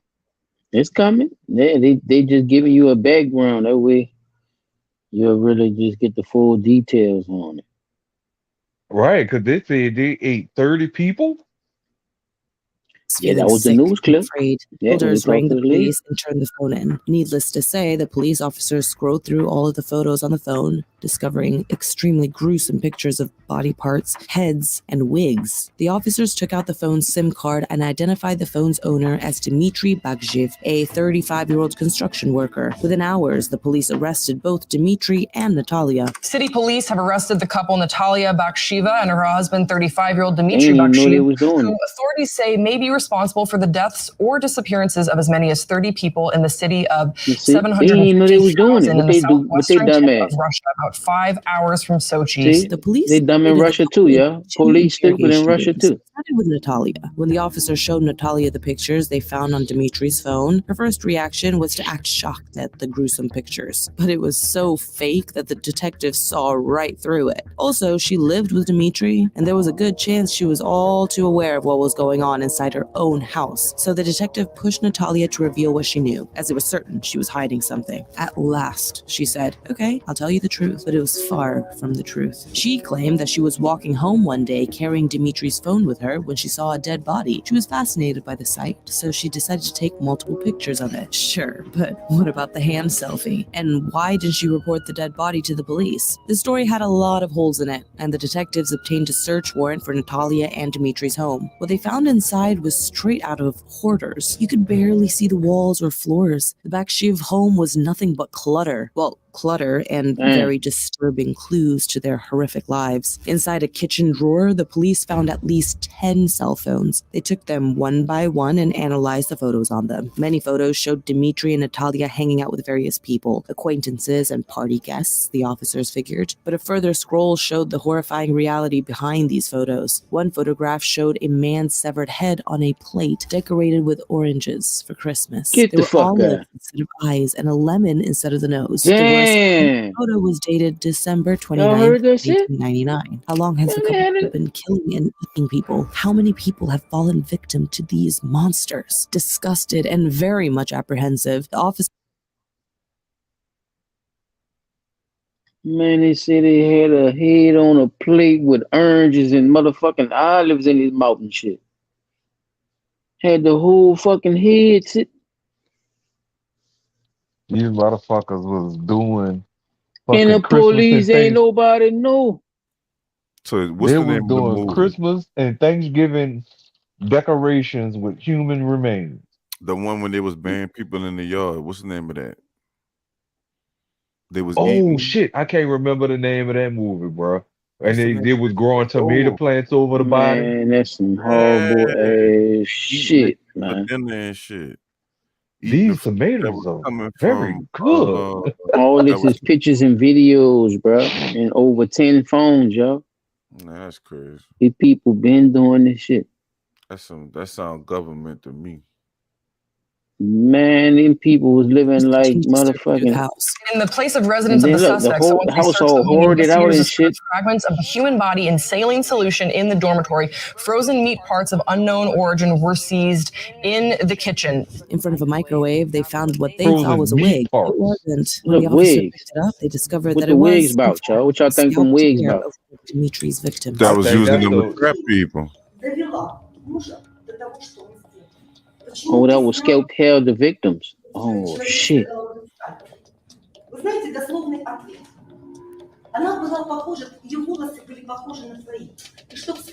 It's coming. They just giving you a background. That way you'll really just get the full details on it. right? Cause they said they ate 30 people. Yeah, that feeling was the sick news and clip. afraid. Yeah, we Builders talked rang to the the lady. police and turned the phone in. Needless to say, the police officers scrolled through all of the photos on the phone, discovering extremely gruesome pictures of body parts, heads, and wigs. The officers took out the phone's SIM card and identified the phone's owner as Dmitry Bagshiv, a 35-year-old construction worker. Within hours, the police arrested both Dmitry and Natalia. City police have arrested the couple Natalia Bakshiva and her husband, 35-year-old They Dmitry didn't even know they Bakshiv, was doing who it. authorities say may be responsible for the deaths or disappearances of as many as 30 people in the city of You see, they didn't even know they was doing it. 750,000 in What the they do? What they southwestern dumb tip of ass? Russia, about 5 hours from Sochi. See, The police they dumb in completed the Russia too, following yeah. two Police stupid in interrogation Russia days. too. It started with Natalia. When the officer showed Natalia the pictures they found on Dimitri's phone, her first reaction was to act shocked at the gruesome pictures. But it was so fake that the detective saw right through it. Also, she lived with Dimitri, and there was a good chance she was all too aware of what was going on inside her own house. So the detective pushed Natalia to reveal what she knew, as it was certain she was hiding something. At last, she said, "Okay, I'll tell you the truth," but it was far from the truth. She claimed that she was walking home one day carrying Dimitri's phone with her when she saw a dead body. She was fascinated by the sight, so she decided to take multiple pictures of it. Sure, but what about the hand selfie? And why didn't she report the dead body to the police? The story had a lot of holes in it, and the detectives obtained a search warrant for Natalia and Dimitri's home. What they found inside was straight out of Hoarders. You could barely see the walls or floors. The Bakshiv home was nothing but clutter. Well, clutter and Damn. very disturbing clues to their horrific lives. Inside a kitchen drawer, the police found at least 10 cell phones. They took them one by one and analyzed the photos on them. Many photos showed Dmitry and Natalia hanging out with various people, acquaintances and party guests, the officers figured. But a further scroll showed the horrifying reality behind these photos. One photograph showed a man's severed head on a plate decorated with oranges for Christmas. Get There the were fuck olives out. instead of eyes and a lemon instead of the nose. Damn. The photo was dated December Y'all 29th, heard that shit? 1999. How long has the couple been killing and eating people? How many people have fallen victim to these monsters? Disgusted and very much apprehensive, the office. Man, they said he had a head on a plate with oranges and motherfucking olives in his mouth and shit. Had the whole fucking head sit. These motherfuckers was doing And the fucking Christmas police and ain't things. nobody know. So what's They the was name of the doing movie? Christmas and Thanksgiving decorations with human remains. The one when they was burying people in the yard. What's the name of that? They was Oh eating. shit, I can't remember the name of that movie, bro. What's And the name? they was growing tomato Oh, plants over the body. Man, that's some horrible yeah. ass Eating shit, the man. dinner and shit. Eating the These food that tomatoes was are coming very from good. All that this was is pictures and videos, bro. And over 10 phones, yo. nah, that's crazy. These people been doing this shit. That sound government to me. Man, them people was living like Continued to search through the motherfucking. house. In the place of And residence of then the look, the suspect, so whole once the they searched the household home, hoarded out investigators and discovered shit. fragments of the human body in saline solution in the dormitory. Frozen meat parts of unknown origin were seized in the kitchen. In front of a microwave, they found what they thought Frozen was a meat wig. parts. It wasn't. When Look, the officer wigs. picked it up, they discovered What that the it wigs was, in about, y'all? fact, What y'all think them scalp wigs hair about? of one of Dimitri's victims. That I was think using that's them to the trap people. Oh, that was scalped hair of the victims. Oh shit.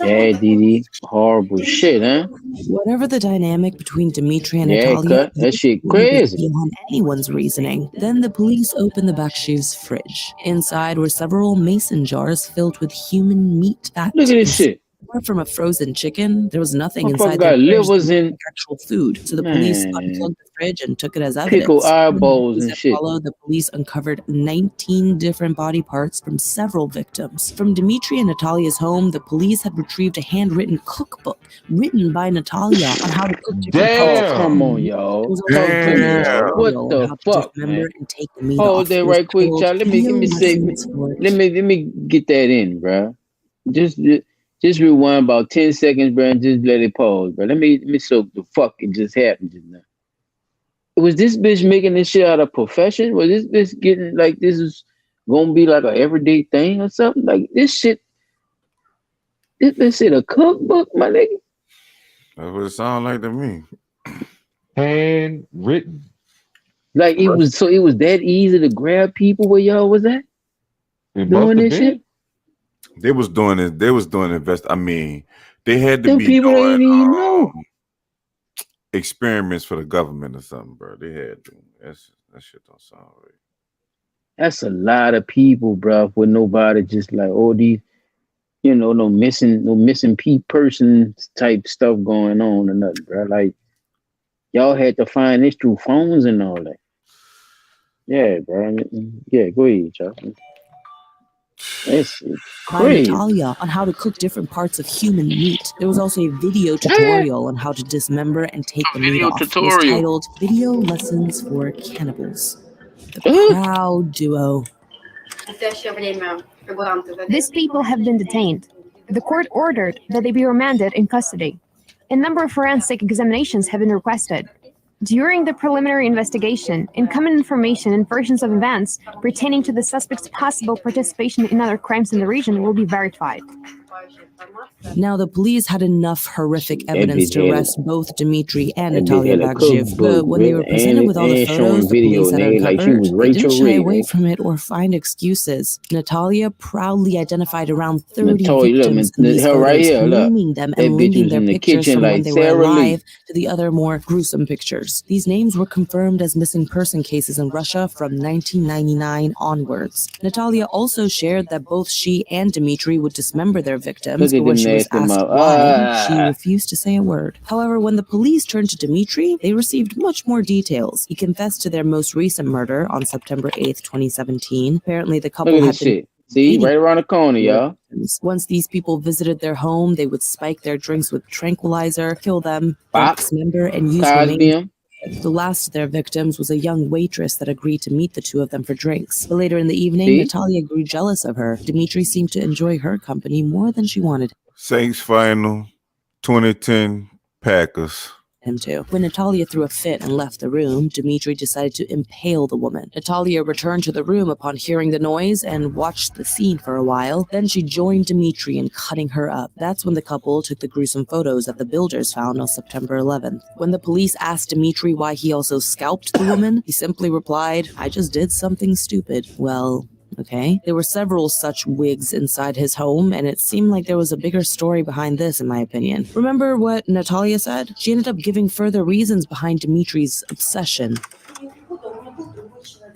Yeah, Didi. Horrible shit, huh? Whatever the dynamic between Dimitri and Yeah, Natalia, cut. That this shit one was crazy. beyond anyone's reasoning. Then the police opened the Bakshi's fridge. Inside were several mason jars filled with human meat that Look at this was shit. apart from a frozen chicken. There was nothing Motherfucker inside their got fridge that livers looked and like actual food. So the police unplugged the fridge and took it as pickle evidence. When the eyeballs days and that shit. followed, the police uncovered 19 different body parts from several victims. From Dimitri and Natalia's home, the police had retrieved a handwritten cookbook written by Natalia on how to cook different parts Oh, of come damn. on, human meat. There y'all. was also a Talk to me, video y'all. What tutorial on the how to fuck, dismember man? and take the meat Hold off. that It was right quick, titled child. Let Video me say Lessons for let me get that in, bro. Just rewind about 10 seconds, bro, and just let it pause, bro. Let me soak the fuck it just happened just now. Was this bitch making this shit out of profession? Was this bitch getting like this is gonna be like a everyday thing or something? Like this shit a cookbook, my nigga. That's what it sound like to me. Handwritten. Like it was that easy to grab people where y'all was at It must doing have this been. shit. They was doing it. They was doing invest. I mean, they had to Them be people doing ain't even know. experiments for the government or something, bro. They had to. That shit don't sound right. That's a lot of people, bro. With nobody just like these, no missing person type stuff going on or nothing, bro. Like y'all had to find this through phones and all that. Yeah, bro. Yeah, go ahead, y'all. That's by crazy. Natalia on how to cook different parts of human meat. There was also a video tutorial on how to dismember and take the meat off. It was titled Video Lessons for Cannibals. The proud duo. These people have been detained. The court ordered that they be remanded in custody. A number of forensic examinations have been requested. During the preliminary investigation, incoming information and versions of events pertaining to the suspect's possible participation in other crimes in the region will be verified. Now, the police had enough horrific That evidence bitch to had arrest both Dmitry and that bitch Natalia had a Bagiev, cookbook, but when they were presented with all the and photos showing the video, police and had they like she uncovered, was they didn't Rachel shy away Red. from it or find excuses. Natalia proudly identified around 30 Natalia, look, victims in these her right photos, here, look. naming them That and bitch linking was their in the pictures kitchen from when like they were Sarah Lee. alive to the other more gruesome pictures. These names were confirmed as missing person cases in Russia from 1999 onwards. Natalia also shared that both she and Dmitry would dismember their victims, Look but at when them she was nasty asked mouth. why, she refused to say a word. However, when the police turned to Dmitry, they received much more details. He confessed to their most recent murder on September 8th, 2017. Apparently, the Look couple at had this been shit. See, right around the corner, y'all. Once these people visited their home, they would spike their drinks with tranquilizer, kill them, then Bop. dismember and use Cosby remains. 'em. The last of their victims was a young waitress that agreed to meet the two of them for drinks. But later in the evening, See? Natalia grew jealous of her. Dmitry seemed to enjoy her company more than she wanted Saints final 2010 Packers. him to. When Natalia threw a fit and left the room, Dmitry decided to impale the woman. Natalia returned to the room upon hearing the noise and watched the scene for a while. Then she joined Dmitry in cutting her up. That's when the couple took the gruesome photos that the builders found on September 11th. When the police asked Dmitry why he also scalped the woman, he simply replied, "I just did something stupid." Well, okay. There were several such wigs inside his home, and it seemed like there was a bigger story behind this, in my opinion. Remember what Natalia said? She ended up giving further reasons behind Dmitry's obsession.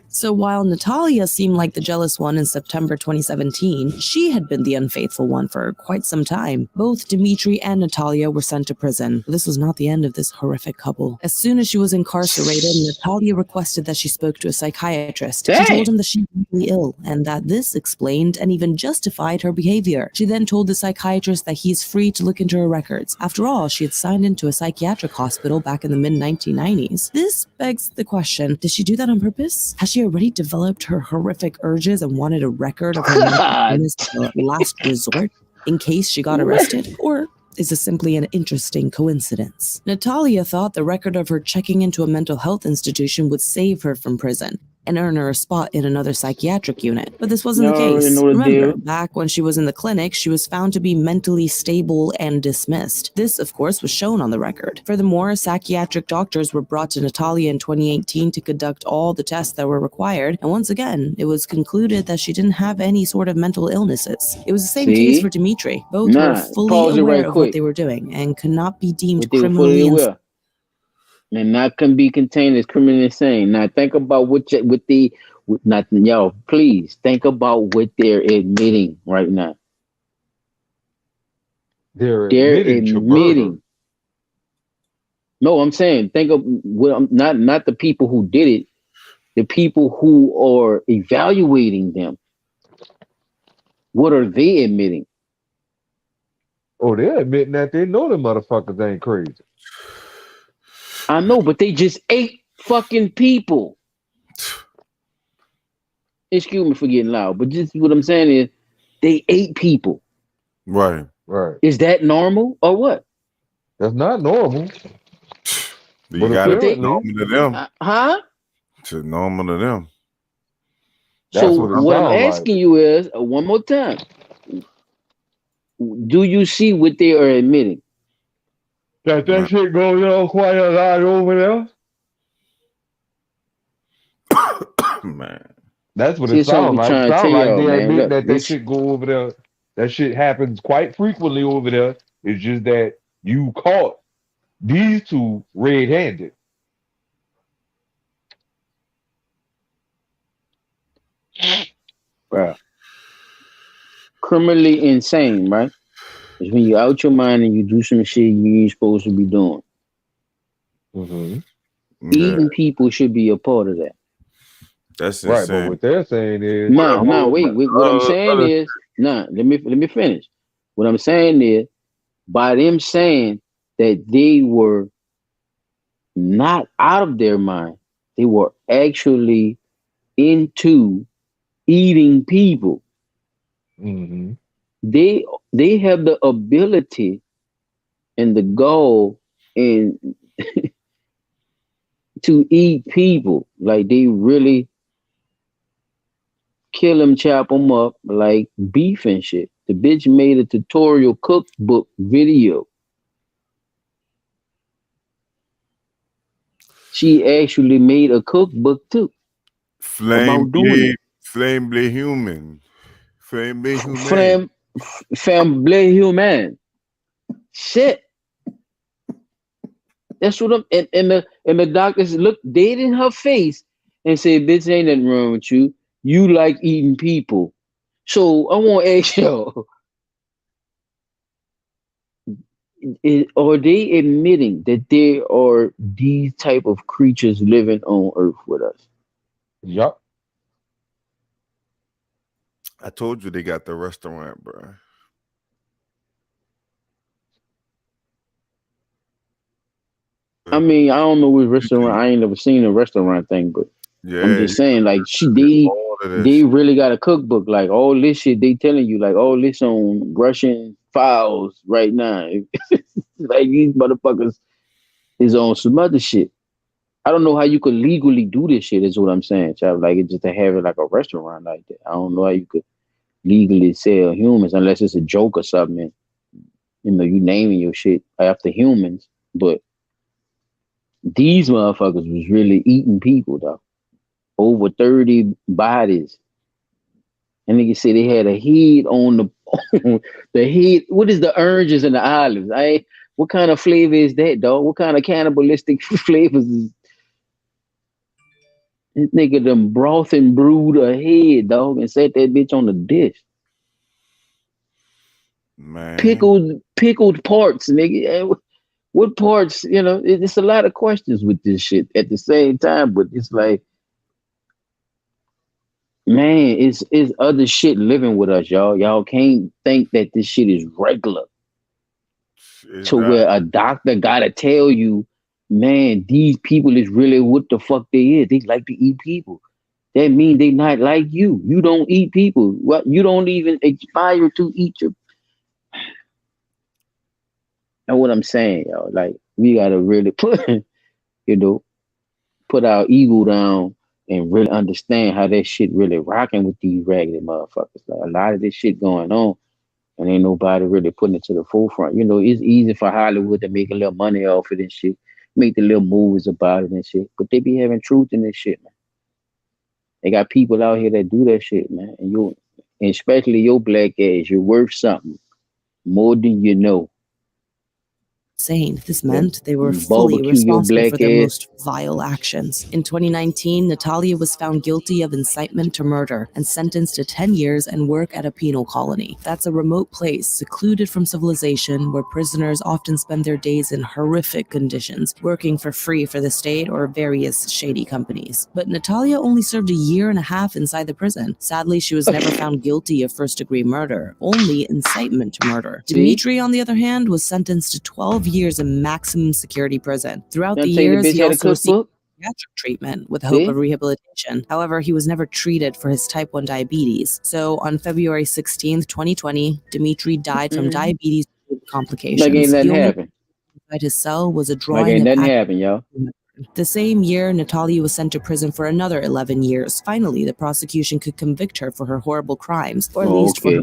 So while Natalia seemed like the jealous one in September 2017, she had been the unfaithful one for quite some time. Both Dmitry and Natalia were sent to prison. This was not the end of this horrific couple. As soon as she was incarcerated, Natalia requested that she spoke to a psychiatrist. She told him that she was mentally ill and that this explained and even justified her behavior. She then told the psychiatrist that he's free to look into her records. After all, she had signed into a psychiatric hospital back in the mid-1990s. This begs the question, did she do that on purpose? Has she already developed her horrific urges and wanted a record of her mental illness as a last resort in case she got arrested? Or is this simply an interesting coincidence? Natalia thought the record of her checking into a mental health institution would save her from prison and earn her a spot in another psychiatric unit. But this wasn't the case. Remember, back when she was in the clinic, she was found to be mentally stable and dismissed. This, of course, was shown on the record. Furthermore, psychiatric doctors were brought to Natalia in 2018 to conduct all the tests that were required, and once again, it was concluded that she didn't have any sort of mental illnesses. It was the same case for Dmitry. Both were fully aware of what they were doing and could not be deemed criminally insane. And not can be contained as criminally insane. Now think about y'all, please think about what they're admitting right now. They're admitting to murder. No, I'm saying think of not the people who did it, the people who are evaluating them. What are they admitting? Oh, they're admitting that they know the motherfuckers ain't crazy. I know, but they just ate fucking people. Excuse me for getting loud, but just what I'm saying is they ate people. Right. Is that normal or what? That's not normal. You gotta be normal to them. Huh? It's normal to them. So what I'm asking you is, one more time, do you see what they are admitting? That shit goes on quite a lot over there. Man. That's what it sounds like. It sounds like they admit that shit go over there. That shit happens quite frequently over there. It's just that you caught these two red-handed. Bro. Criminally insane, right? It's when you're out your mind and you do some shit you ain't supposed to be doing. Eating people should be a part of that. That's right, insane. but what they're saying is wait. What I'm saying is, let me finish. What I'm saying is, by them saying that they were not out of their mind, they were actually into eating people. They have the ability and the goal and to eat people. Like they really kill them, chop them up like beef and shit. The bitch made a tutorial cookbook video. She actually made a cookbook too about doing it. Flame human. Flame human. Femme human. Shit. That's what I'm and the doctors looked dead in her face and said, bitch, ain't nothing wrong with you. You like eating people. So I want to ask y'all, are they admitting that there are these type of creatures living on Earth with us? Yup. I told you they got the restaurant, bro. I mean, I don't know which restaurant. I ain't never seen a restaurant thing, but I'm just saying, like, they really got a cookbook. Like all this shit they telling you, like all this on Russian files right now. Like these motherfuckers is on some other shit. I don't know how you could legally do this shit. Is what I'm saying, child. Like it just to have it like a restaurant like that. I don't know how you could legally sell humans unless it's a joke or something. You know, you naming your shit after humans, but these motherfuckers was really eating people though. Over 30 bodies. And niggas say they had a head on the the head. What is the oranges and the olives? What kind of flavor is that, dog? What kind of cannibalistic flavors is this nigga them broth and brewed a head, dog, and set that bitch on the dish. Man. Pickled parts, nigga. What parts, you know, it's a lot of questions with this shit at the same time, but it's like, man, it's other shit living with us, y'all. Y'all can't think that this shit is regular. Where a doctor gotta tell you, man, these people is really what the fuck they is. They like to eat people. That means they not like you. You don't eat people. What? You don't even aspire to eat your. Know what I'm saying, y'all? Like we gotta really put, put our ego down and really understand how that shit really rocking with these raggedy motherfuckers. Like a lot of this shit going on, and ain't nobody really putting it to the forefront. You know, it's easy for Hollywood to make a little money off of this shit, make the little movies about it and shit, but they be having truth in this shit, man. They got people out here that do that shit, man. And especially your black ass, you're worth something more than you know. Insane. This meant they were fully responsible for their most vile actions. In 2019, Natalia was found guilty of incitement to murder and sentenced to 10 years and work at a penal colony. That's a remote place, secluded from civilization, where prisoners often spend their days in horrific conditions, working for free for the state or various shady companies. But Natalia only served a year and a half inside the prison. Sadly, she was never found guilty of first-degree murder, only incitement to murder. Dimitri, on the other hand, was sentenced to 12 years in maximum security prison. Throughout the years, he also received pediatric treatment with hope of rehabilitation. However, he was never treated for his type 1 diabetes. So on February 16th, 2020, Dimitri died from diabetes complications. Like ain't nothing happened. Inside his cell was a drawing like ain't of nothing happened, y'all. The same year, Natalia was sent to prison for another 11 years. Finally, the prosecution could convict her for her horrible crimes, or at least for her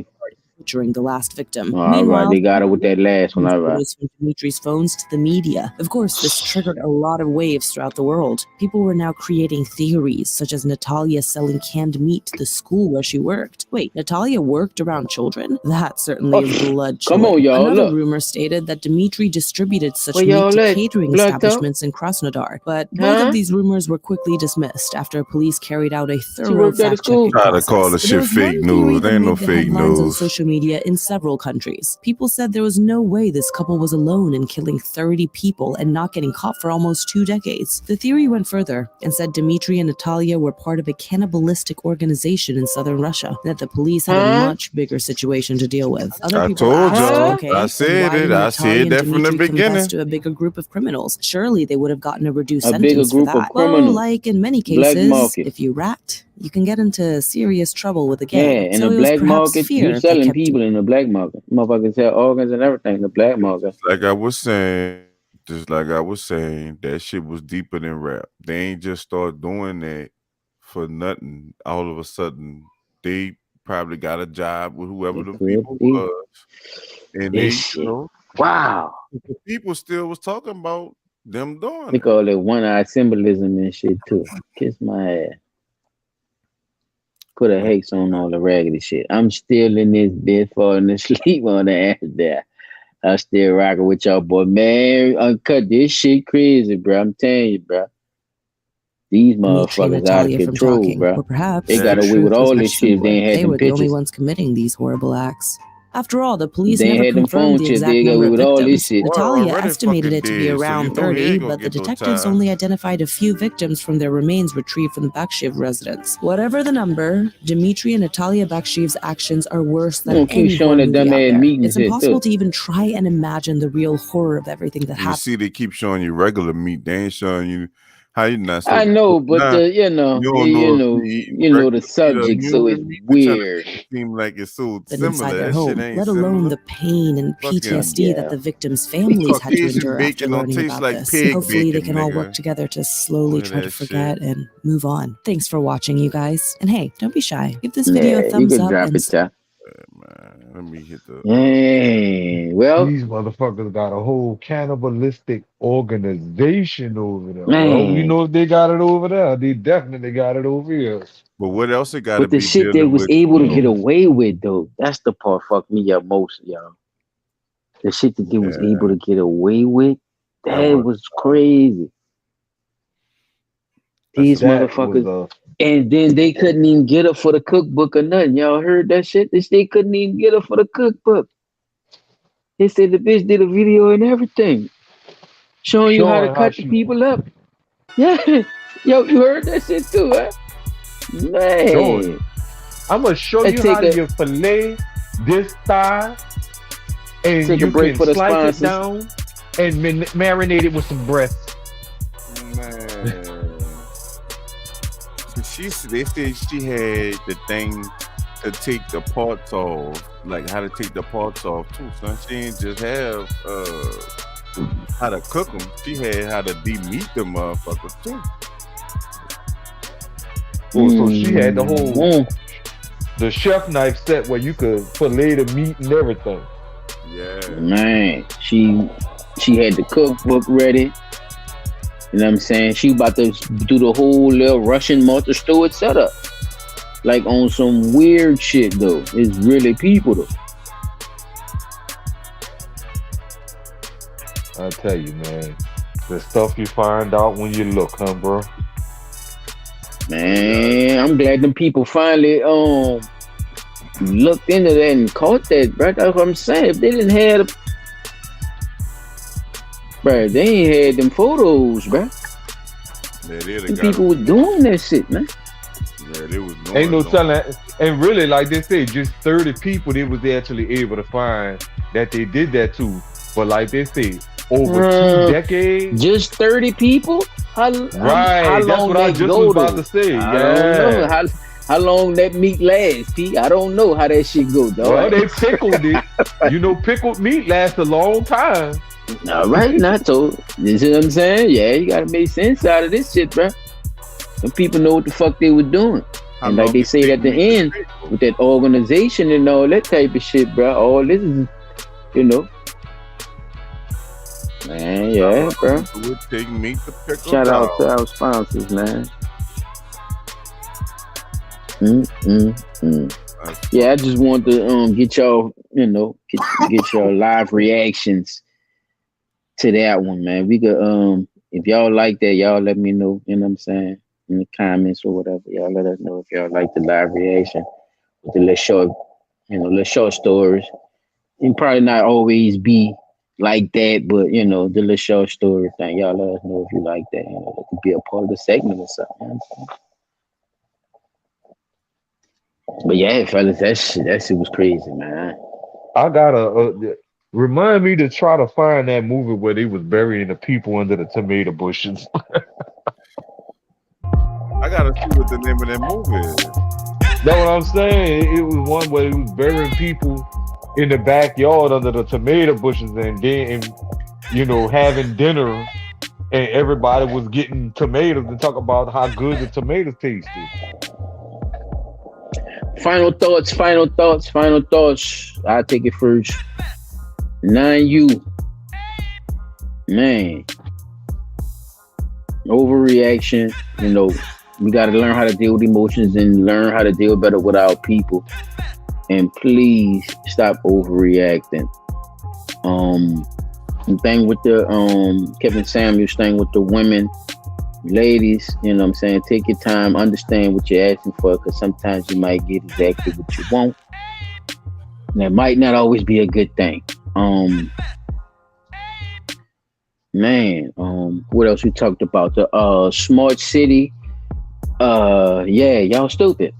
butchering the last victim. Meanwhile, they got her with that last one. All right. From Dimitri's phones to the media. Of course, this triggered a lot of waves throughout the world. People were now creating theories, such as Natalia selling canned meat to the school where she worked. Wait, Natalia worked around children? That certainly is blood-chilling. Come on, y'all. Another rumor stated that Dimitri distributed such meat to catering establishments in Krasnodar. But both of these rumors were quickly dismissed after police carried out a thorough fact-checking Try to process. call the shit fake news. There ain't no fake news. Social media in several countries. People said there was no way this couple was alone in killing 30 people and not getting caught for almost 2 decades. The theory went further and said Dimitri and Natalia were part of a cannibalistic organization in southern Russia, that the police had a much bigger situation to deal with. Other people asked, I said it. I said that from the beginning. To a bigger group of criminals. Surely they would have gotten a reduced sentence bigger group for that. of criminals. Well, like in many cases, if you rat, you can get into serious trouble with the gang. Yeah, in the black market, you selling people in the black market. Motherfuckers sell organs and everything in the black market. Like I was saying, that shit was deeper than rap. They ain't just start doing that for nothing. All of a sudden, they probably got a job with whoever the could people be. was, and This they, shit. Wow. the people still was talking about them doing They it. call it one-eye symbolism and shit too. Kiss my ass. Put a hex on all the raggedy shit. I'm still in this bed falling asleep on the ass there. I still rocking with y'all, boy. Man, uncut this shit crazy, bro. I'm telling you, bro. These Dimitri and motherfuckers out of Natalia from control, talking, bro. or perhaps They got the away with truth was all much this shit if they simpler. ain't had They them were the only pictures. ones committing these horrible acts. After all, the police They ain't never had them confirmed phone the chips. exact They got number away of with all this victims. shit. Boy, Natalia already estimated fucking it to be dead, so around you know he 30, ain't gonna but the get no detectives time. only identified a few victims from their remains retrieved from the Bakshiv residence. Whatever the number, Dimitri and Natalia Bakshiv's actions are worse You than don't keep any showing horror that movie out dumbass there. meat and It's shit impossible too. to even try and imagine the real horror of everything that You happened. see, they keep showing you regular meat. They ain't showing you how you not I supposed to. know, but Nah, you you don't know if you eating the regular meat or subject, so it's human meat. They trying to weird. make it seem like it's so Inside similar. their That shit home, ain't let alone similar. the pain and Fucking PTSD that the victims' families had to Caucasian endure after bacon don't learning taste about like this. pig Hopefully, they bacon, can all work nigga. together to slowly Look at try to that forget shit. and move on. Thanks for watching, you guys. And hey, don't be shy. Give this video a Yeah, you thumbs can up drop and it, Ty. Man, let me hit the. Yeah, well, These motherfuckers got a whole cannibalistic organization over there, bro. You man, know if they got it over there, they definitely got it over here. But what else it got to but the be shit they dealing was with? able You to get know, away with, though, that's the part fucked me up most, y'all. The shit that they was able to get away with, that was crazy. These That motherfuckers, was and then they couldn't even get her for the cookbook or nothing. Y'all heard that shit? They couldn't even get her for the cookbook. They said the bitch did a video and everything, showing you how to showing how cut the she people up. Yeah, yo, you heard that shit too, huh? showing. Man, I'm gonna show I you how take a you fillet this thigh, and take a you break can for the slice it sponsors. down and marinate it with some breast. man. They said she had the thing to take the parts off, like how to take the parts off too. Son, she ain't just have how to cook them. She had how to de-meat the motherfuckers too. Oh, so she had the chef knife set where you could fillet the meat and everything. Yeah. Man, she had the cookbook ready. You know what I'm saying? She about to do the whole little Russian Martha Stewart setup. Like on some weird shit though. It's really people though. I tell you, man, the stuff you find out when you look, huh, bro? Man, I'm glad them people finally looked into that and caught that, bro. That's what I'm saying. If they didn't have bro, they ain't had them photos, bro. Yeah, Them people were doing that shit, man. Yeah, they was doing Ain't no telling. And really, like they say, just 30 people they was actually able to find that they did that to. But like they say, over 2 decades. Just 30 people? How Right, long that's what I that just go, was about though? to say. I don't know how long that meat lasts, P. I don't know how that shit go, dog. Well, they pickled it. You know, pickled meat lasts a long time. All right, not so. You see what I'm saying? Yeah, you gotta make sense out of this shit, bro. And people know what the fuck they were doing. And like they say at the end, with that organization and all that type of shit, bro. All this is, you know. Man, yeah, bro. Shout out to our sponsors, man. Yeah, I just want to get y'all, you know, get y'all live reactions to that one, man. We could if y'all like that, y'all let me know, you know what I'm saying, in the comments or whatever. Y'all let us know if y'all like the live reaction with the little short stories. It probably not always be like that, but you know, the little short story thing. Y'all let us know if you like that. You know, it could be a part of the segment or something. You know what I'm saying? But yeah, fellas, that shit was crazy, man. I gotta remind me to try to find that movie where they was burying the people under the tomato bushes. I gotta see what the name of that movie is. That's what I'm saying. It was one where it was burying people in the backyard under the tomato bushes, and then, you know, having dinner, and everybody was getting tomatoes and talk about how good the tomatoes tasted. Final thoughts. I'll take it first. 9U. Man. Overreaction. We got to learn how to deal with emotions and learn how to deal better with our people. And please stop overreacting. The thing with the Kevin Samuels thing with the women, ladies, take your time, understand what you're asking for, because sometimes you might get exactly what you want. And that might not always be a good thing. What else we talked about? The smart city. Y'all stupid.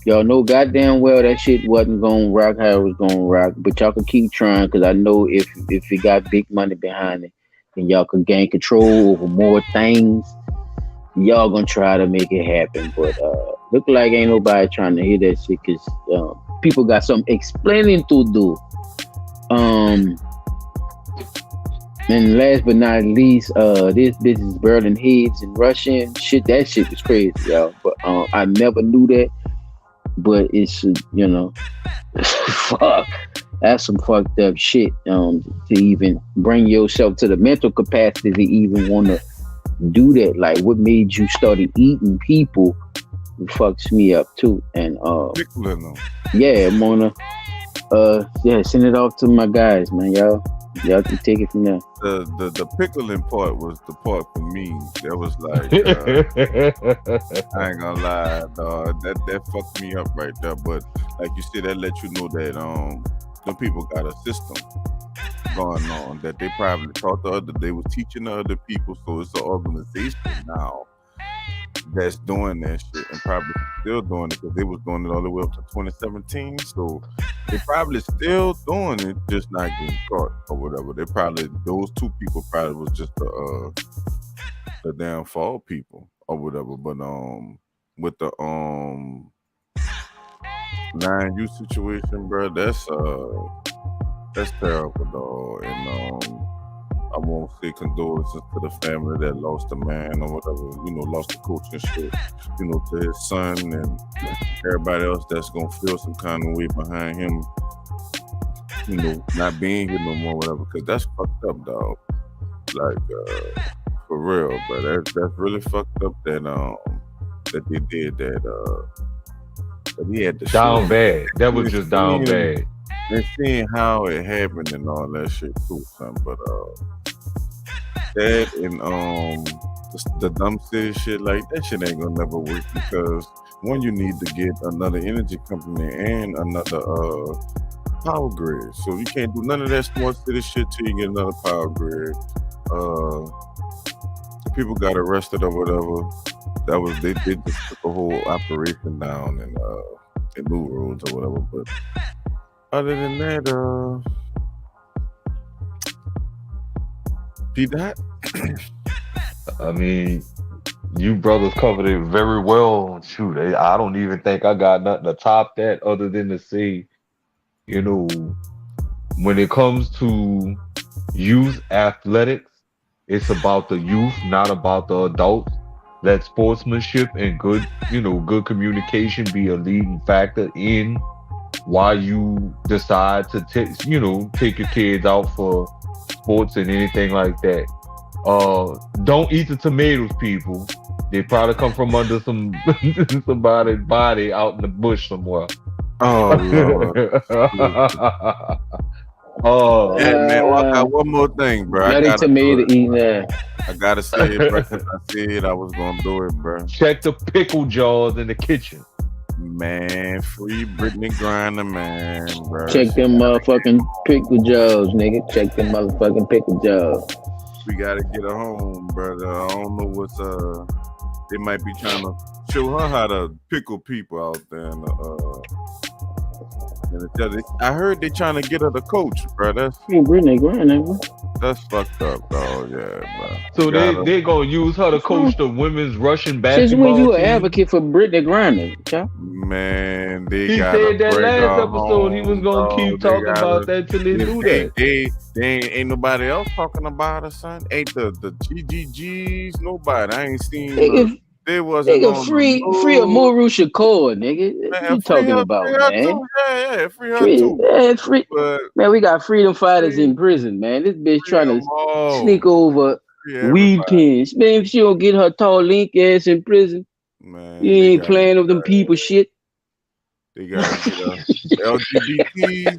Y'all know goddamn well that shit wasn't gonna rock how it was gonna rock, but y'all can keep trying, because I know if it got big money behind it, then y'all can gain control over more things. Y'all gonna try to make it happen, but look like ain't nobody trying to hear that shit, because people got some explaining to do. And last but not least, this business burning heads and Russian shit. That shit was crazy, y'all. But I never knew that. But it's fuck. That's some fucked up shit. To even bring yourself to the mental capacity to even want to do that. Like, what made you start eating people? It fucks me up too. And I'm gonna send it off to my guys, man. Y'all can take it from there. The pickling part was the part for me. That was like, I ain't gonna lie, dog. That fucked me up right there. But like you said, that let you know that the people got a system going on that they probably taught they was teaching the other people. So it's an organization now that's doing that shit and probably still doing it, because they was doing it all the way up to 2017. So they probably still doing it, just not getting caught or whatever. Those two people probably was just the damn fall people or whatever. But with the 9U situation, bro, that's terrible, dog. And I won't say condolences to the family that lost a man or whatever, lost the coach and shit, to his son and everybody else that's gonna feel some kind of way behind him, not being here no more, whatever, because that's fucked up, dog. Like, for real, but that's really fucked up that they did that, that he had to down bad. That was just down bad. And seeing how it happened and all that shit too, son. But that and the dumb city shit, like that shit ain't gonna never work, because one, you need to get another energy company and another power grid. So you can't do none of that smart city shit till you get another power grid. The people got arrested or whatever. They just took the whole operation down in New Roads or whatever. But other than that, P-Dot? I mean, you brothers covered it very well. Shoot, I don't even think I got nothing to top that other than to say, when it comes to youth athletics, it's about the youth, not about the adults. Let sportsmanship and good communication be a leading factor in why you decide to take your kids out for sports and anything like that. Don't eat the tomatoes, people. They probably come from under somebody's body out in the bush somewhere. Oh Lord. Hey, man, I got one more thing, bro. I gotta say it, bro. I said I was gonna do it, bro. Check the pickle jars in the kitchen. Man, free Brittany Griner, man, bro. Check them motherfucking pickle jars, nigga. Check them motherfucking pickle jars. We gotta get her home, brother. I don't know what's they might be trying to show her how to pickle people out there. I heard they trying to get her the coach, bro. That's Brittany Griner. That's fucked up, dog. Yeah, bro. So they gonna use her to coach the women's Russian basketball Since when you an team? Advocate for Brittany Griner, child? Man, he said that last episode he was gonna keep talking about that till they do that. They ain't nobody else talking about her, son. Ain't the GGGs, nobody. I ain't seen they wasn't Nigga, on free the move, Amaru Shakur, nigga. What man, you talking about, free her man? too. Yeah, free her Free, too. man, free. But Man, we got freedom fighters free, in prison, man. This bitch free trying them to sneak all. over Free weed everybody. pens. Man, if she don't get her tall link ass in prison, you Man, ain't playing with them people shit. they gotta get us LGBTs.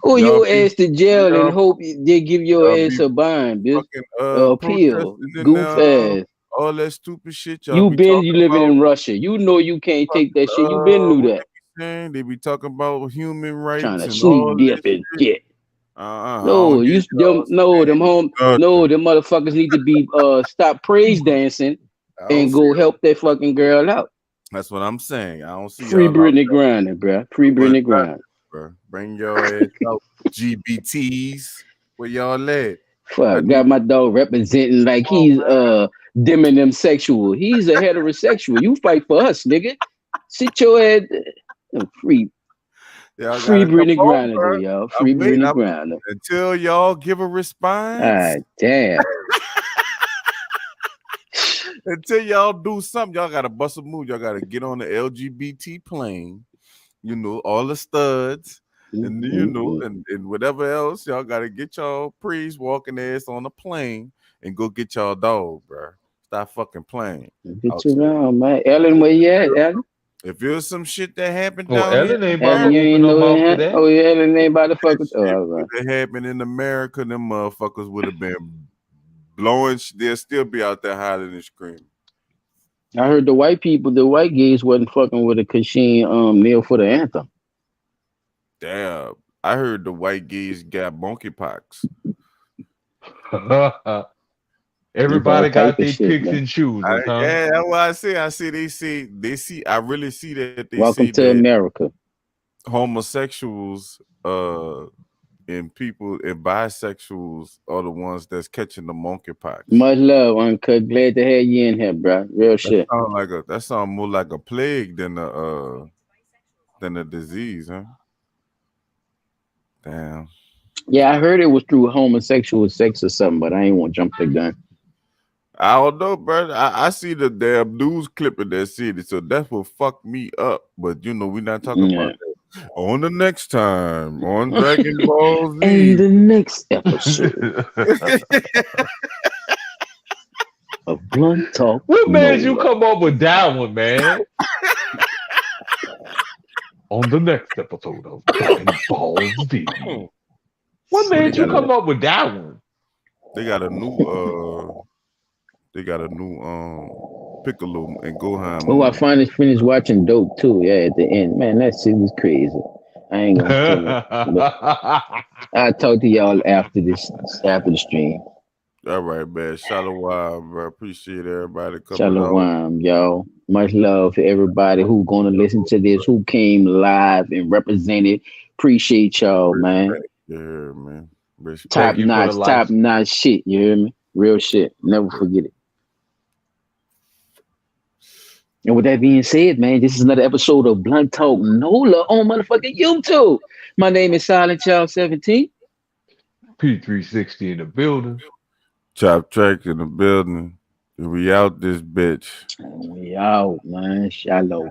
Or Y'all your be ass to jail and y'all hope they give your y'all ass be a bond, bitch. fucking Appeal. protesting and Goof ass. all that stupid shit y'all You be been talking you living about. in Russia. You know you can't take that shit. You been knew What that. they be saying? They be talking about human Trying rights to and all sneak this dip and shit. get. I No, don't you hear them y'all no them saying home no nothing. them motherfuckers need to be stop praise dancing I don't and see go y'all. help that fucking girl out. That's what I'm saying. I don't see Free y'all out Brittany there Griner, bruh. Free doing Brittany nothing, Griner. bro. Bring your ass out, GBTs. Where y'all at? I Fuck, need got my dog representing like he's dimming them sexual. He's a heterosexual. You fight for us, nigga. Sit your ass free y'all free gotta come Brittany on, Griner though, bro. y'all. Free I'm waiting. Brittany Griner. Until y'all give a response. Ah, damn. Until y'all do something, y'all gotta bust a move. Y'all gotta get on the LGBT plane. You know, all the studs, and and whatever else, y'all gotta get y'all priest walking ass on the plane and go get y'all dog, bro. Stop fucking playing. Get you around, man. Ellen, where you at, Ellen? If there's some shit that happened Oh, down here Ellen in ain't about to Ellen, you America, open ain't her know mouth that? today. Oh, yeah, Ellen ain't about to fuck with. Oh, shit all right. would have happened in America, them motherfuckers would have been blowing. They'll still be out there hiding and screaming. I heard the white gays wasn't fucking with her because she ain't kneel for the anthem. Damn, I heard the white gays got monkeypox. It's all Everybody type got of their shit, picks man. and chooses, huh? Yeah, that's what I say. I see they see. I really see that they Welcome see to that America. homosexuals, and people and bisexuals are the ones that's catching the monkeypox. Much love, Uncut. Glad to have you in here, bro. Real shit. That sound more like a plague than a disease, huh? Damn. Yeah, I heard it was through homosexual sex or something, but I ain't want to jump the gun. I don't know, bro. I see the damn news clip in that city, so that's what fucked me up. But we're not talking about that. On the next time on Dragon Ball Z. In the next episode of Blunt Talk. What made you Nola. come up with that one, man? On the next episode of Dragon Ball Z. What made you come up with that one? They got a new Piccolo and Gohan. Oh, I finally finished watching Dope too. Yeah, at the end, man, that shit was crazy. I ain't gonna tell it. I'll talk to y'all after the stream. All right, man. Shalom, bro. Appreciate everybody coming out. Shalom, y'all. Much love to everybody who gonna listen to this, who came live and represented. Appreciate y'all, man. Yeah, man. Top notch shit. You hear me? Real shit. Never forget it. And with that being said, man, this is another episode of Blunt Talk Nola on motherfucking YouTube. My name is Silent Child 17. P360 in the building. Chop Track in the building. We out this bitch. We out, man. Shalom.